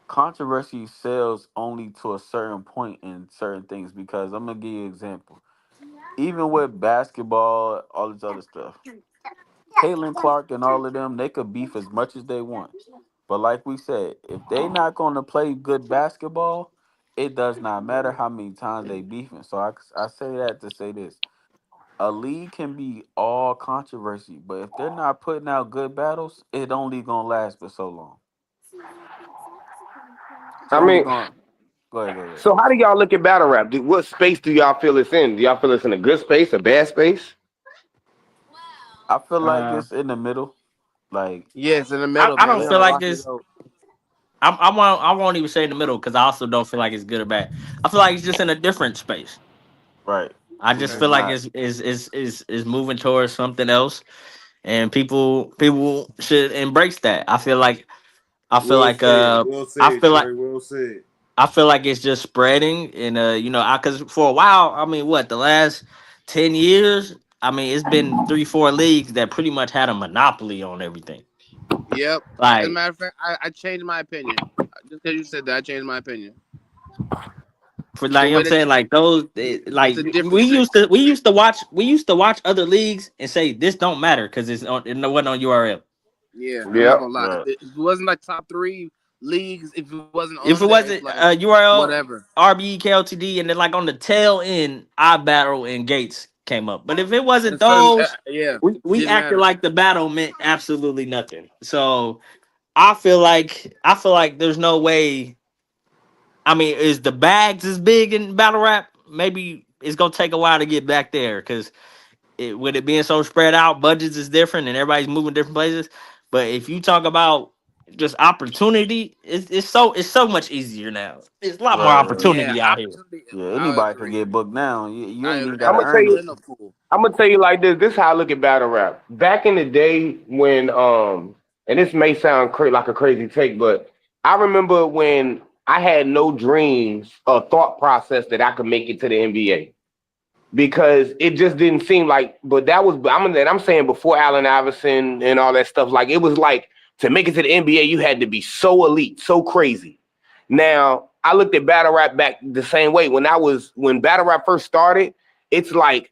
controversy sells only to a certain point in certain things because I'm gonna give you an example even with basketball all this other stuff Caitlin Clark and all of them they could beef as much as they want but like we said if they not gonna play good basketball it does not matter how many times they beefing so I say that to say this a league can be all controversy, but if they're not putting out good battles, it only gonna last for so long. It's I only mean, gonna go ahead, go ahead. so how do y'all look at battle rap? What space do y'all feel it's in? Do y'all feel it's in a good space, a bad space? I feel like uh, it's in the middle. Like Yes, in the I, middle, I man. don't We it, feel gotta like rock it this. out. I won't even say in the middle because I also don't feel like it's good or bad. I feel like it's just in a different space. right. I just It's Okay. feel just like not is moving towards something else, and people should embrace that. I feel Will like said. Will I said. feel like Trey. Will said. I feel like it's just spreading, and because for a while, I mean, what the last 10 years, I mean, it's been 3 4 leagues that pretty much had a monopoly on everything. Yep. As a Like matter of fact, I changed my opinion. Just because you said that, I changed my opinion. for The like way I'm that saying, like those, it's like a different space. we used to watch other leagues and say this don't matter because it wasn't on URL. Yeah, I'm not Yep. gonna lie. right. It wasn't like top three. leagues if it wasn't on If it there. It's wasn't like URL, whatever. RBE, KLTD, and then like on the tail end, I Battle and Gates came up. But if it wasn't And certain, those, yeah, we didn't acted matter. like the battle meant absolutely nothing. So I feel like there's no way. I mean, is the bags as big in battle rap? Maybe it's gonna take a while to get back there because with it being so spread out, budgets is different and everybody's moving different places. But if you talk about just opportunity, it's so much easier now. It's a lot more Right, right. Yeah, opportunity out here. opportunity. Yeah, I anybody could agree. get booked now. You I ain't even agree. got I'm to gonna tell earn Everybody's it. you. in the pool. I'm gonna tell you like this. This is how I look at battle rap. Back in the day when and this may sound like a crazy take, but I remember when I had no dreams or thought process that I could make it to the NBA because it just didn't seem like. But that was I'm saying before Allen Iverson and all that stuff. Like it was like to make it to the NBA, you had to be so elite, so crazy. Now I looked at battle rap back the same way when battle rap first started. It's like,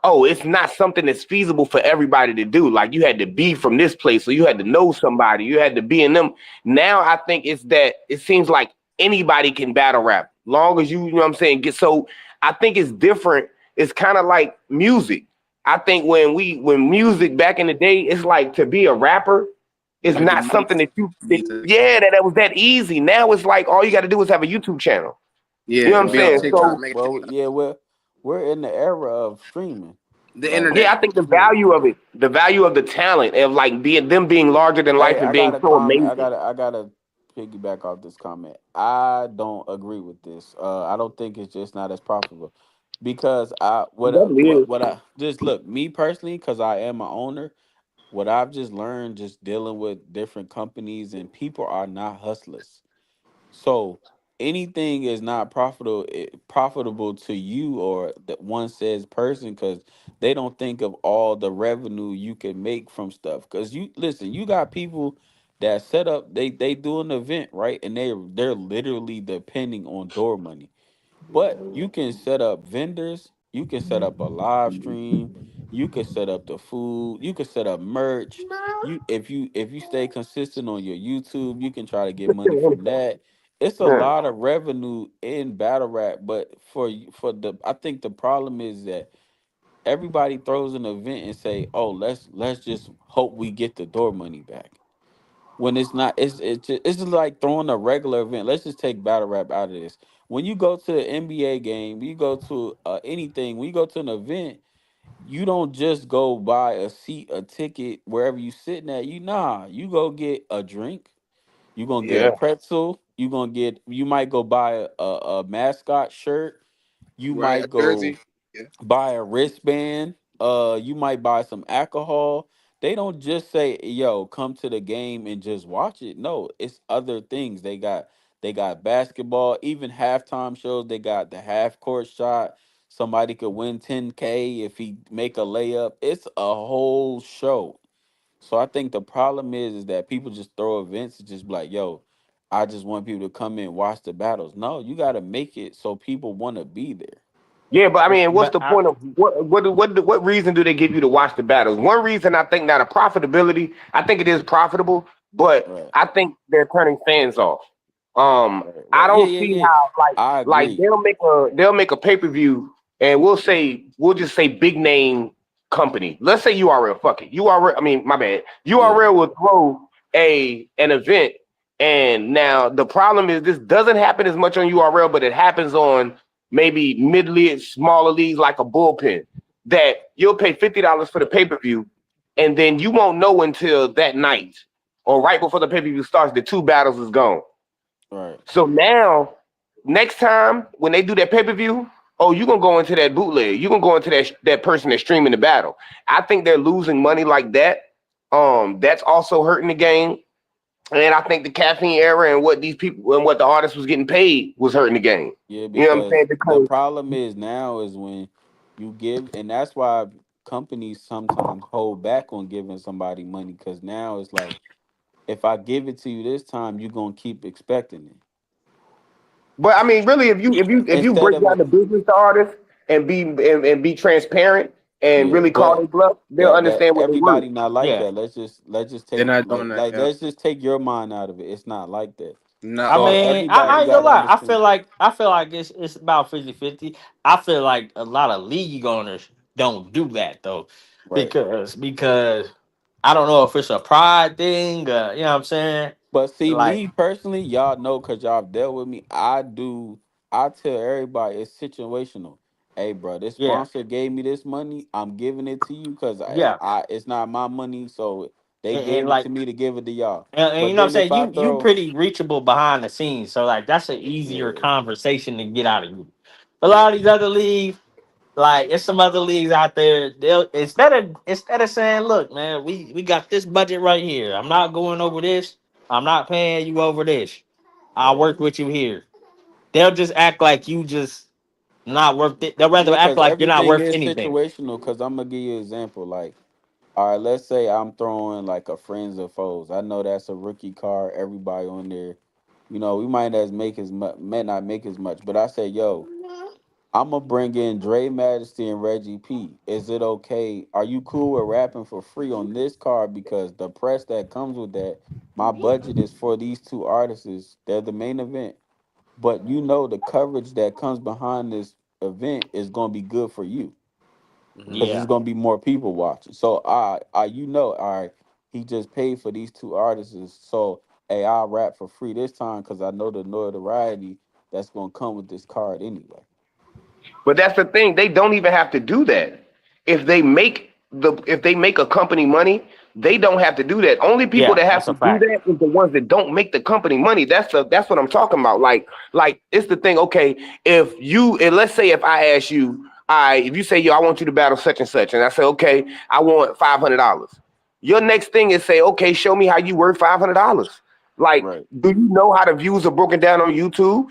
oh, it's not something that's feasible for everybody to do. Like you had to be from this place, so you had to know somebody, you had to be in them. Now I think it's that it seems like anybody can battle rap, long as you know what I'm saying. Get so I think it's different. It's kind of like music. I think when music back in the day, it's like to be a rapper is You had to not make something that you be to, yeah, that was that easy. Now it's like all you got to do is have a YouTube channel. yeah, You know what I'm be on saying? Right, TikTok, right. So make a Well, TikTok. yeah, we're in the era of streaming. The Like, internet. yeah, I think the yeah. value of it, the value of the talent, of like being larger than Hey, life and I being got a so comment. amazing. I gotta piggyback off this comment. I don't agree with this. I don't think it's just not as profitable because I It definitely is. what I just look me personally because I am a owner. What I've just learned just dealing with different companies and people are not hustlers. So anything is not profitable to you or that one says person because they don't think of all the revenue you can make from stuff. Because you listen, you got people that set up they do an event right, and they're literally depending on door money. But you can set up vendors, you can set up a live stream, you can set up the food, you can set up merch. If you stay consistent on your YouTube, you can try to get money from that. It's a Yeah, lot of revenue in battle rap, but for the I think the problem is that everybody throws an event and say, "Oh, let's just hope we get the door money back." When it's not, it's just like throwing a regular event. Let's just take battle rap out of this. When you go to an NBA game, you go to anything. When you go to an event, you don't just go buy a seat, a ticket wherever you sitting at. You go get a drink. You gonna get a yeah. pretzel. You might go buy a mascot shirt. You Right, a might go jersey. Yeah, buy a wristband. You might buy some alcohol. They don't just say, "Yo, come to the game and just watch it." No, it's other things. They got basketball, even halftime shows. They got the half court shot. Somebody could win 10K if he make a layup. It's a whole show. So I think the problem is that people just throw events and just be like, "Yo, I just want people to come in and watch the battles." No, you got to make it so people want to be there. Yeah, but I mean, what's But the point of what reason do they give you to watch the battles? One reason I think not a profitability. I think it is profitable, but Right. I think they're turning fans off. Right, I right. Yeah, don't yeah, see yeah. how I like agree. they'll make a pay per view and we'll just say big name company. Let's say URL. Fuck it, URL. I mean, my bad. Yeah, URL will throw an event, and now the problem is this doesn't happen as much on URL, but it happens on maybe mid-league, smaller leagues like a bullpen, that you'll pay $50 for the pay-per-view, and then you won't know until that night or right before the pay-per-view starts, the two battles is gone. right. So now, next time when they do that pay-per-view, oh, you're gonna go into that bootleg. You're gonna go into that person that's streaming the battle. I think they're losing money like that. That's also hurting the game. And I think the caffeine era and what these people and what the artist was getting paid was hurting the game. Yeah, You know what I'm saying? because the Because problem is now is when you give, and that's why companies sometimes hold back on giving somebody money because now it's like, if I give it to you this time, you're gonna keep expecting it. But I mean, really, if you Instead break of down a the business to artists and be transparent, and Yeah, really call but their bluff, they'll that understand what they worth. everybody not like Yeah. that. Let's just They're take not doing that. Yeah. let's just take your mind out of it. It's not like that. Not I all. So mean, I everybody ain't gonna got to lie. understand. I feel like it's about 50-50. I feel like a lot of league owners don't do that though, Right. because I don't know if it's a pride thing. You know what I'm saying? But see, Like, me personally, y'all know because y'all have dealt with me. I do. I tell everybody it's situational. Hey, bro, this yeah, sponsor gave me this money. I'm giving it to you because yeah, it's not my money, so they and gave it like, to me to give it to y'all. and you But know what I'm then if saying? I You throw, pretty reachable behind the scenes, so like that's an easier yeah, conversation to get out of you. A yeah, lot of these other leagues. Like it's some other leagues out there. They'll instead of saying, "Look, man, we got this budget right here. I'm not going over this. I'm not paying you over this. I'll right, work with you here." They'll just act like you just not worth it. They'll rather yeah, act because like you're not everything worth is anything. situational. Because I'm gonna give you an example. Like, all right, let's say I'm throwing like a friends or foes. I know that's a rookie card. Everybody on there, we might as make as much, may not make as much. But I say, yo, I'm gonna bring in Dre Majesty and Reggie P. Is it okay? Are you cool with rapping for free on this card? Because the press that comes with that, my budget is for these two artists. They're the main event. But the coverage that comes behind this event is gonna be good for you Hmm. because there's Yeah, gonna be more people watching. So all right, he just paid for these two artists. So hey, I'll rap for free this time because I know the notoriety that's gonna come with this card anyway. But that's the thing; they don't even have to do that. If they make a company money, they don't have to do that. Only people yeah, that have that's to a do fact. that is the ones that don't make the company money. That's what I'm talking about. Like it's the thing. Okay, and let's say if I ask you, if you say, yo, I want you to battle such and such, and I say, okay, I want $500. Your next thing is say, okay, show me how you worth $500. Like, Right. do you know how the views are broken down on YouTube?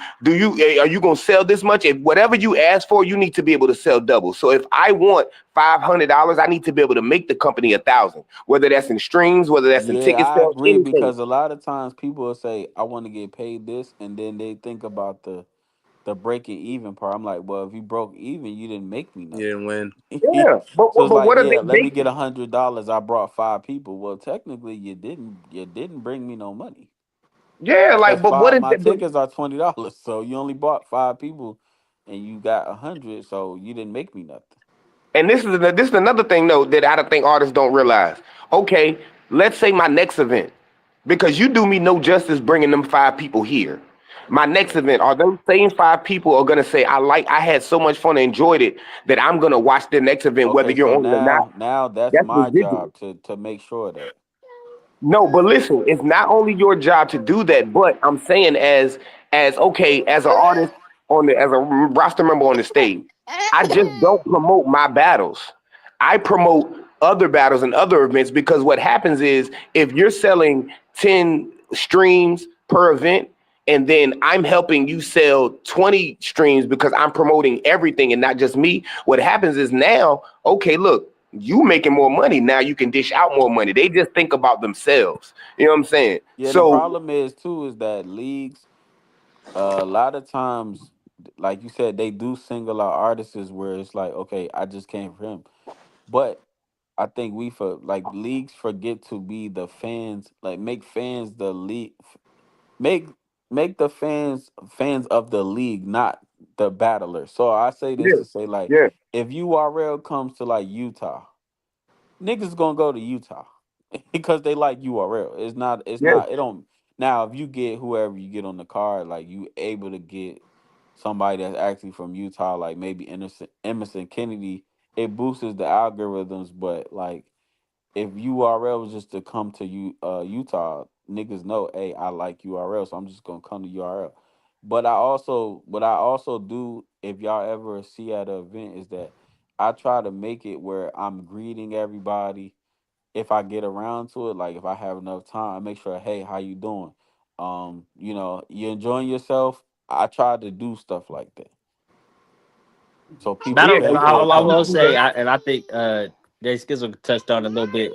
Are you gonna sell this much? If whatever you ask for, you need to be able to sell double. So if I want $500, I need to be able to make the company 1,000. Whether that's in streams, whether that's in Yeah, ticket I sales, agree anything. because a lot of times people will say, "I want to get paid this," and then they think about the breaking even part. I'm like, well, if you broke even, you didn't make me You didn't nothing. win. Yeah, but So it's like, what are yeah, they let me get basing? $100. I brought five people. Well, technically, you didn't bring me no money Yeah, because like, but what five is my it? But tickets are $20. So you only bought five people, and you got 100. So you didn't make me nothing. And this is another thing though that I don't think artists don't realize. Okay, let's say my next event, because you do me no justice bringing them 5 people here. My next Right. event, are those same 5 people are gonna say, I had so much fun and enjoyed it that I'm gonna watch the next event whether Okay. you're So on it or not. now that's That's my residual. job to make sure that. No, but listen, it's not only your job to do that, but I'm saying as okay, as an artist as a roster member on the stage, I just don't promote my battles. I promote other battles and other events because what happens is if you're selling 10 streams per event and then I'm helping you sell 20 streams because I'm promoting everything and not just me, what happens is now, okay, look, you making more money now, you can dish out more money. They just think about themselves. You know what I'm saying? Yeah, the So problem is too is that leagues a lot of times, like you said, they do single out artists where it's like, okay, I just came for him. But I think we for like leagues forget to be the fans, like make fans the league, make make the fans of the league, not the battler. So I say this yeah, to say like, yeah, if URL comes to like Utah, niggas gonna go to Utah because they like URL. It's yeah, not. It don't. Now, if you get whoever you get on the card, like you able to get somebody that's actually from Utah, like maybe Emerson Kennedy, it boosts the algorithms. But like, if URL was just to come to Utah, niggas know, hey, I like URL, so I'm just gonna come to URL. But what I also do, if y'all ever see at an event, is that I try to make it where I'm greeting everybody if I get around to it, like if I have enough time, I make sure, hey, how you doing? You enjoying yourself? I try to do stuff like that so people yeah. Battle, can I, feel I You will do comfortable. say, that. and I think Jay Skizzle touched on it a little bit.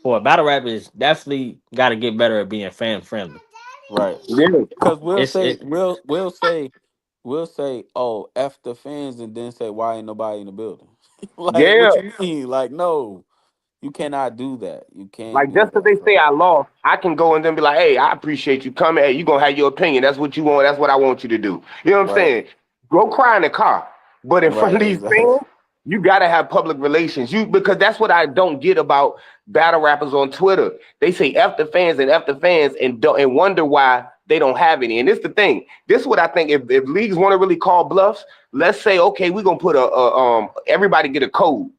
For a battle rap is definitely got to get better at being fan friendly. Right. Yeah, Because we'll It's say it. we'll say oh f the fans and then say why ain't nobody in the building. Like, Yeah. what you mean? Like, no, you cannot do that. You can't Like do just because that, they say bro. I lost, I can go and then be like, "Hey, I appreciate you coming. Hey, you gonna have your opinion. That's what you want. That's what I want you to do." You know what I'm Right, saying? Go cry in the car, but in front right, of these exactly. fans, you gotta have public relations. You because that's what I don't get about battle rappers on Twitter. They say "f the fans" and "f the fans" and don't and wonder why they don't have any. And this the thing. This is what I think. If leagues want to really call bluffs, let's say, okay, we're gonna put everybody get a code.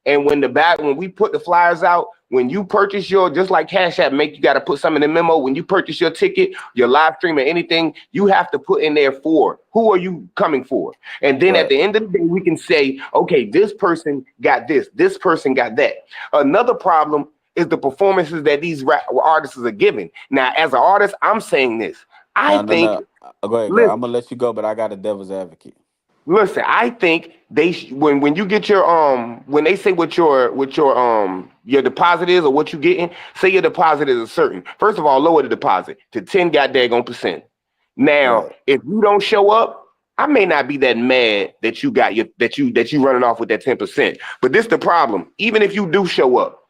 And when we put the flyers out, when you purchase your just like Cash App, make you got to put something in the memo. When you purchase your ticket, your live stream or anything, you have to put in there for who are you coming for. And then at Right. the end of the day, we can say, okay, this person got this person got that. Another problem is the performances that these artists are giving. Now, as an artist, I'm saying this. I No, no, think, no. Go ahead, go ahead. I'm listen, gonna let you go, but I got a devil's advocate. Listen, I think when you get your when they say what your deposit is or what you getting, say your deposit is a certain. First of all, lower the deposit to 10 goddamn percent. Now, Right. if you don't show up, I may not be that mad that you got your that you running off with that 10%. But this the problem. Even if you do show up,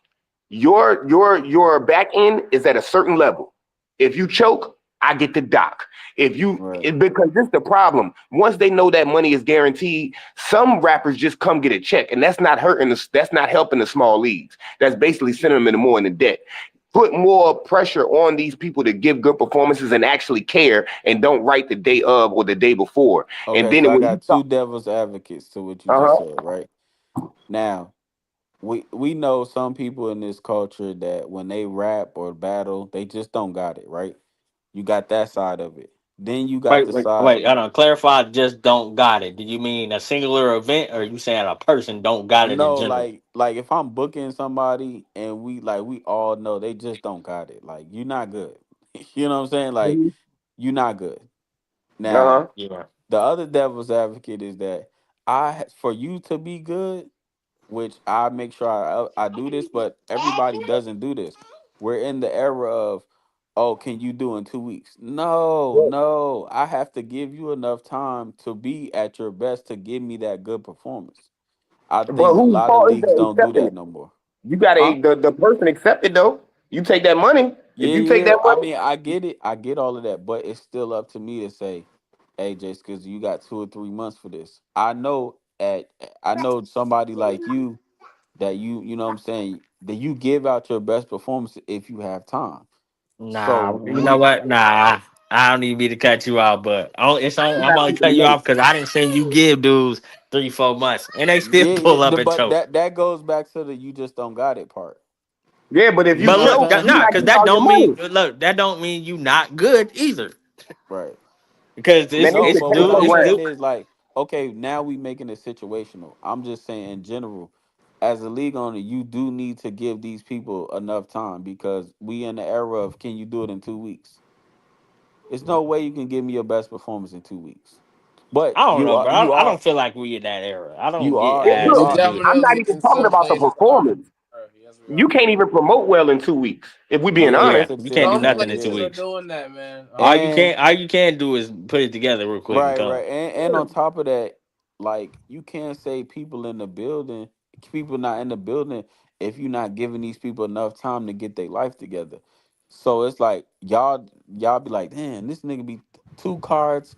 your back end is at a certain level. If you choke, I get the dock. Right. Because this is the problem. Once they know that money is guaranteed, some rappers just come get a check, and that's not that's not helping the small leagues. That's basically sending them into more into debt. Put more pressure on these people to give good performances and actually care, and don't write the day of or the day before. And Okay, then so I when you got start, two devil's advocates to what you uh just huh, said, right? Now, we know some people in this culture that when they rap or battle, they just don't got it, right? You got that side of it. Then you got Wait, the wait, side. wait. I don't clarify. Just don't got it. Did you mean a singular event, or you saying a person don't got it in No, general? like if I'm booking somebody and we all know they just don't got it. Like, you're not good. You know what I'm saying? Like, uh you're not good. Now, huh, Yeah. the other devil's advocate is that for you to be good, which I make sure I do this, but everybody doesn't do this. We're in the era of, oh, can you do in 2 weeks? No, no. I have to give you enough time to be at your best to give me that good performance. I but think a whose lot of fault is leagues that don't do accepting that it? no more. You got Huh? a the person accepted though. You take that money. If Yeah, you take yeah. that I money, mean, I get it. I get all of that, but it's still up to me to say, hey, Jace, because you got 2 or 3 months for this. I know somebody like you that you know what I'm saying, that you give out your best performance if you have time. Nah, So you know we what? Nah, I don't need me to cut you off, but you I'm gotta only keep the cutting you money. off because I didn't see you give dudes 3, 4 months, and they still yeah, pull up and but choke. that goes back to the you just don't got it part. Yeah, but if You you But know what I'm look, choke, saying? you nah, not because getting that all your don't mean money. that don't mean you not good either. Right. Because Man, they No, should it's but take what dude, I'm one it's round. saying dude. is like, okay, now we making it situational. I'm just saying in general, as a league owner, you do need to give these people enough time because we in the era of can you do it in 2 weeks? There's no way you can give me your best performance in 2 weeks. But I don't know, bro. you I are don't feel like we in that era. I you don't get are Yeah, you asked We look, to are. do. I'm not definitely even in talking some about the places are. performance. Yes, we You are. can't even promote well in 2 weeks. If we being Yeah, Yeah, honest, you can't do Some nothing in two yeah. places are weeks. doing that, man. And All you can do is put it together real quick and right, come. right. And on top of that, like, you can't say people in the building, people not in the building if you're not giving these people enough time to get their life together. So it's like y'all be like, damn, this nigga be 2 cards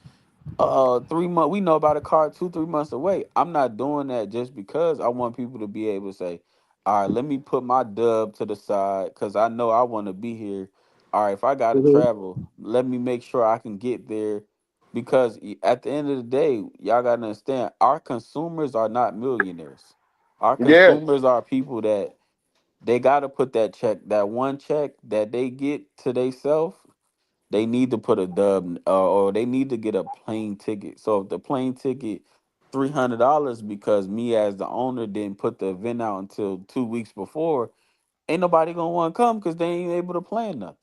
3 months. We know about a card 2 3 months away. I'm not doing that just because I want people to be able to say, all right, let me put my dub to the side because I know I want to be here. All right, if I gotta Mhm. travel, let me make sure I can get there because at the end of the day, y'all gotta understand our consumers are not millionaires. Our Yeah, consumers are people that they gotta put that check, that one check that they get to themselves, they need to put a dub or they need to get a plane ticket. So if the plane ticket $300 because me as the owner didn't put the event out until 2 weeks before, ain't nobody gonna want to come because they ain't able to plan nothing.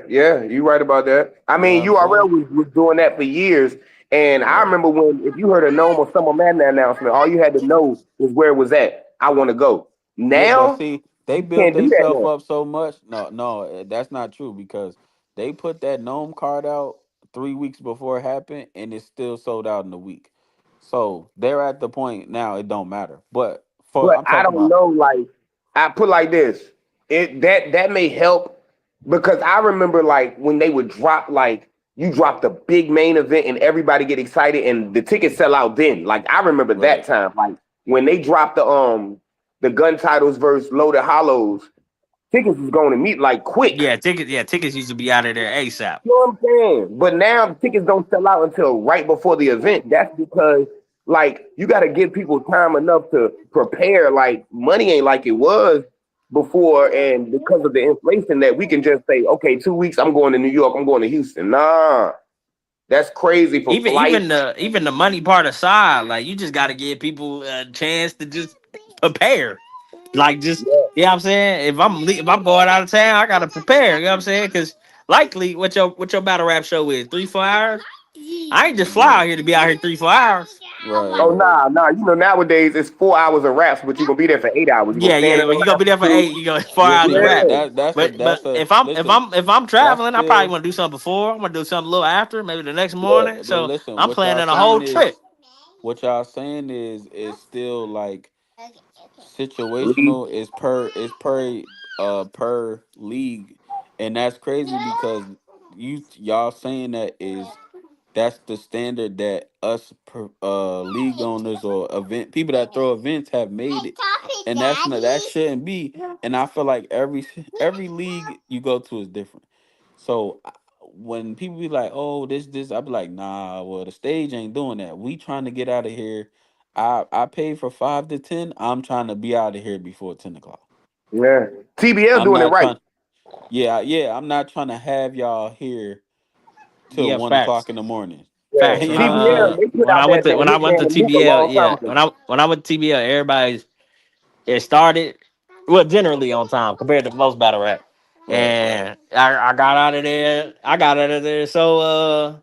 yeah, you right about that. I You know mean, what I'm saying? URL was doing that for years, and I Right. remember when if you heard a Gnome or Summer Madness announcement, all you had to know was where it was at. I want to go. Yeah, but Now see, they you built can't do that themselves now. up so much. No, no, that's not true because they put that gnome card out 3 weeks before it happened, and it's still sold out in a week. So they're at the point now it don't matter. But for But I'm I talking don't about know. Like I put like this, that may help because I remember like when they would drop like you drop the big main event and everybody get excited and the tickets sell out. Then like I remember that right, time like when they dropped the gun titles versus Loaded Hollows, tickets was going to meet like quick. Yeah, tickets used to be out of there ASAP. You know what I'm saying? But now the tickets don't sell out until right before the event. That's because like you got to give people time enough to prepare. Like money ain't like it was before, and because of the inflation, that we can just say, okay, 2 weeks, I'm going to New York, I'm going to Houston. Nah, that's crazy for Even flight. even the even the money part aside, like you just got to give people a chance to just prepare. Like just Yeah, you know what I'm saying. If I'm going out of town, I gotta prepare. You know what I'm saying? Because likely what your battle rap show is 3-4 hours. I ain't just fly yeah, out here to be out here 3-4 hours. right, oh right. nah. You know nowadays it's 4 hours of raps, but you're gonna be there for 8 hours. You're gonna Yeah, stand yeah. in the When you gonna line be there for for 2. 8, you go 4 Yeah, hours see of rap. Yeah, But that's a if I'm if listen. I'm if I'm That's traveling, I probably still want to do something before. I'm gonna do something a little after, maybe the next yeah, morning. but So listen. I'm What y'all planning a saying whole trip. is what y'all saying is still like leave. situational. Is per league, and that's crazy because y'all saying that is that's the standard that league owners or event people that throw events have made it, and that's not that shouldn't be. And I feel like every league you go to is different. So when people be like, "Oh, this," I be like, "Nah, well, the stage ain't doing that. We trying to get out of here. I paid for 5 to 10. I'm trying to be out of here before 10 o'clock. Yeah, TBL I'm doing it not right. trying. Yeah, yeah. I'm not trying to have y'all here till Yeah, 1 o'clock facts. in the morning. Yeah, Facts. You know what I'm TBL saying? they put When I out went that to when I went Hitman to and Mook a TBL, long time yeah. ago. When I went to TBL, everybody's it started well generally on time compared to most battle rap. Right. And I got out of there. I got out of there so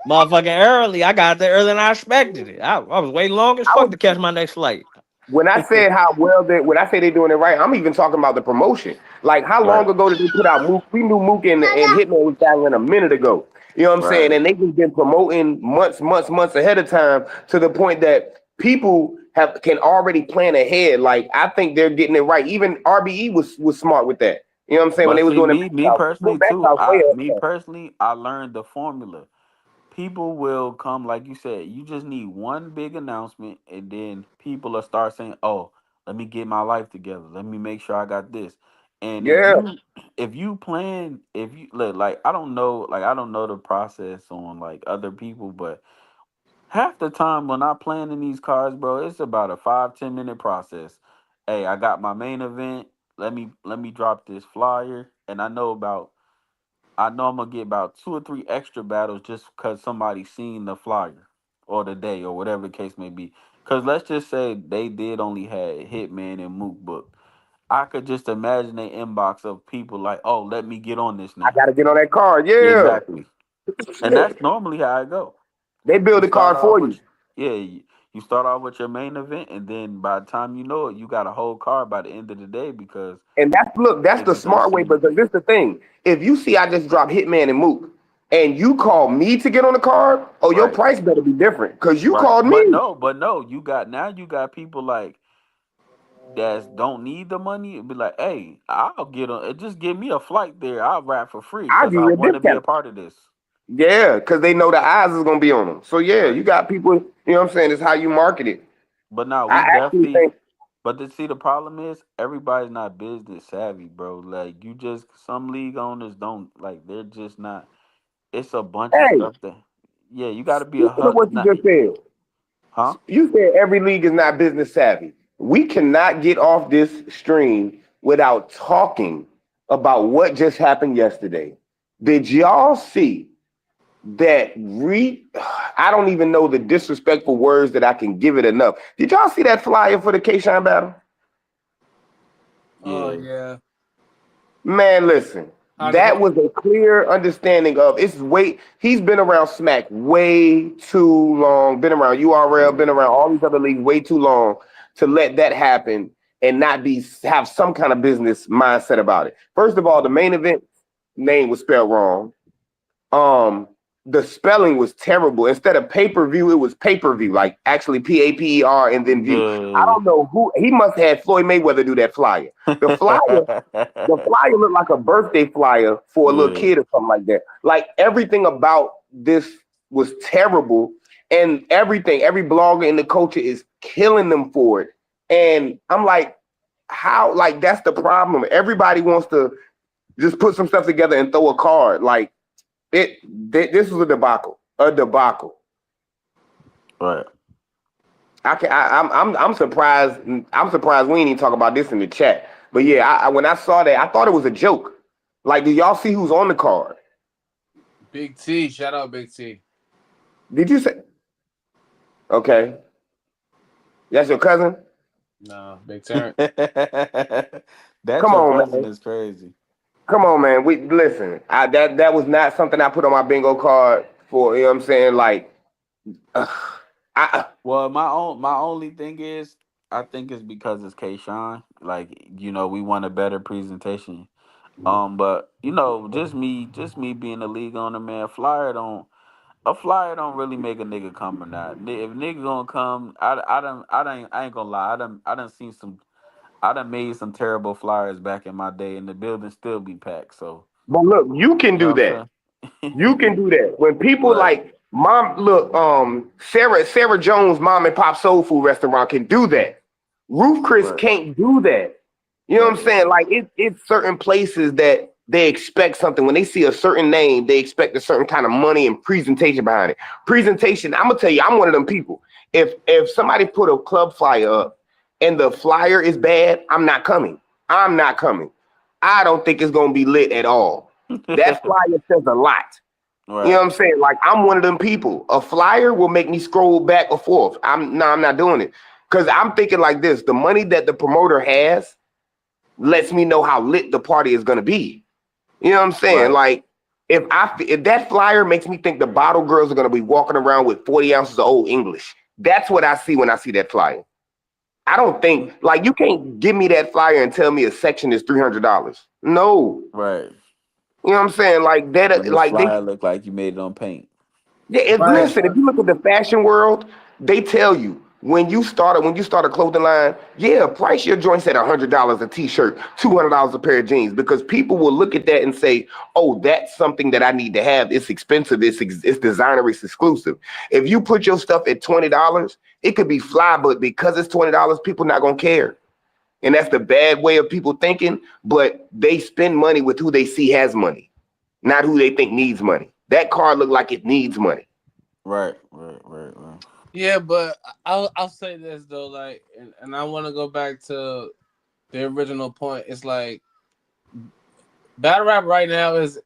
motherfucking early. I got there earlier than I expected it. I was waiting long as I fuck was to catch my next flight. when I said how well when I say they're doing it right, I'm even talking about the promotion. Like how long Right. ago did they put out Mook? We knew Mook and Hitman was battling a minute ago. You know what I'm saying? Right. And they've just been promoting months ahead of time to the point that people can already plan ahead. Like I think they're getting it right. Even RBE was smart with that. You know what I'm saying? When But they was see, doing the me personally back too. house way ahead. I learned the formula. People will come, like you said. You just need one big announcement, and then people will start saying, "Oh, let me get my life together. Let me make sure I got this." And if Yeah, you if you look like I don't know the process on like other people, but half the time when I plan in these cars, bro, it's about a 5-10 minute process. Hey, I got my main event. Let me drop this flyer, and I know I'm gonna get about 2 or 3 extra battles just because somebody seen the flyer or the day or whatever the case may be. Cause let's just say they did only had Hitman and Mook book. I could just imagine an inbox of people like, "Oh, let me get on this I now." got to get on that card. Yeah, Exactly, and that's normally how it go. they You build a start card off for with you. yeah, you start off with your main event, and then by the time you know it, you got a whole card by the end of the day because And that's the niggas done smart way. seen. Because this the thing: if you see I just dropped Hitman and Mook, and you call me to get on the card, oh, your Right, price better be different because you right, called me. but no, you got people like that don't need the money. It'd be like, hey, I'll get on. Just give me a flight there. I'll rap for free I'll because give I you a want to be a discount. part of this. Yeah, because they know the eyes is gonna be on them. So yeah, Right. you got people. You know what I'm saying? It's how you market it. But now I we actually definitely. think, But to see the problem is everybody's not business savvy, bro. Like you just some league owners don't like they're just not. It's a bunch of hey, stuff that. Yeah, you got to be a speaking of what you not, just said, huh? you said every league is not business savvy. We cannot get off this stream without talking about what just happened yesterday. Did y'all see that I don't even know the disrespectful words that I can give it enough. Did y'all see that flyer for the K-Shine battle? Oh Yeah. yeah. Man, listen. How'd it That go? was a clear understanding of he's been around Smack way too long, been around URL, been around all these other leagues way too long to let that happen and not have some kind of business mindset about it. First of all, the main event name was spelled wrong. Um, the spelling was terrible. Instead of pay-per-view, it was pay-per-view, like actually PAPER and then view. I Yeah. don't know who he must have had Floyd Mayweather do that flyer. The flyer, the flyer looked like a birthday flyer for a little Yeah. kid or something like that. Like everything about this was terrible, and every blogger in the culture is killing them for it. And I'm like, how? Like that's the problem. Everybody wants to just put some stuff together and throw a card. Like this was a debacle. A debacle. Right. I'm surprised. I'm surprised we ain't even talk about this in the chat. But yeah, when I saw that, I thought it was a joke. Like, do y'all see who's on the card? Big T, shout out Big T. Did you say? Okay, that's your cousin. No, Big Terrence. That's Come your on, cousin man. is crazy. Come on, man. We listen. That was not something I put on my bingo card for. You know what I'm saying? Like, uh, I Well, my only thing is, I think it's because it's K Sean. Like, we want a better presentation. But just me being a league owner, man, a flyer don't really make a nigga come or not. If nigga gonna come, I ain't gonna lie, I done made some terrible flyers back in my day, and the building still be packed. So but look, you can you know do what that. I'm You saying? can do that. When people Right, like mom, look, Sarah Jones mom and pop soul food restaurant can do that. Roof Chris right, can't do that. You know what I'm right, saying? Like it's certain places that they expect something. When they see a certain name, they expect a certain kind of money and presentation behind it. Presentation, I'm gonna tell you, I'm one of them people. If somebody put a club flyer up and the flyer is bad, I'm not coming. I'm not coming. I don't think it's gonna be lit at all. That flyer says a lot. You know right. what I'm saying? Like I'm one of them people. A flyer will make me scroll back or forth. I'm not doing it. Cause I'm thinking like this: the money that the promoter has lets me know how lit the party is gonna be. You know what I'm saying? Right. Like if that flyer makes me think the bottle girls are gonna be walking around with 40 ounces of old English. That's what I see when I see that flyer. I don't think like you can't give me that flyer and tell me a section is $300. No, Right. you know what I'm saying? Like When that, this like they flyer look like you made it on paint. yeah, Right. listen, if you look at the fashion world, they tell you when you start a clothing line, yeah, price your joints at $100 a t-shirt, $200 a pair of jeans, because people will look at that and say, "Oh, that's something that I need to have. It's expensive. It's designer. It's exclusive." If you put your stuff at $20, it could be fly, but because it's $20, people not gonna care. And that's the bad way of people thinking. But they spend money with who they see has money, not who they think needs money. That car look like it needs money. Right. Right. Right. Right. Yeah, but I'll say this though, like, and I want to go back to the original point. It's like battle rap right now is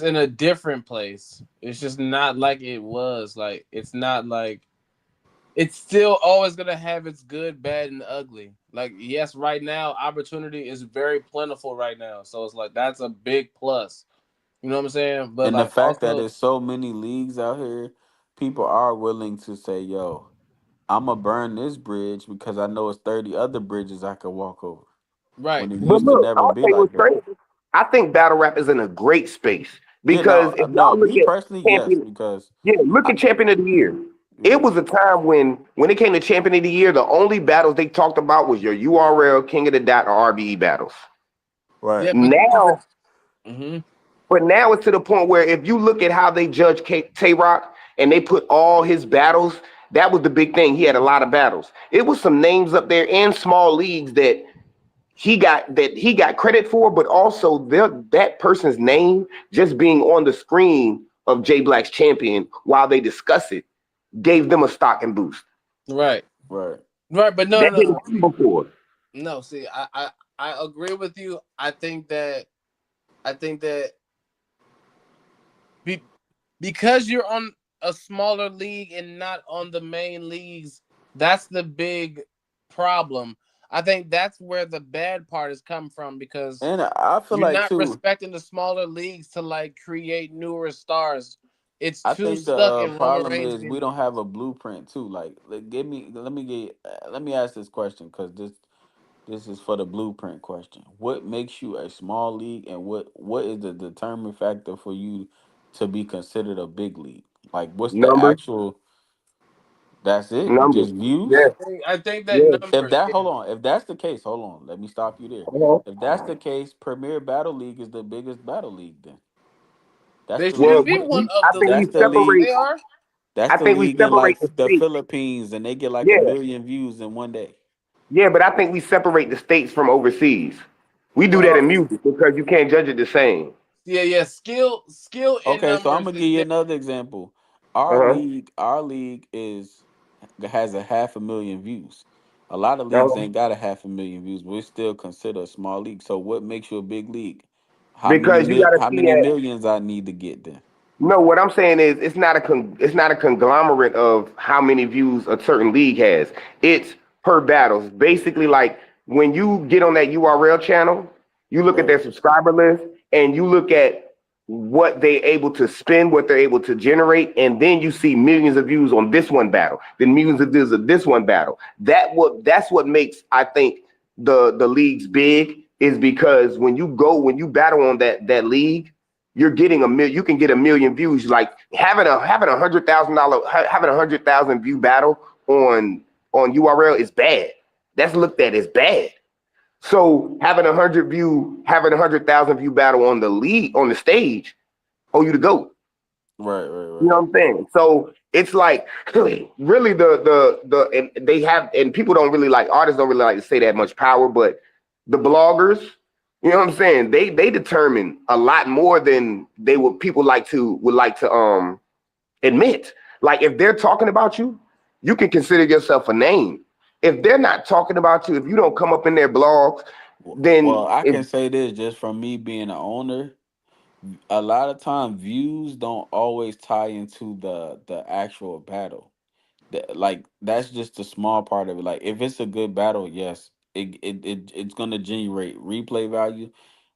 in a different place. It's just not like it was. Like it's not like it's still always gonna have its good, bad, and ugly. Like yes, right now opportunity is very plentiful right now, so it's like that's a big plus. You know what I'm saying? But And the like fact that also, there's so many leagues out here, people are willing to say, "Yo, I'm gonna burn this bridge because I know it's 30 other bridges I could walk over." right? When it But used to look, I'm never gonna be tell you like what's that. crazy. I think battle rap is in a great space Yeah. because No. if No. y'all look Me at personally, yes, champion, because yeah, look I, at champion of the year. It yeah. was a time when it came to champion of the year, the only battles they talked about was your URL, King of the Dot, or RBE battles. Right. Yeah, but this is the. Now, Mm-hmm. but now it's to the point where if you look at how they judge Tay Rock and they put all his battles, that was the big thing. He had a lot of battles. It was some names up there in small leagues that he got credit for, but also that person's name just being on the screen of Jay Black's champion while they discuss it gave them a stock and boost. Right, Right. right, but no, That no, didn't no. happen before. No, see, I agree with you. I think that be, because you're on a smaller league and not on the main leagues, that's the big problem. I think that's where the bad part has come from because And I feel you're like not too. respecting the smaller leagues to like create newer stars. It's I too think the stuck in Roman problem Reigns is we being don't have a blueprint too. Like give me, let me ask this question because this is for the blueprint question. What makes you a small league, and what is the determining factor for you to be considered a big league? Like, what's the Numbers, actual? That's it. numbers. Just Yeah, views. I think that yeah. If numbers. that, Yeah. hold on. If that's the case, hold on. Let me stop you there. Uh-huh. If that's the case, Premier Battle League is the biggest battle league. Then that's They the should Well, league be that. one of I the think we That's leagues. the I believe league. separate. they are. That's I the think we league in separate like the the states. Philippines, and they get like a Yeah, million views in one day. yeah, but I think we separate the states from overseas. We do that Well, in music because you can't judge it the same. yeah, yeah. Skill in Okay, so I'm numbers gonna is give you different. another example. Uh-huh. Our league is has a 500,000 views. A lot of leagues Uh-huh. ain't got a 500,000 views, but we still consider a small league. So what makes you a big league? Because you got to How see many that. millions I need to get then? No, what I'm saying is it's not a conglomerate of how many views a certain league has. It's per battles. Basically, like when you get on that URL channel, you look at Right. their subscriber list and you look at what they're able to spend, what they're able to generate, and then you see millions of views on this one battle, then millions of views of this one battle. That's what makes I think the leagues big is because when you battle on that league, you're getting you can get a million views. Like having a 100,000 view battle on URL is bad. That's looked at as bad. So having 100,000 view battle on the league on the stage, oh, you the goat. Right, You know right, what I'm saying? So it's like really and they have and people don't really like artists don't really like to say that much power, but the bloggers, you know what I'm saying? They determine a lot more than they would people would like to admit. Like if they're talking about you, you can consider yourself a name. If they're not talking about you, if you don't come up in their blogs, right. Well, then I it, can say this just from me being an owner. A lot of time views don't always tie into the actual battle. Like that's just a small part of it. Like if it's a good battle, yes, it's gonna generate replay value.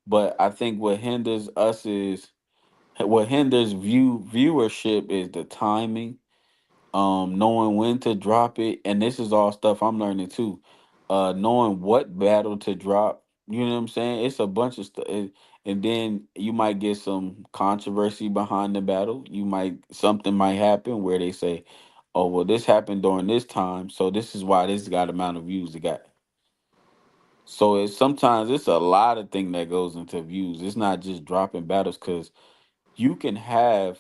But I think what hinders us is what hinders viewership is the timing, knowing when to drop it, and this is all stuff I'm learning too. Knowing what battle to drop. You know what I'm saying? It's a bunch of stuff, and then you might get some controversy behind the battle. Something might happen where they say, "Oh, well, this happened during this time, so this is why this got amount of views it got." So sometimes it's a lot of thing that goes into views. It's not just dropping battles because you can have.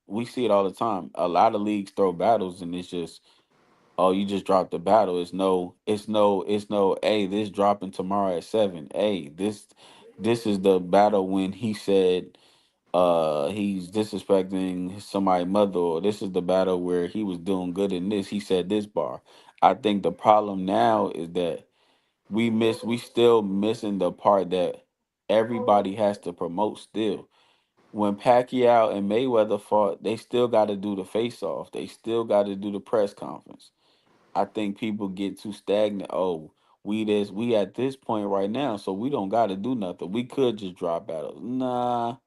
We see it all the time. A lot of leagues throw battles, and it's just, oh, you just dropped the battle. It's no. Hey, this dropping tomorrow at 7. Hey, this is the battle when he said, he's disrespecting somebody's mother, or this is the battle where he was doing good in this. He said this bar. I think the problem now is that we still missing the part that everybody has to promote still. When Pacquiao and Mayweather fought, they still got to do the face off. They still got to do the press conference. I think people get too stagnant. Oh, we at this point right now, so we don't got to do nothing. We could just drop battles. I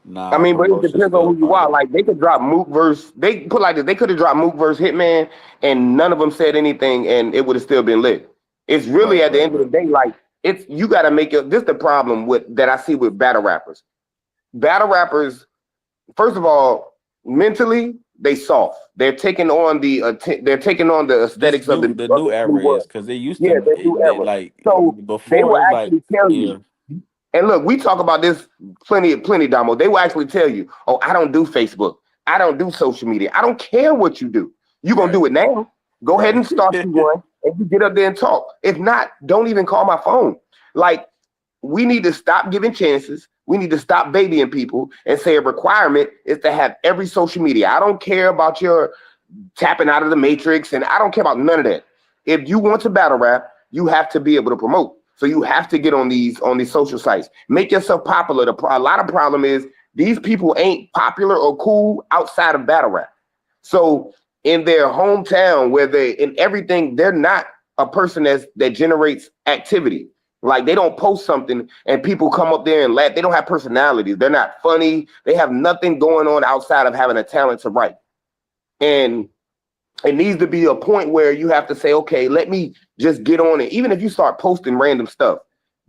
Nah, mean, but it promotion's depends on still who you part are. of it. Like they could drop Mook verse. They put like this. They could have dropped Mook verse Hitman, and none of them said anything, and it would have still been lit. It's really Right, at the right, end of the right. day, like it's you got to make it. This is the problem with that I see with battle rappers. Battle rappers, first of all, mentally they soft. They're taking on the This aesthetics of new the new new era is world. because they used Yeah, to that new they era. like So they will before it's like actually tell yeah, you. And look, we talk about this plenty, Damo. They will actually tell you, "Oh, I don't do Facebook. I don't do social media. I don't care what you do. You're gonna right, do it now. Go ahead right. and start you one, and you get up there and talk. If not, don't even call my phone. Like, we need to stop giving chances. We need to stop babying people and say a requirement is to have every social media. I don't care about your tapping out of the matrix, and I don't care about none of that. If you want to battle rap, you have to be able to promote. So you have to get on these social sites. Make yourself popular. A lot of problem is these people ain't popular or cool outside of battle rap. So in their hometown, where they in everything, they're not a person that generates activity. Like they don't post something and people come up there and laugh. They don't have personalities. They're not funny. They have nothing going on outside of having a talent to write. And it needs to be a point where you have to say, okay, let me just get on it. Even if you start posting random stuff,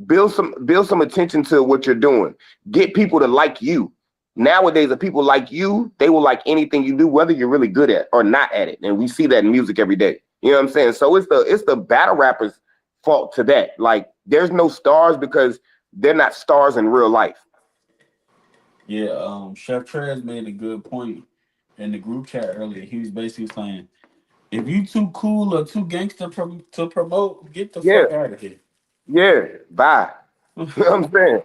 build some attention to what you're doing. Get people to like you. Nowadays, the people like you, they will like anything you do, whether you're really good at or not at it. And we see that in music every day. You know what I'm saying? So it's the battle rappers' fault to that. Like, there's no stars because they're not stars in real life. Yeah, Chef Trez made a good point in the group chat earlier. He was basically saying, if you too cool or too gangster to promote, get the Yeah, fuck out of here. yeah, bye. You know what I'm saying?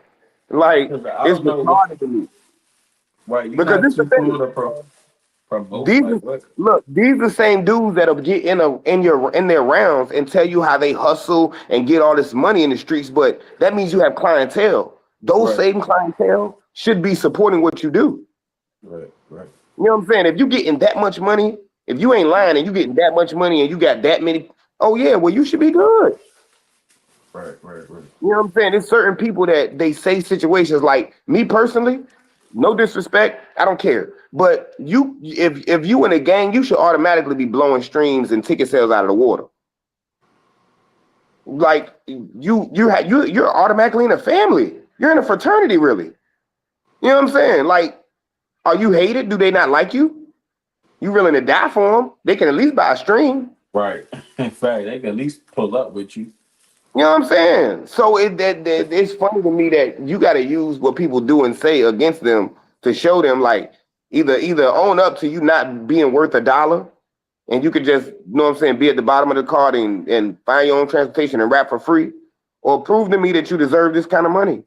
Like, 'Cause I it's don't know, retarded to me. right? You're Because not it's the too thing. cool to promote. These Like are, what? look, these the same dudes that'll get in their rounds and tell you how they hustle and get all this money in the streets, but that means you have clientele. Those Right, same clientele should be supporting what you do. right, right, You know what I'm saying? If you getting that much money, if you ain't lying and you getting that much money and you got that many, oh yeah, well you should be good. right. You know what I'm saying? There's certain people that they say situations like me personally, no disrespect, I don't care. But if you in a gang, you should automatically be blowing streams and ticket sales out of the water. Like you're automatically in a family. You're in a fraternity, really. You know what I'm saying? Like, are you hated? Do they not like you? You willing to die for them? They can at least buy a stream. Right. In fact, they can at least pull up with you. You know what I'm saying? So it's funny to me that you got to use what people do and say against them to show them like either own up to you not being worth a dollar, and you could just, you know what I'm saying, be at the bottom of the card and find your own transportation and rap for free, or prove to me that you deserve this kind of money.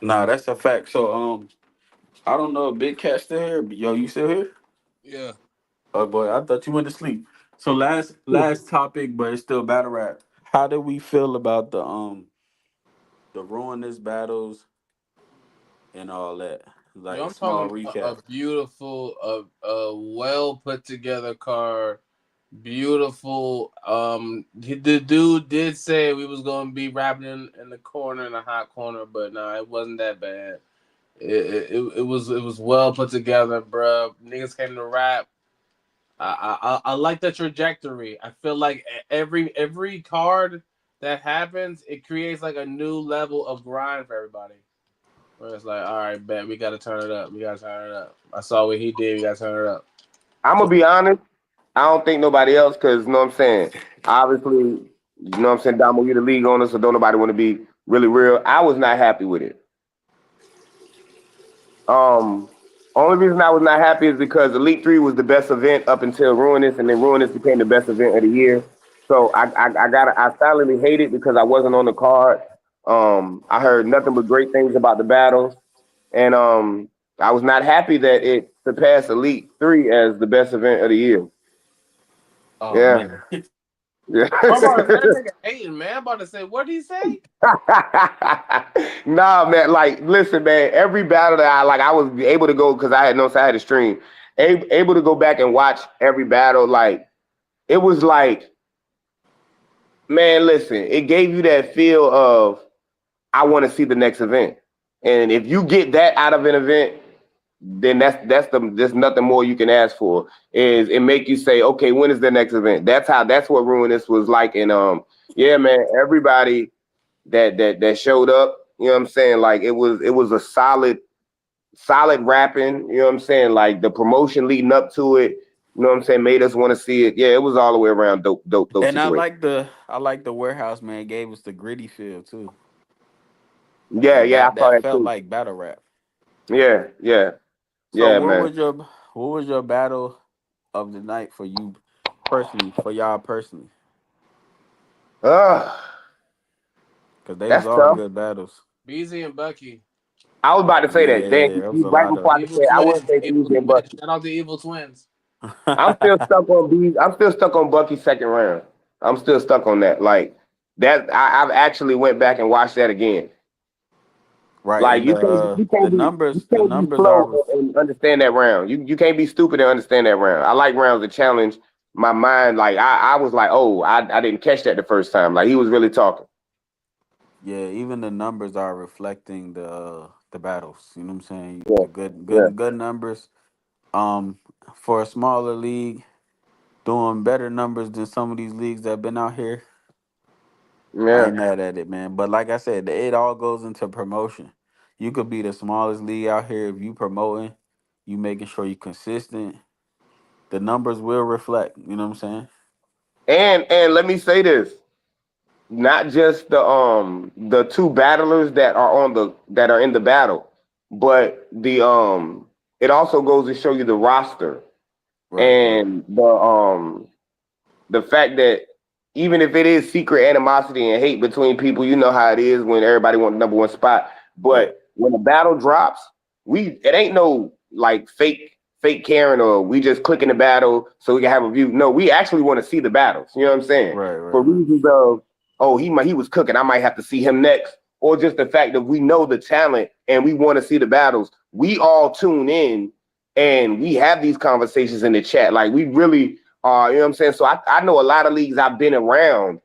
Nah, that's a fact. So I don't know if Big Cat still here. But yo, you still here? Yeah. Oh boy, I thought you went to sleep. So last topic, but it's still battle rap. How do we feel about the ruinous battles and all that? Like Yo, a I'm small talking about recap. a beautiful, a well put together card. Beautiful. The dude did say we was gonna be rapping in the corner, in the hot corner, but nah, it wasn't that bad. It was well put together, bruh. Niggas came to rap. I like the trajectory. I feel like every card that happens, it creates like a new level of grind for everybody. Where it's like, all right, bet we gotta turn it up. We gotta turn it up. I saw what he did. We gotta turn it up. I'm gonna So be honest. I don't think nobody else, because you know what I'm saying. Obviously, you know what I'm saying. Damo, you the league owner, so don't nobody want to be really real. I was not happy with it. Um, Only reason I was not happy is because Elite Three was the best event up until Ruinous, and then Ruinous became the best event of the year. So I silently hate it because I wasn't on the card. I heard nothing but great things about the battles, and I was not happy that it surpassed Elite Three as the best event of the year. oh Yeah, man. yeah. I'm about to say that nigga hating, man. I'm about to say, what did he say? Nah, man. Like, listen, man. Every battle that I was able to go because I had no side to stream. Able to go back and watch every battle. Like, it was like, man, listen. It gave you that feel of I want to see the next event, and if you get that out of an event, then there's nothing more you can ask for. Is it make you say, okay, when is the next event? That's what Ruinous was like, and yeah, man. Everybody that showed up. You know what I'm saying? Like it was a solid rapping. You know what I'm saying? Like the promotion leading up to it. You know what I'm saying? Made us want to see it. Yeah, it was all the way around dope And situation. I like the warehouse man gave us the gritty feel too. Yeah, Like yeah, I saw that that felt too. like battle rap. Yeah, yeah, So yeah, man. what was your battle of the night for you personally, for y'all personally? Ugh, Because they was that's all tough. good battles. Beezy and Bucky. I was about to say that. Dang, Yeah, it was a right lot before of I Evil said, I would twins. say Evil Beasley and twins. Bucky. Shout out to evil twins. I'm still stuck on Bees. I'm still stuck on Bucky's second round. I'm still stuck on that. Like that, I've actually went back and watched that again. right. Like And you the can't be numbers slow are and understand that round. You can't be stupid and understand that round. I like rounds that challenge my mind. Like I was like, oh, I didn't catch that the first time. Like he was really talking. yeah, even the numbers are reflecting the battles. You know what I'm saying? Yeah, The good yeah, good numbers. Um for a smaller league, doing better numbers than some of these leagues that have been out here. I yeah, ain't mad at it, man. But like I said, it all goes into promotion. You could be the smallest league out here if you promoting, you making sure you consistent. The numbers will reflect. You know what I'm saying? And let me say this, not just the two battlers that are in the battle, but it also goes to show you the roster Right, right, and the fact that even if it is secret animosity and hate between people, you know how it is when everybody wants the number one spot. right, But when the battle drops, it ain't no like fake Karen or we just clicking the battle so we can have a view. No, we actually want to see the battles. You know what I'm saying? right, right, For right. reasons of he was cooking, I might have to see him next, or just the fact that we know the talent and we want to see the battles. We all tune in and we have these conversations in the chat. Like we really you know what I'm saying? So I know a lot of leagues I've been around.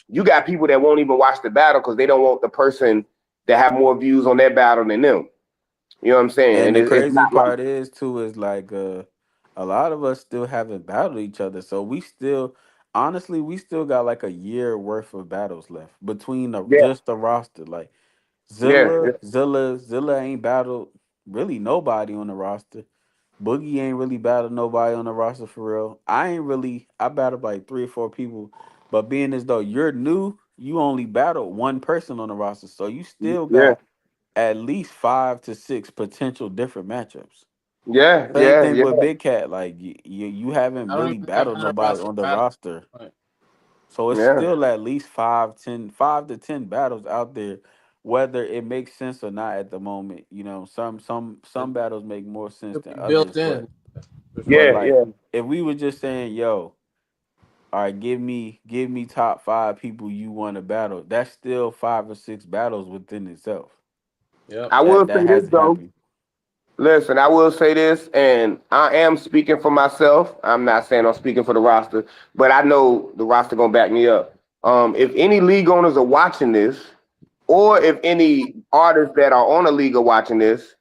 You got people that won't even watch the battle because they don't want the person that have more views on their battle than them. You know what I'm saying? And And the it's crazy not like part is too is like a lot of us still haven't battled each other. So we still honestly we still got like a year worth of battles left between yeah, just the roster. Like yeah, yeah, Zilla ain't battled really nobody on the roster. Boogie ain't really battled nobody on the roster for real. I battled like three or four people, but being as though you're new, you only battled one person on the roster. So you still yeah, got at least 5 to 6 potential different matchups. yeah, Same yeah, thing yeah, with Big Cat. Like you haven't I don't really even have battled none of nobody roster on the battle. roster. So it's yeah. still at least 5 to 10 battles out there, whether it makes sense or not at the moment. You know, some battles make more sense It'll than be built others, in for but sure. Yeah, like yeah. if we were just saying, yo, all right, give me top 5 people you want to battle, that's still 5 or 6 battles within itself. Yep. I will That say this hasn't though. happened. Listen, I will say this, and I am speaking for myself. I'm not saying I'm speaking for the roster, but I know the roster gonna back me up. If any league owners are watching this, or if any artists that are on a league are watching this,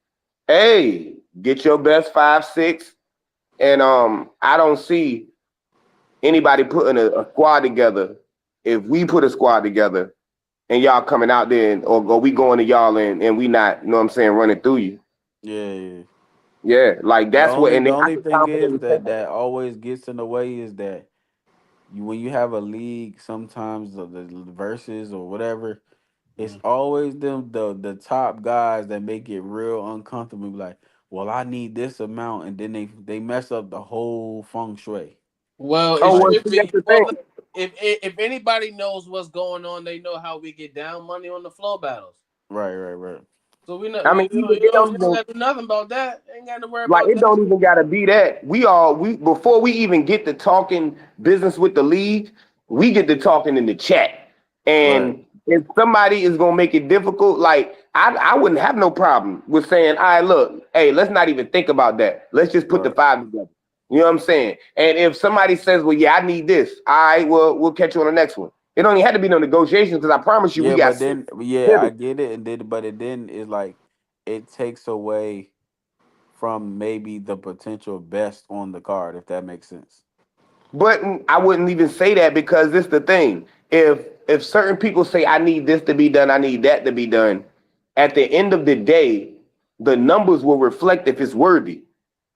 hey, get your best 5, 6, and I don't see anybody putting a squad together. If we put a squad together and y'all coming out there, or we going to y'all and we not, you know what I'm saying, running through you. Yeah, yeah. Yeah, like The that's what, only and the then I only can thing is confidently say that that. that always gets in the way is that you when you have a league, sometimes the verses or whatever, it's Mhm. always them the top guys that make it real uncomfortable. Be like, well, I need this amount, and then they mess up the whole feng shui. Well, it Oh, well, Like, should see, that's be. the Well, thing. look, if anybody knows what's going on, they know how we get down money on the flow battles. right, right, right, So we know I mean, even it don't you don't even got to do nothing about that. Ain't got to worry like about it that. don't even gotta be that. We before we even get to talking business with the league, we get to talking in the chat. right. And if somebody is gonna make it difficult, like I wouldn't have no problem with saying, all right, look, hey, let's not even think about that. Let's just put the Right. five together. You know what I'm saying? And if somebody says, well, yeah, I need this, all right, well, we'll catch you on the next one. It don't even have to be no negotiations because I promise you, we Yeah, got but six then yeah, I hitters. get it, and then but it then is like it takes away from maybe the potential best on the card, if that makes sense. But I wouldn't even say that because this the thing. If certain people say I need this to be done, I need that to be done, at the end of the day, the numbers will reflect if it's worthy.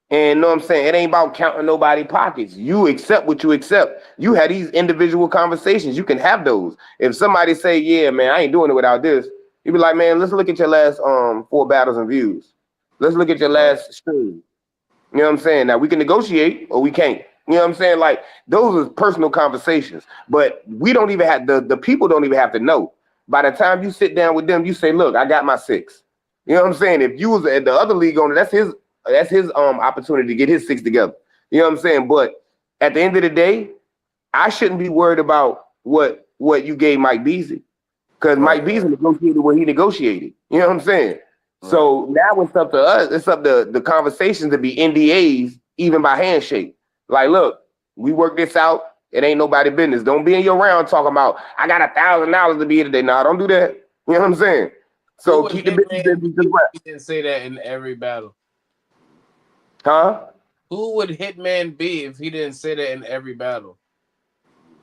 And you know what I'm saying? It ain't about counting nobody pockets. You accept what you accept. You had these individual conversations. You can have those. If somebody say, yeah, man, I ain't doing it without this, you be like, man, let's look at your last 4 battles and views. Let's look at your Right. last stream. You know what I'm saying? Now we can negotiate or we can't. You know what I'm saying? Like those are personal conversations. But we don't even have the people don't even have to know. By the time you sit down with them, you say, look, I got my 6. You know what I'm saying? If you was at the other league owner, that's his opportunity to get his 6 together. You know what I'm saying? But at the end of the day, I shouldn't be worried about what you gave Mike Beasley because Right, Mike Beasley right, negotiated what he negotiated. You know what I'm saying? right. So now it's up to us. It's up to the conversations to be NDAs, even by handshake. Like, look, we work this out. It ain't nobody business. Don't be in your round talking about I got $1,000 to be here today. Nah, don't do that. You know what I'm saying? Who So would keep the business Hitman business be as if well. he didn't say that in every battle? Huh? Who would Hitman be if he didn't say that in every battle?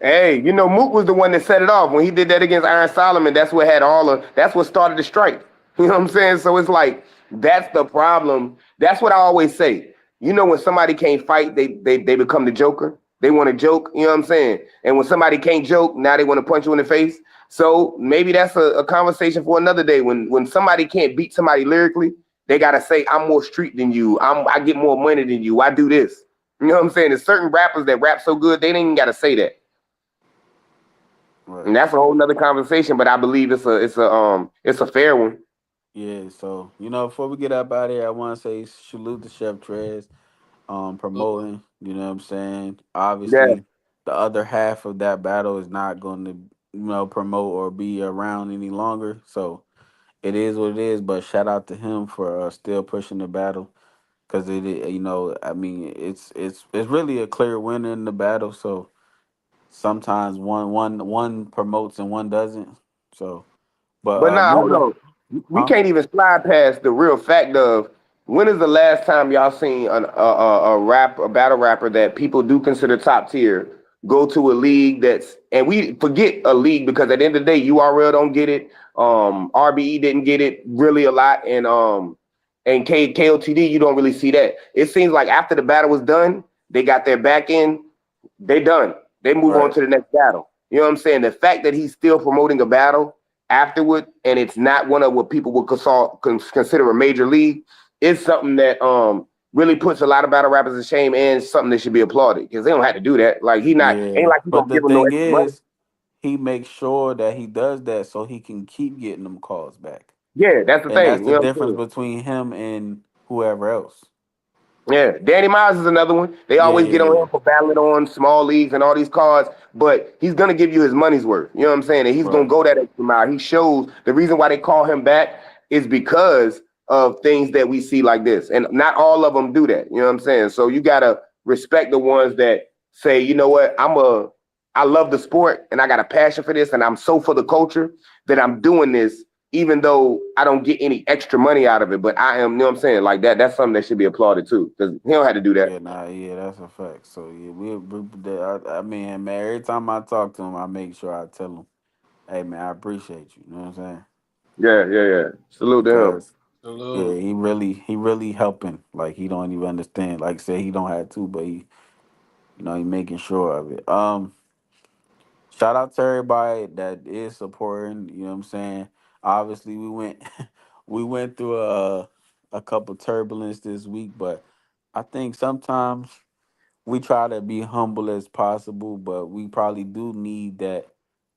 Hey, Mook was the one that set it off when he did that against Iron Solomon. That's what started the strike. You know what I'm saying? So it's like that's the problem. That's what I always say. You know, when somebody can't fight, they become the joker. They want to joke. You know what I'm saying? And when somebody can't joke, now they want to punch you in the face. So maybe that's a conversation for another day. When somebody can't beat somebody lyrically, they gotta say, "I'm more street than you. I get more money than you. I do this." You know what I'm saying? There's certain rappers that rap so good they ain't even gotta say that. And Right. that's a whole nother conversation. But I believe it's a fair one. Yeah. So before we get up out of here, I want to say salute to Chef Trez, promoting. You know what I'm saying? Yeah. Obviously, the other half of that battle is not going to promote or be around any longer. So it is what it is. But shout out to him for still pushing the battle. Cause I mean, it's really a clear winner in the battle. So sometimes one promotes and one doesn't. So, but But nah, hold moving, on. We huh? can't even slide past the real fact of when is the last time y'all seen a battle rapper that people do consider top tier go to a league that's, and we forget a league because at the end of the day URL don't get it, RBE didn't get it really a lot, and KOTD you don't really see that. It seems like after the battle was done, they got their back end, they done. They move on Right. to the next battle. You know what I'm saying? The fact that he's still promoting a battle afterward, and it's not one of what people would consider a major league, is something that really puts a lot of battle rappers to shame, and something that should be applauded because they don't have to do that. Like he not ain't Yeah. like he But gonna the give him no thing extra money. is, he makes sure that he does that so he can keep getting them calls back, Yeah, that's the and that's thing. the You know what I'm difference saying? between him and whoever else. Yeah, Danny Miles is another one. They Yeah. always Yeah. get on Yeah. him for battling on small leagues and all these cards, but he's gonna give you his money's worth. You know what I'm saying? And he's gonna Right. go that extra mile. He shows the reason why they call him back is because of things that we see like this, and not all of them do that. You know what I'm saying? So you gotta respect the ones that say, you know what, I love the sport and I got a passion for this, and I'm so for the culture that I'm doing this even though I don't get any extra money out of it, but I am, you know what I'm saying? Like that's something that should be applauded too. Because he don't have to do that. Yeah, nah, yeah, that's a fact. So yeah, I mean, man, every time I talk to him, I make sure I tell him, "Hey, man, I appreciate you." You know what I'm saying? Yeah, yeah, yeah. Salute to him. Because yeah, Salute. he really helping. Like he don't even understand. Like say he don't have to, but he making sure of it. Shout out to everybody that is supporting. You know what I'm saying? Obviously, we went we went through a couple turbulence this week, but I think sometimes we try to be humble as possible, but we probably do need that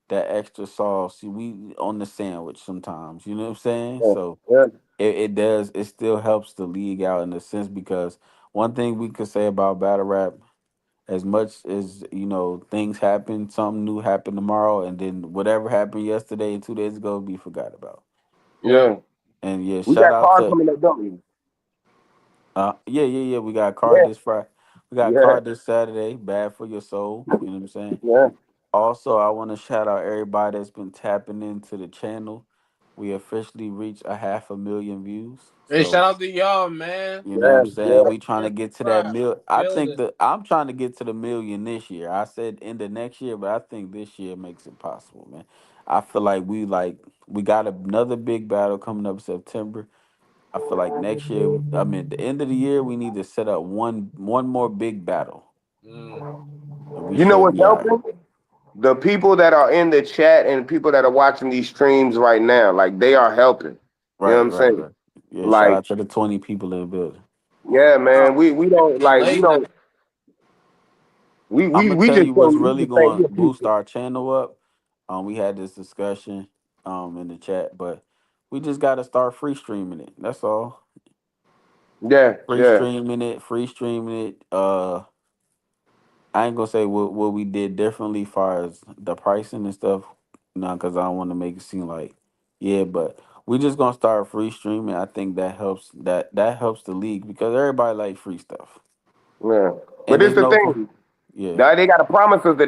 extra sauce. See, we on the sandwich sometimes. You know what I'm saying? Yeah, So yeah, it still helps the league out in a sense because one thing we could say about battle rap, as much as things happen, something new happen tomorrow, and then whatever happened yesterday and 2 days ago be forgot about. Yeah. yeah. And yeah, We shout got out cars to coming up, don't we? yeah. We got a card Yeah, this Friday. We got a yeah, card this Saturday. Bad for your soul. You know what I'm saying? yeah. Also, I want to shout out everybody that's been tapping into the channel. We officially reached a 500,000 views. Hey, shout So, out to y'all, man. you know what Yeah, I'm saying? yeah, We trying to get to that Right. mil. I think Building. that I'm trying to get to the million this year. I said end of next year, but I think this year makes it possible, man. I feel like we got another big battle coming up September. I feel like next year, I mean, the end of the year, we need to set up one more big battle, Mm. and we You know should what's be all right. helping? The people that are in the chat and people that are watching these streams right now, like they are helping. You know what Right, I'm right, saying? right. Yeah, shout Like, out to the 20 people in the building. yeah, Oh, man. We don't like we late night. don't we I'm we gonna we tell just you don't what's we really just say going we to a boost people. our channel up. We had this discussion in the chat, but we just got to start free streaming it. That's all. Yeah, Free yeah, streaming it, free streaming it. I ain't gonna say what we did differently far as the pricing and stuff, because I don't want to make it seem like yeah, but we just gonna start free streaming. I think that helps the league because everybody like free stuff, yeah. But and it's there's the no thing. yeah. They gotta promise us that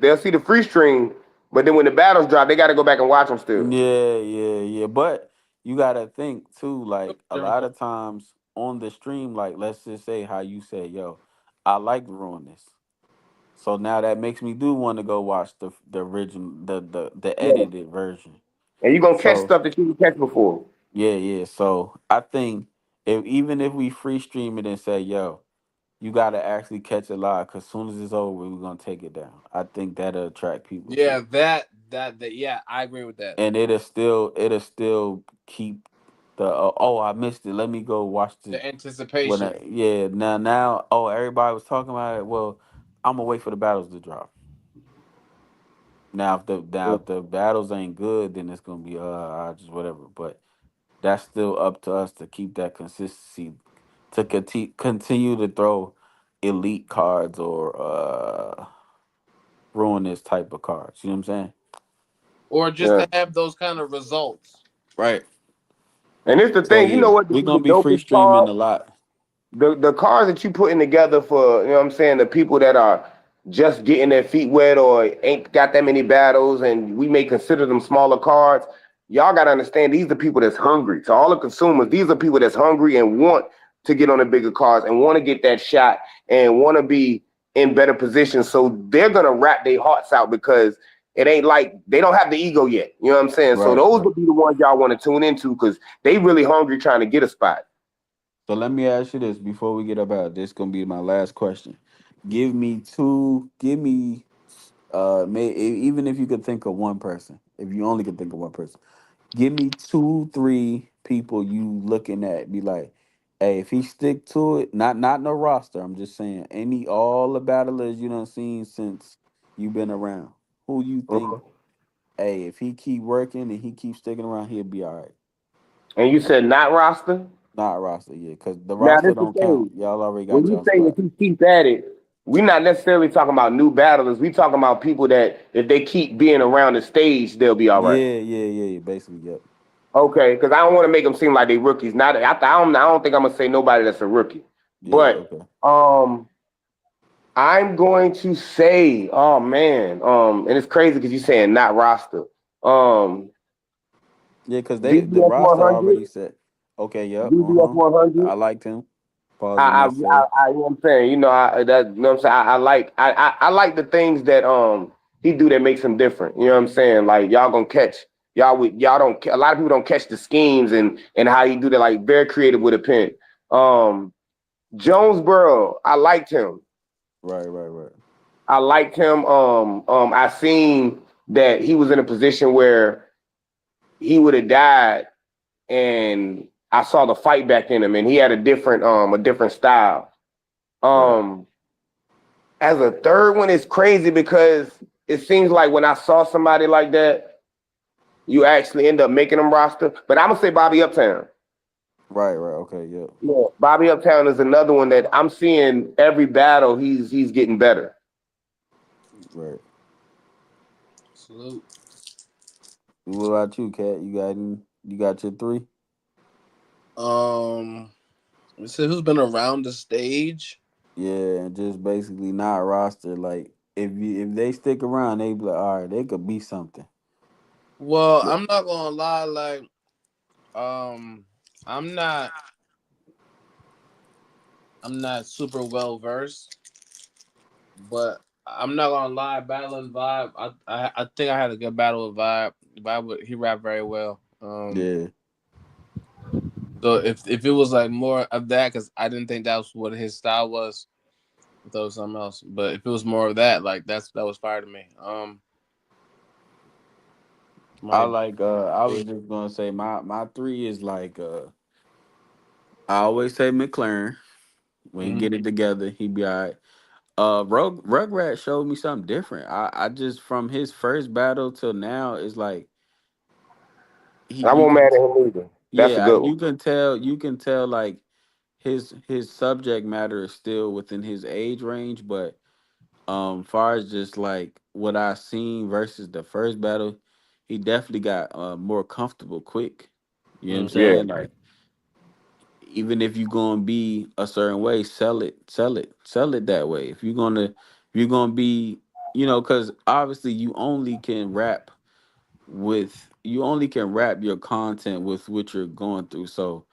they'll see the free stream, but then when the battles drop, they gotta go back and watch them still. Yeah, yeah, yeah. But you gotta think too, like a lot of times on the stream, like let's just say how you say, yo, I like Ruinous. So now that makes me do want to go watch the original the Yeah, edited version. And you're gonna catch So stuff that you didn't catch before. yeah, yeah. So I think if even if we free stream it and say, yo, you gotta actually catch it live because soon as it's over, we're gonna take it down. I think that'll attract people to Yeah, it. that yeah, I agree with that. And it'll still keep the oh, I missed it. Let me go watch the The when anticipation. yeah, now oh, everybody was talking about it. Well, I'm gonna wait for the battles to drop. Now if the battles ain't good, then it's gonna be I just whatever. But that's still up to us to keep that consistency to continue to throw elite cards or ruinous type of cards. You know what I'm saying? Or just Yeah. to have those kind of results. Right. And it's the So thing, you know yeah, what, to we're be the gonna be free dopest streaming part? a lot. The cars that you putting together for, you know what I'm saying, the people that are just getting their feet wet or ain't got that many battles, and we may consider them smaller cards. Y'all gotta understand these are people that's hungry. So all the consumers, these are people that's hungry and want to get on the bigger cars and want to get that shot and want to be in better positions. So they're gonna rap their hearts out because it ain't like they don't have the ego yet. You know what I'm saying? So Right, those right. would be the ones y'all want to tune into because they really hungry trying to get a spot. So let me ask you this before we get up out. This gonna be my last question. Give me two. Give me even if you could think of one person, if you only could think of one person, give me two, three people you looking at. Be like, hey, if he stick to it, not no roster. I'm just saying any all the battlers you done seen since you been around. Who you think? Hey, if he keep working and he keep sticking around, he'll be all right. And you said not roster. Not roster, yeah, because the Now roster this the don't count. thing. Y'all already When got you y'all say if spot. he keeps at it, we're not necessarily talking about new battlers. We talking about people that if they keep being around the stage, they'll be all right. Yeah, yeah, yeah, yeah. Basically, yep. Okay, because I don't want to make them seem like they rookies. Not I don't think I'm gonna say nobody that's a rookie. Yeah, But okay. I'm going to say, oh man, and it's crazy because you're saying not roster. Um Yeah, because the BBS roster 100, already set. Okay, yep. BBS I 100. liked him. Pause I, I, unnecessary. you know what I'm saying, you know what I'm saying. I like the things that he do that makes him different. You know what I'm saying? Like y'all gonna catch y'all don't a lot of people don't catch the schemes and how he do that. Like very creative with a pen. Um, Jonesboro, I liked him. Right, right, right. I liked him. I seen that he was in a position where he would have died, and I saw the fight back in him, and he had a different style. Right. Um, as a third one, it's crazy because it seems like when I saw somebody like that, you actually end up making them roster. But I'm gonna say Bobby Uptown. Right, right. Okay, yep. Yeah, Bobby Uptown is another one that I'm seeing every battle. He's getting better. Right. Salute. What about you, Cat? You got your three? Um, so who's been around the stage? Yeah, and just basically not roster. Like if they stick around, they be like, all right, they could be something. Well, I'm not gonna lie, like, um, I'm not, I'm not super well versed, but I'm not gonna lie. Battling Vibe, I think I had a good battle with Vibe. He rapped very well. Yeah. So if it was like more of that, because I didn't think that was what his style was. I thought it was something else. But if it was more of that, like that was fire to me. I My like I was just gonna say my three is like I always say McLaren. When he Mhm. get it together, he be all right. Rugrat showed me something different. I just from his first battle till now is like he I you won't can mad at him either. That's a yeah good one. you can tell like his subject matter is still within his age range, but far as just like what I seen versus the first battle, he definitely got more comfortable quick. You know what I'm Mm. Yeah. saying? Like even if you gonna be a certain way, sell it that way. If you're gonna be, because obviously you only can rap your content with what you're going through. So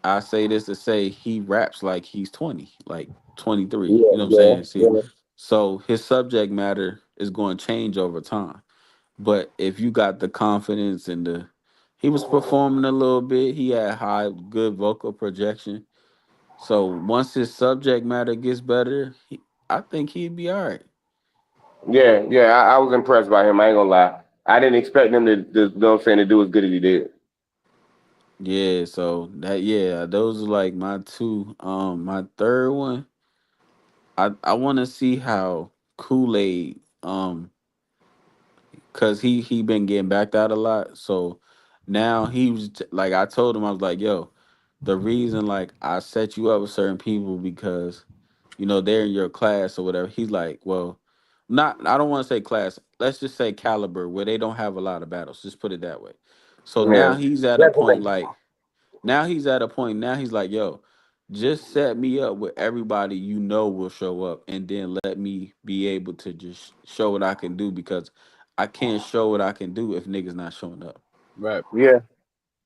I say this to say he raps like he's 20, like 23. Yeah, You know what I'm yeah, saying? See, yeah. so his subject matter is going to change over time. But if you got the confidence and he was performing a little bit. He had high, good vocal projection. So once his subject matter gets better, I think he'd be all right. Yeah, yeah, I was impressed by him. I ain't gonna lie. I didn't expect him to you know what I'm saying, to do as good as he did. Yeah, so those are like my two. My third one, I want to see how Kool-Aid, cause he been getting backed out a lot. So now like I told him, I was like, yo, the reason like I set you up with certain people because they're in your class or whatever. He's like, well, not I don't want to say class. Let's just say caliber where they don't have a lot of battles. Just put it that way. So now Yeah. he's at a point Definitely. like now he's at a point now he's like, yo, just set me up with everybody will show up, and then let me be able to just show what I can do because I can't show what I can do if niggas not showing up. Right. Yeah.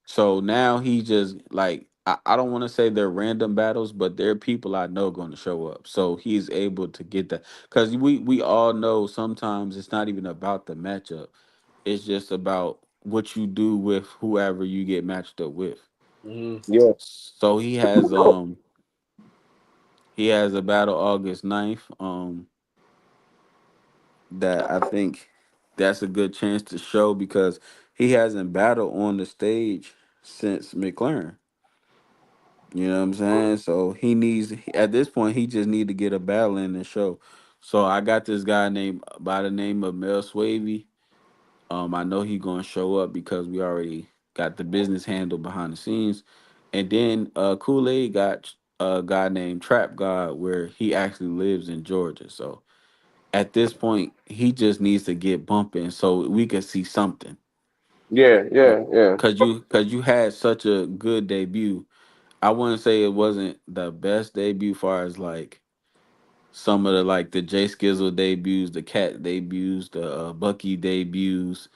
So now he just like I don't want to say they're random battles, but they're people I know going to show up. So he's able to get that because we all know sometimes it's not even about the matchup. It's just about what you do with whoever you get matched up with. Hmm. Yeah. So he has a battle August 9th. That I think that's a good chance to show because he hasn't battled on the stage since McLaren. You know what I'm saying? So at this point he just need to get a battle in the show. So I got this guy named by the name of Mel Swavey. I know he gonna show up because we already got the business handle behind the scenes. And then Kool-Aid got a guy named Trap God where he actually lives in Georgia. So at this point, he just needs to get bumping so we can see something. Yeah, Uh, yeah, yeah. cause you had such a good debut. I wouldn't say it wasn't the best debut far as like some of the like the Jay Skizzle debuts, the Cat debuts, the Bucky debuts.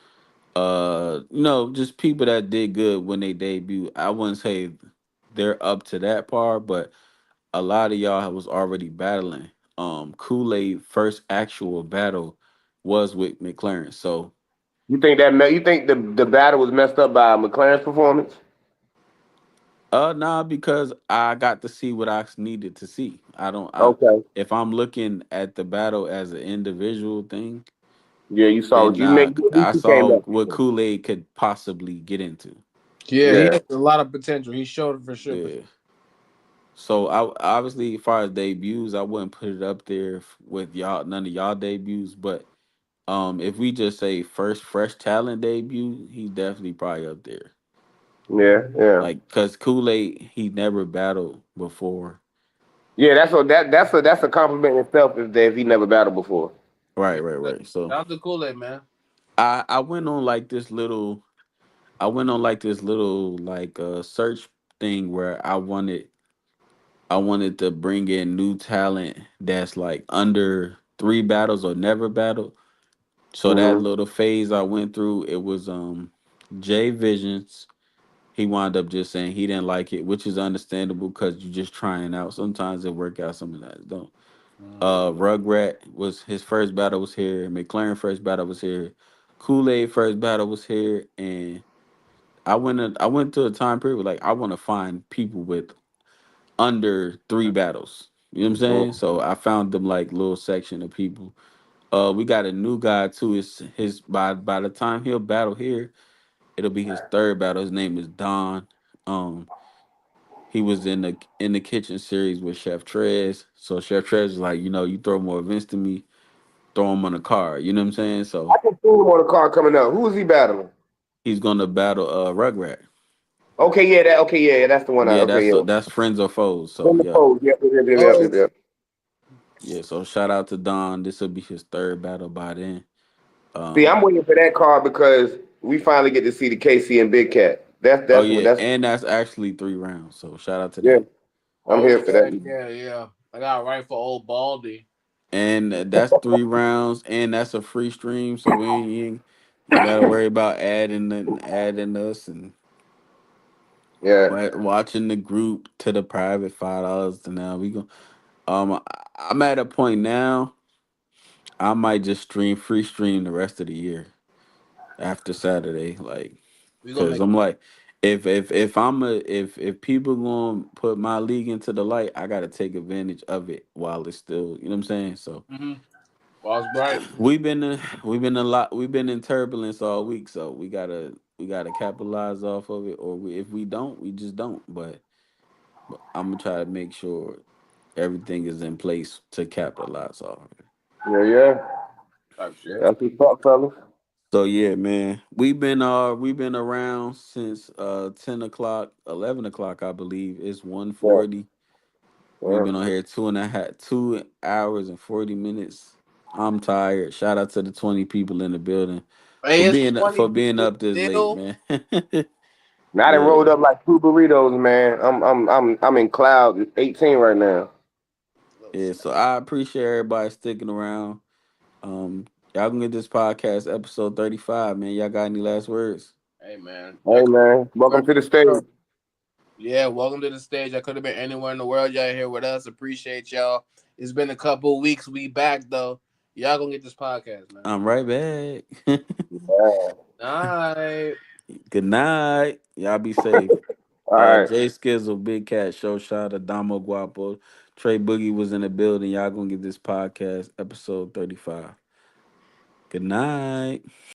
Just people that did good when they debut. I wouldn't say they're up to that par, but a lot of y'all was already battling. Kool-Aid first actual battle was with McLaren. So You think the battle was messed up by McLaren's performance? nah, because I got to see what I needed to see. I don't I Okay. if I'm looking at the battle as an individual thing, Yeah, you saw then what you make. At least I you came saw up. what Kool-Aid could possibly get into. Yeah, he Yeah, has a lot of potential. He showed it for sure. For sure. Yeah. So I obviously, as far as debuts, I wouldn't put it up there with y'all, none of y'all debuts. But if we just say first fresh talent debut, he's definitely probably up there. yeah, yeah. Like, cause Kool Aid, he never battled before. Yeah, that's a compliment in itself if he never battled before. Right, Yeah. right, right. So Shout out to Kool Aid, man. I went on like this little, like search thing where I wanted to bring in new talent that's like under three battles or never battled. So that Hmm. little phase I went through, it was Jay Visions. He wound up just saying he didn't like it, which is understandable because you're just trying out. Sometimes it work out, sometimes it don't. Rugrat was his first battle was here. McLaren first battle was here. Kool-Aid first battle was here, and I went to a time period where, like I want to find people with under three battles. You know what I'm saying? So I found them like little section of people. We got a new guy too. It's his by the time he'll battle here, it'll be his third battle. His name is Don. Um, he was in the kitchen series with Chef Trez. So Chef Trez was like, you throw more events to me, throw him on a card. You know what I'm saying? I So can see him on the card coming up. Who is he battling? he's gonna battle Rugrat. Okay, yeah, yeah, that's the one. Yeah, Okay, yeah. that's friends or foes. So From the yeah. pose. Yep, yep, yep, yep, Oh, yep, yep. Yeah, so shout out to Don. This will be his third battle by then. See, I'm Um, waiting for that card because we finally get to see the KC and Big Cat. oh That's what yeah, that's. and that's actually 3 rounds. So shout out to Yeah, that. I'm oh here for yeah, that. yeah, yeah. I got right for old Baldy. And that's 3 rounds, and that's a free stream, so you ain't gotta worry about adding us and Yeah, watching the group to the private $5. To now we go. I'm at a point now. I might just free stream the rest of the year. after Saturday, like, We gonna cause make I'm like, if people gonna put my league into the light, I gotta take advantage of it while it's still, you know what I'm saying. So Walls bright. we've been in turbulence all week, so we gotta capitalize off of it, or if we don't, we just don't. But I'm gonna try to make sure everything is in place to capitalize off of it. Yeah, yeah. Type shit. That's what's up, fellas. So yeah, man, we've been around since 10 o'clock, 11 o'clock, I believe. It's one Yeah, forty. We've yeah. been on here 2.5 2 hours and 40 minutes. I'm tired. Shout out to the 20 people in the building Hey, it's 20 for being people up this late, still. man. Now I done Yeah, rolled up like two burritos, man. I'm in cloud 18 right now. Little yeah. snack. So I appreciate everybody sticking around. Y'all can get this podcast episode 35, man. Y'all got any last words? Hey man, Hey man, welcome to the stage. yeah, welcome to the stage. I could have been anywhere in the world. Y'all here with us. Appreciate y'all. It's been a couple weeks. We back though. Y'all gonna get this podcast, man. I'm right back. Yeah. All right. Good night. Y'all be safe. All right. Jay Skizzle, Big Cat, Show Shot, Adamo Guapo, Trey Boogie was in the building. Y'all gonna get this podcast episode 35. Good night.